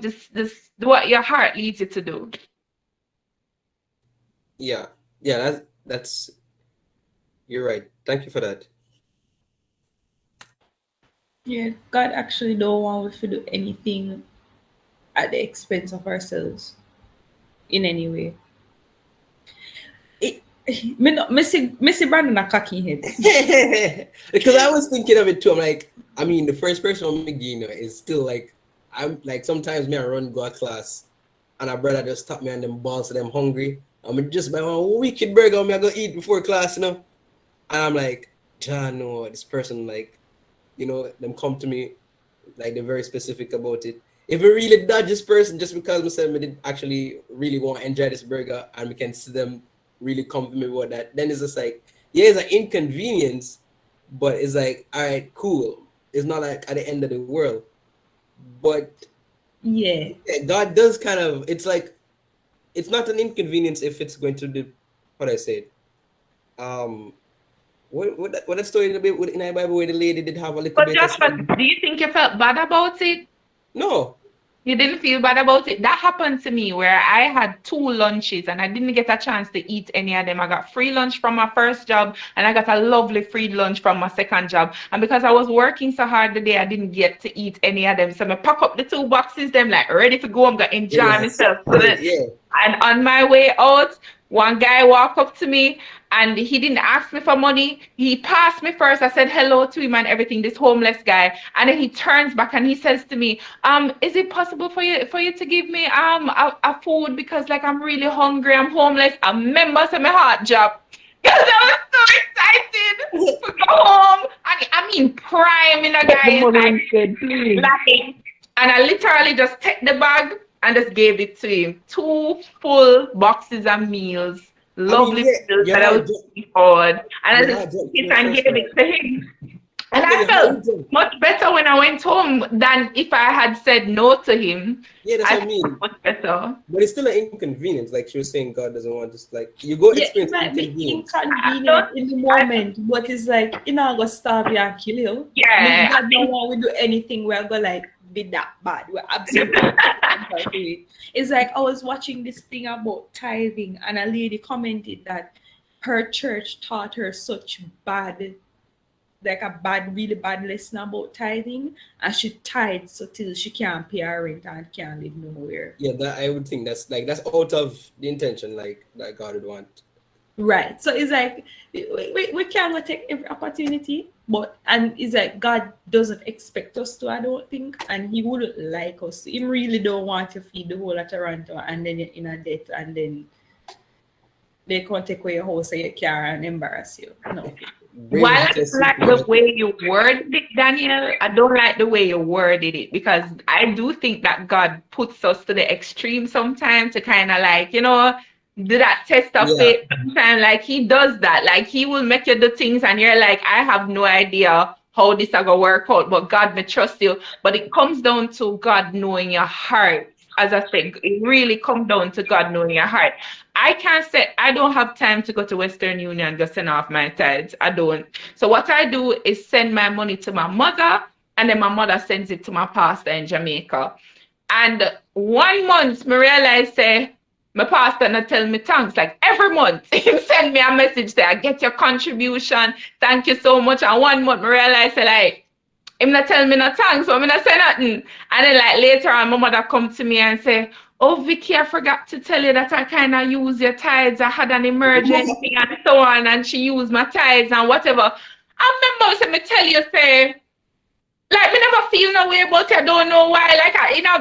this what your heart leads you to do. Yeah, that's you're right. Thank you for that. Yeah, God actually don't want us to do anything at the expense of ourselves in any way. Missy Brandon a cocky head. Because I was thinking of it too. I'm like, I mean, the first person on McGee is still like, I'm like, sometimes me I run go to class and a brother just stop me and them balls to them hungry. I'm just buy one wicked burger I go eat before class, And I'm like, John, no, this person like, them come to me, like they're very specific about it. If we really dodge this person just because we said we didn't actually really want to enjoy this burger and we can see them really come to me about that, then it's just like, yeah, it's an inconvenience, but it's like, all right, cool. It's not like at the end of the world. But yeah, God does kind of, it's like, it's not an inconvenience if it's going to do, what I said. What that story in the Bible where the lady did have a little But bit Joshua, of... do you think you felt bad about it? No. You didn't feel bad about it? That happened to me where I had 2 lunches and I didn't get a chance to eat any of them. I got free lunch from my first job and I got a lovely free lunch from my second job. And because I was working so hard today, I didn't get to eat any of them. So I pack up the 2 boxes, them like ready to go. I'm going to enjoy myself. Yeah. And on my way out, one guy walked up to me and he didn't ask me for money. He passed me first. I said hello to him and everything, this homeless guy. And then he turns back and he says to me, is it possible for you to give me a food because like I'm really hungry, I'm homeless. I remember my heart dropped. Because I was so excited to go home. And I mean prime in a guy is like laughing. And I literally just take the bag and just gave it to him. 2 full boxes of meals, I mean, lovely yeah, meals your that I heart was jumped, looking forward. And I your just heart took jumped to it your and first gave love. it to him. And Yeah, I your heart felt jumped. much better when I went home than if I had said no to him. Yeah, that's I what I felt mean. much better. But it's still an inconvenience. Like she was saying, God doesn't want us. Like you go Yeah, it experience might be inconvenience. I don't, inconvenient in the I, moment, but it's like, you know, go starve you and kill you. If yeah, God don't want we do anything, we're going like be that bad. We're absolutely not to it. It's like I was watching this thing about tithing, and a lady commented that her church taught her such bad, like a bad, really bad lesson about tithing, and she tithes so till she can't pay her rent and can't live nowhere. Yeah, that I would think that's out of the intention, like that God would want. Right. So it's like we cannot take every opportunity, but and it's like God doesn't expect us to, I don't think, and He wouldn't like us to. He really don't want to feed the whole of Toronto and then you're in a debt and then they can't take away your house or your car and embarrass you. No. Brave while I just like the way you worded it, Daniel, I don't like the way you worded it because I do think that God puts us to the extreme sometimes to kind of like, do that test of yeah. faith. Sometimes, like He does that, like He will make you do things, and you're like, I have no idea how this is gonna work out, but God may trust you. But it comes down to God knowing your heart. As I said, it really comes down to God knowing your heart. I can't say I don't have time to go to Western Union to send off my tithes. I don't. So what I do is send my money to my mother, and then my mother sends it to my pastor in Jamaica. And 1 month, me realize say my pastor not tell me thanks. Like every month, he send me a message say I get your contribution. Thank you so much. And 1 month, me realize say like him not tell me no thanks, so I'm not say nothing. And then like later on, my mother come to me and say, "Oh Vicky, I forgot to tell you that I kind of use your tithes. I had an emergency and so on, and she used my tithes and whatever." I remember say me tell you say, like me never feel no way about it. I don't know why. Like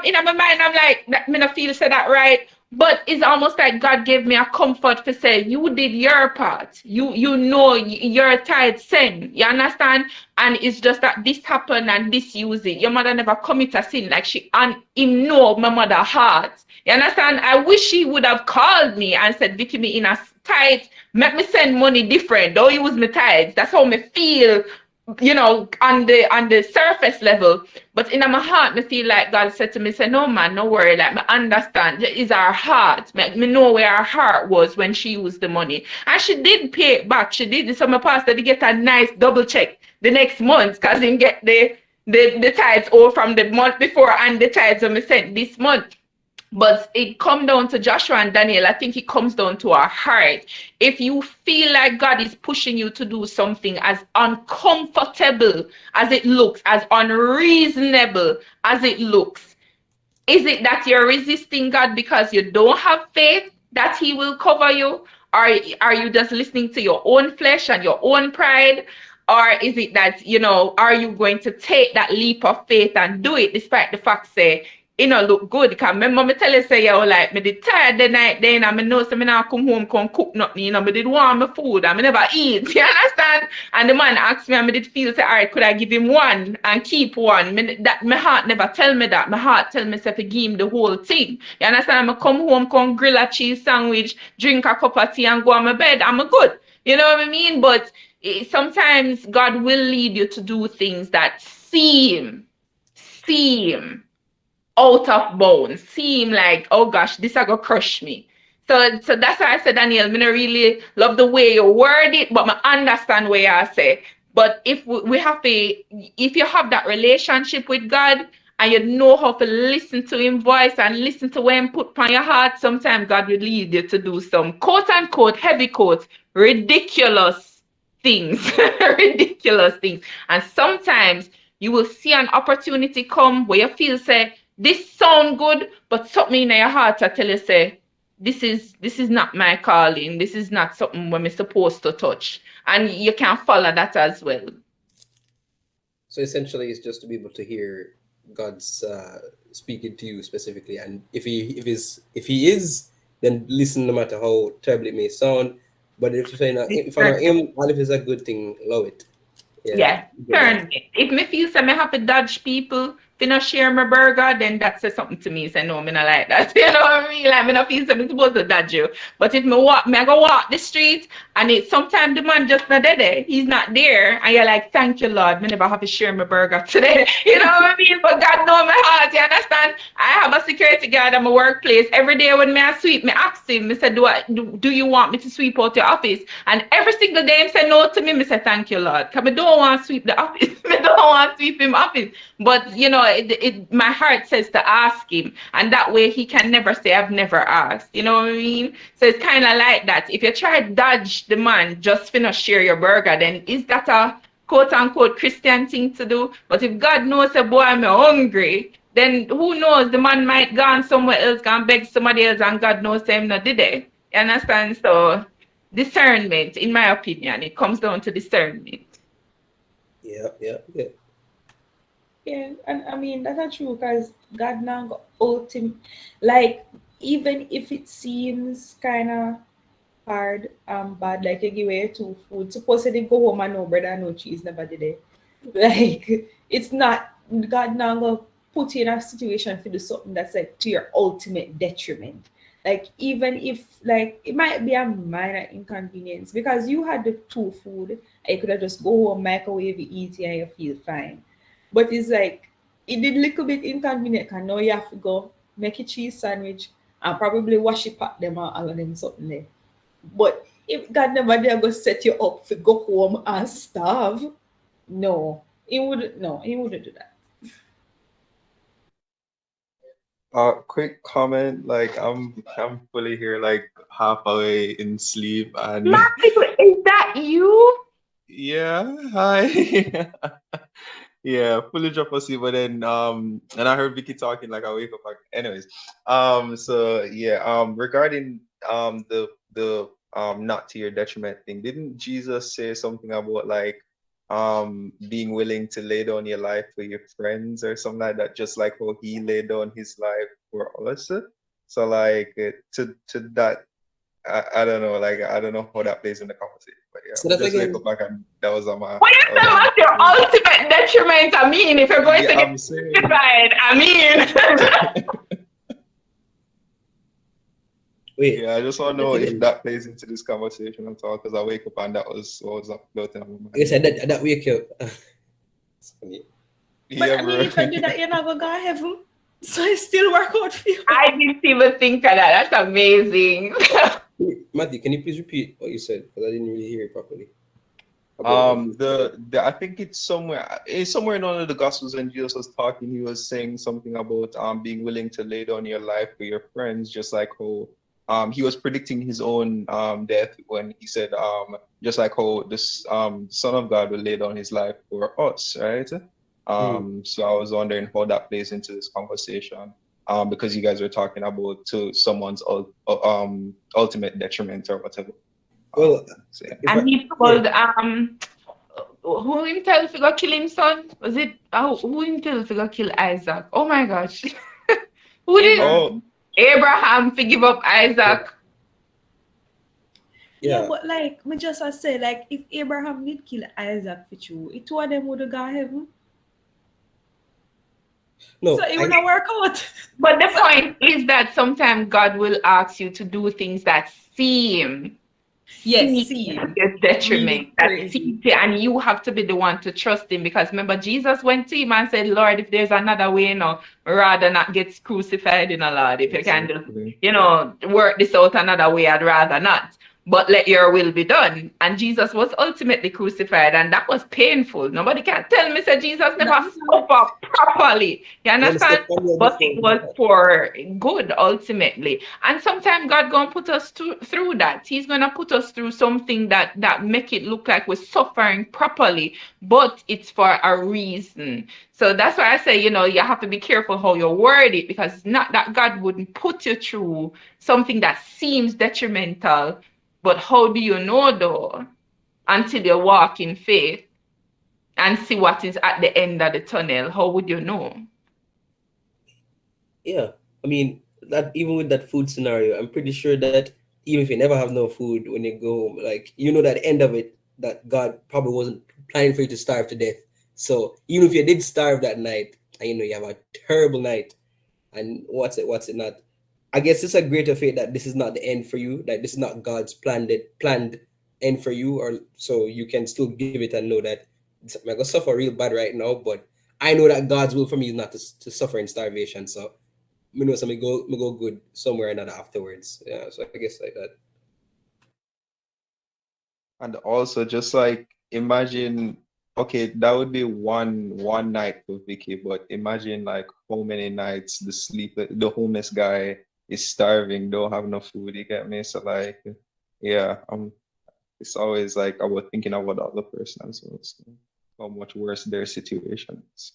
in my mind, I'm like, me not feel say that right. But it's almost like God gave me a comfort to say, you did your part. You know your tithe send. You understand? And it's just that this happened and this use it. Your mother never commit a sin. Like she and him know my mother heart. You understand? I wish she would have called me and said, Vicky, me in a tithe, make me send money different. Don't use my tithes. That's how me feel, on the surface level. But in my heart, me feel like God said to me, say, no man, no worry, like me understand. It's our heart. Me know where our heart was when she used the money. And she did pay it back. She did. So my pastor did get a nice double check the next month because he get the tithes all from the month before and the tithes that me sent this month. But it comes down to Joshua and Daniel. I think it comes down to our heart. If you feel like God is pushing you to do something as uncomfortable as it looks, as unreasonable as it looks, is it that you're resisting God because you don't have faith that He will cover you? Or are you just listening to your own flesh and your own pride? Or is it that, are you going to take that leap of faith and do it despite the fact, say, look good? Because remember me tell you, say, like, me did tired the night then, and me know, say, me now come home, come cook nothing, me did want my food, and me never eat, you understand? And the man asked me, and me did feel, say, all right, could I give him one and keep one? My heart never tell me that. My heart tell me, say, to give him the whole thing. You understand? I come home, come grill a cheese sandwich, drink a cup of tea, and go on my bed, I'm good. You know what I mean? But sometimes God will lead you to do things that seem out of bounds, seem like, oh gosh, this is gonna crush me. So that's why I said, Daniel, me not really love the way you word it, but I understand what you say. But if we have to, if you have that relationship with God and you know how to listen to Him voice and listen to what Him put on your heart, sometimes God will lead you to do some quote unquote heavy quote ridiculous things, ridiculous things. And sometimes you will see an opportunity come where you feel say, this sound good, but something in your heart I tell you say, this is not my calling. This is not something we're supposed to touch. And you can follow that as well. So essentially, it's just to be able to hear God's speaking to you specifically, and if he is, then listen no matter how terrible it may sound. But if I know him, and if it's a good thing, love it. Yeah. Turn. If me feel say me have to dodge people finna share my burger, then that says something to me. Say no, me not like that. You know what I mean? Like me not feel something supposed to dodge you. But if I go walk the street and it sometimes the man just not there, he's not there, and you're like, thank you, Lord, me never have to share my burger today. You know what I mean? But God know my heart, you understand? I have a security guard at my workplace. Every day when me I sweep, me ask him, me say, do you want me to sweep out your office? And every single day him say no to me, me say, thank you, Lord. Because I don't want to sweep the office. I don't want to sweep him office. But you know, my heart says to ask him, and that way he can never say I've never asked. You know what I mean? So it's kind of like that. If you try to dodge the man just finna share your burger, then is that a quote unquote Christian thing to do? But if God knows a boy I'm hungry, then who knows? The man might go on somewhere else, go and beg somebody else, and God knows him not did it. You understand? So discernment, in my opinion, it comes down to discernment. Yeah. Yeah, and I mean that's true because God now got ultimate, like even if it seems kind of hard bad, like you give away two food, supposedly go home and no bread and no cheese, never did it. Like it's not, God now gonna put you in a situation to do something that's like to your ultimate detriment. Like even if like it might be a minor inconvenience because you had the two food, and you could have just go home, microwave, eat, and you feel fine. But it's like it did little bit inconvenient because now you have to go make a cheese sandwich and probably wash it, pack them out, all of them something there. But if God never there go set you up to go home and starve, no, he wouldn't. No, he wouldn't do that. Quick comment, like I'm fully here, like half away in sleep, and Matthew, is that you? yeah, hi. Yeah, fully drop asleep, but then and I heard Vicky talking like I wake up like anyways. So yeah, regarding the not to your detriment thing, didn't Jesus say something about like being willing to lay down your life for your friends or something like that, just like how he laid down his life for us? So like to that I don't know, like I don't know how that plays in the conversation, but yeah, So we that just wake again. up back and that was on my What you that was say on my what's your ultimate detriment? I mean, if you're going to yeah, get I'm saying crucified, I mean. Wait. yeah, I just want to That know if again. that plays into this conversation at all, because I wake up and that was what was up floating on my You said mind. that wake you up. It's funny. But Yeah, I mean, bro. if you do that, you're not gonna go to heaven. So it still work out for you. I didn't even think of that. That's amazing. Wait, Matthew, can you please repeat what you said? Because I didn't really hear it properly. About what you said. The I think it's somewhere in one of the gospels when Jesus was talking, he was saying something about being willing to lay down your life for your friends, just like how he was predicting his own death when he said just like how this Son of God will lay down his life for us, right? So I was wondering how that plays into this conversation. Because you guys were talking about to someone's ultimate detriment or whatever. Well, So yeah. if I And he yeah. told who himself to go kill his son? Was it who himself to go kill Isaac? Oh my gosh. Who did Oh, Abraham. Abraham to give up Isaac? Yeah, Yeah. but like me just I say, like if Abraham did kill Isaac for you, it two of them would have got heaven. So No, it would not work out. But the So point is that sometimes God will ask you to do things that yes, seem see, your detriment, really that crazy. seem, and you have to be the one to trust him because remember Jesus went to him and said, Lord, if there's another way, rather not get crucified in a Lord. If you can just, exactly. work this out another way, I'd rather not. But let your will be done. And Jesus was ultimately crucified, and that was painful. Nobody can tell me that Jesus That never is not. suffered properly. You you understand understand? family But before it was for good ultimately. And sometimes God gonna put us through that. He's gonna put us through something that make it look like we're suffering properly, but it's for a reason. So that's why I say, you have to be careful how you word it because it's not that God wouldn't put you through something that seems detrimental, but how do you know though until you walk in faith and see what is at the end of the tunnel? How would you know? yeah. I mean that even with that food scenario, I'm pretty sure that even if you never have no food when you go home, like that end of it, that God probably wasn't planning for you to starve to death. So even if you did starve that night, and you have a terrible night, and what's it not? I guess it's a greater faith that this is not the end for you, that this is not God's planned end for you, or so you can still give it and know that I'm gonna suffer real bad right now, but I know that God's will for me is not to suffer in starvation. So me know so me go good somewhere or another afterwards. Yeah, so I guess like that. And also just like imagine, okay, that would be one night for Vicky, but imagine like how many nights the homeless guy is starving, don't have no food, you get me? So like yeah, it's always like I was thinking about the other person as well. So how much worse their situation is.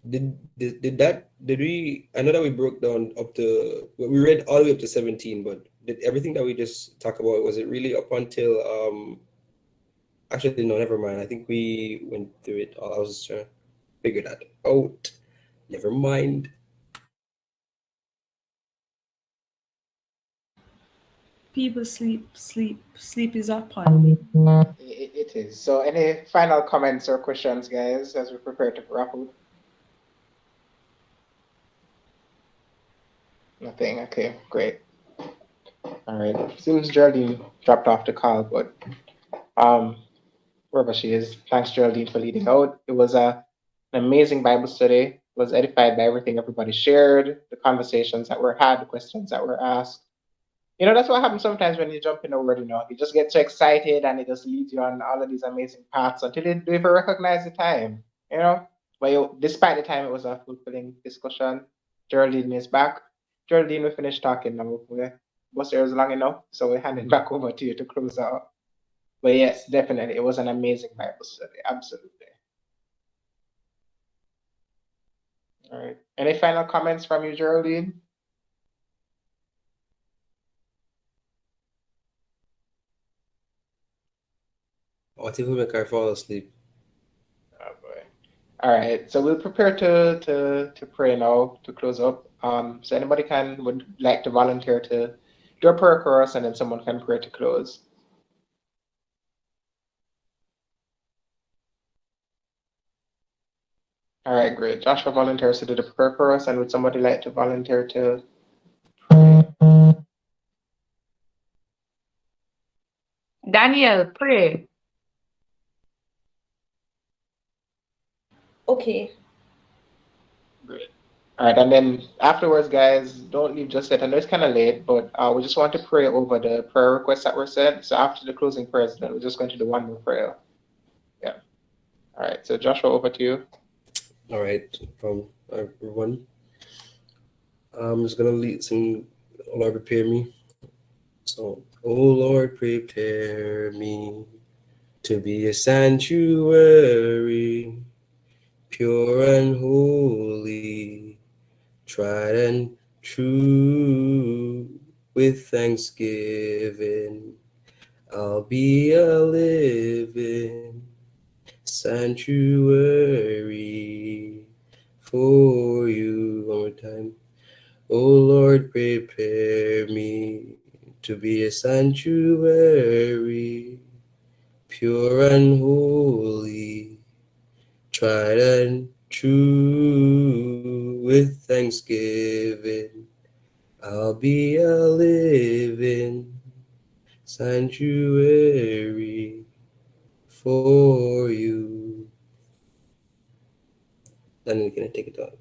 Did we? I know that we broke down up to, well, we read all the way up to 17, but did everything that we just talked about, was it really up until actually no, never mind. I think we went through it all. I was just trying to figure that out. Never mind. People sleep is upon me. It is. So, any final comments or questions, guys, as we prepare to wrap up? Nothing. Okay, great. All right. Seems Geraldine dropped off the call, but wherever she is, thanks Geraldine for leading out. It was an amazing Bible study. Was edified by everything everybody shared, the conversations that were had, the questions that were asked. That's what happens sometimes when you jump in a word, you just get so excited and it just leads you on all of these amazing paths until you don't even recognize the time, But despite the time, it was a fulfilling discussion. Geraldine is back. Geraldine, we finished talking now. Was there was long enough, so we hand it back over to you to close out. But yes, definitely, it was an amazing Bible study. Absolutely. All right. Any final comments from you, Geraldine? What if we make her fall asleep? Oh boy. All right. So we'll prepare to pray now to close up. So anybody would like to volunteer to do a prayer chorus, and then someone can pray to close. All right, great. Joshua volunteers to do the prayer chorus, and would somebody like to volunteer to pray? Daniel, pray. Okay. Great. All right, and then afterwards, guys, don't leave just yet. I know it's kind of late, but we just want to pray over the prayer requests that were sent. So after the closing prayers, then we're just going to do one more prayer. Yeah. All right. So Joshua, over to you. All right, from everyone. I'm just gonna lead some. Lord, prepare me. So, oh Lord, prepare me to be a sanctuary, pure and holy, tried and true. With thanksgiving, I'll be a living sanctuary for you. One more time. Oh Lord, prepare me to be a sanctuary, pure and holy, tried and true. With thanksgiving, I'll be a living sanctuary for you. Then we can take it out.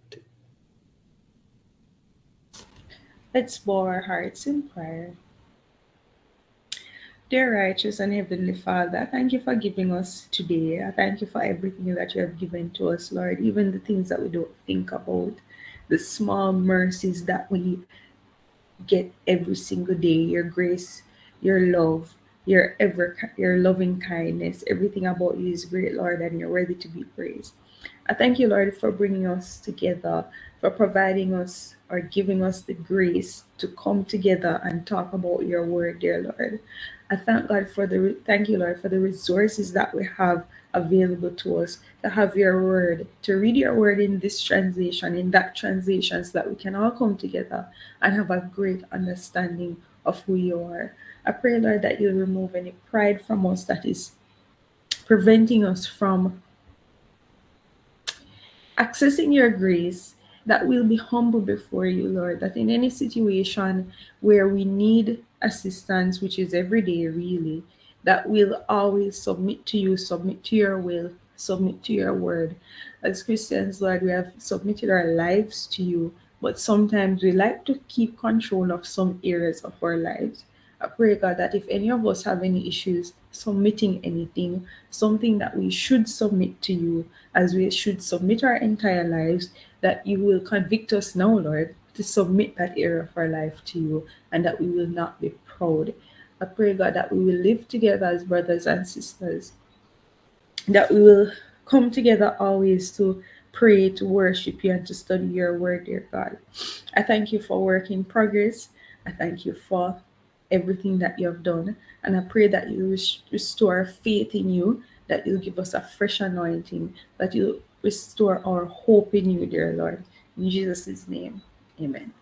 Let's bow our hearts in prayer. Dear righteous and heavenly Father, I thank you for giving us today. I thank you for everything that you have given to us, Lord, even the things that we don't think about, the small mercies that we get every single day, your grace, your love, your loving kindness. Everything about you is great, Lord, and you're worthy to be praised. I thank you, Lord, for bringing us together, for providing us or giving us the grace to come together and talk about your word, dear Lord. I thank you, Lord, for the resources that we have available to us to have your word, to read your word in this translation, in that translation, so that we can all come together and have a great understanding of who you are. I pray, Lord, that you'll remove any pride from us that is preventing us from accessing your grace, that we'll be humble before you, Lord, that in any situation where we need assistance, which is every day really, that we'll always submit to you, submit to your will, submit to your word. As Christians, Lord, we have submitted our lives to you, but sometimes we like to keep control of some areas of our lives. I pray, God, that if any of us have any issues submitting anything, something that we should submit to you, as we should submit our entire lives, that you will convict us now, Lord, to submit that area of our life to you, and that we will not be proud. I pray, God, that we will live together as brothers and sisters, that we will come together always to pray, to worship you, and to study your word, dear God. I thank you for work in progress. I thank you for everything that you have done. And I pray that you restore faith in you, that you'll give us a fresh anointing, that you'll restore our hope in you, dear Lord. In Jesus' name, amen.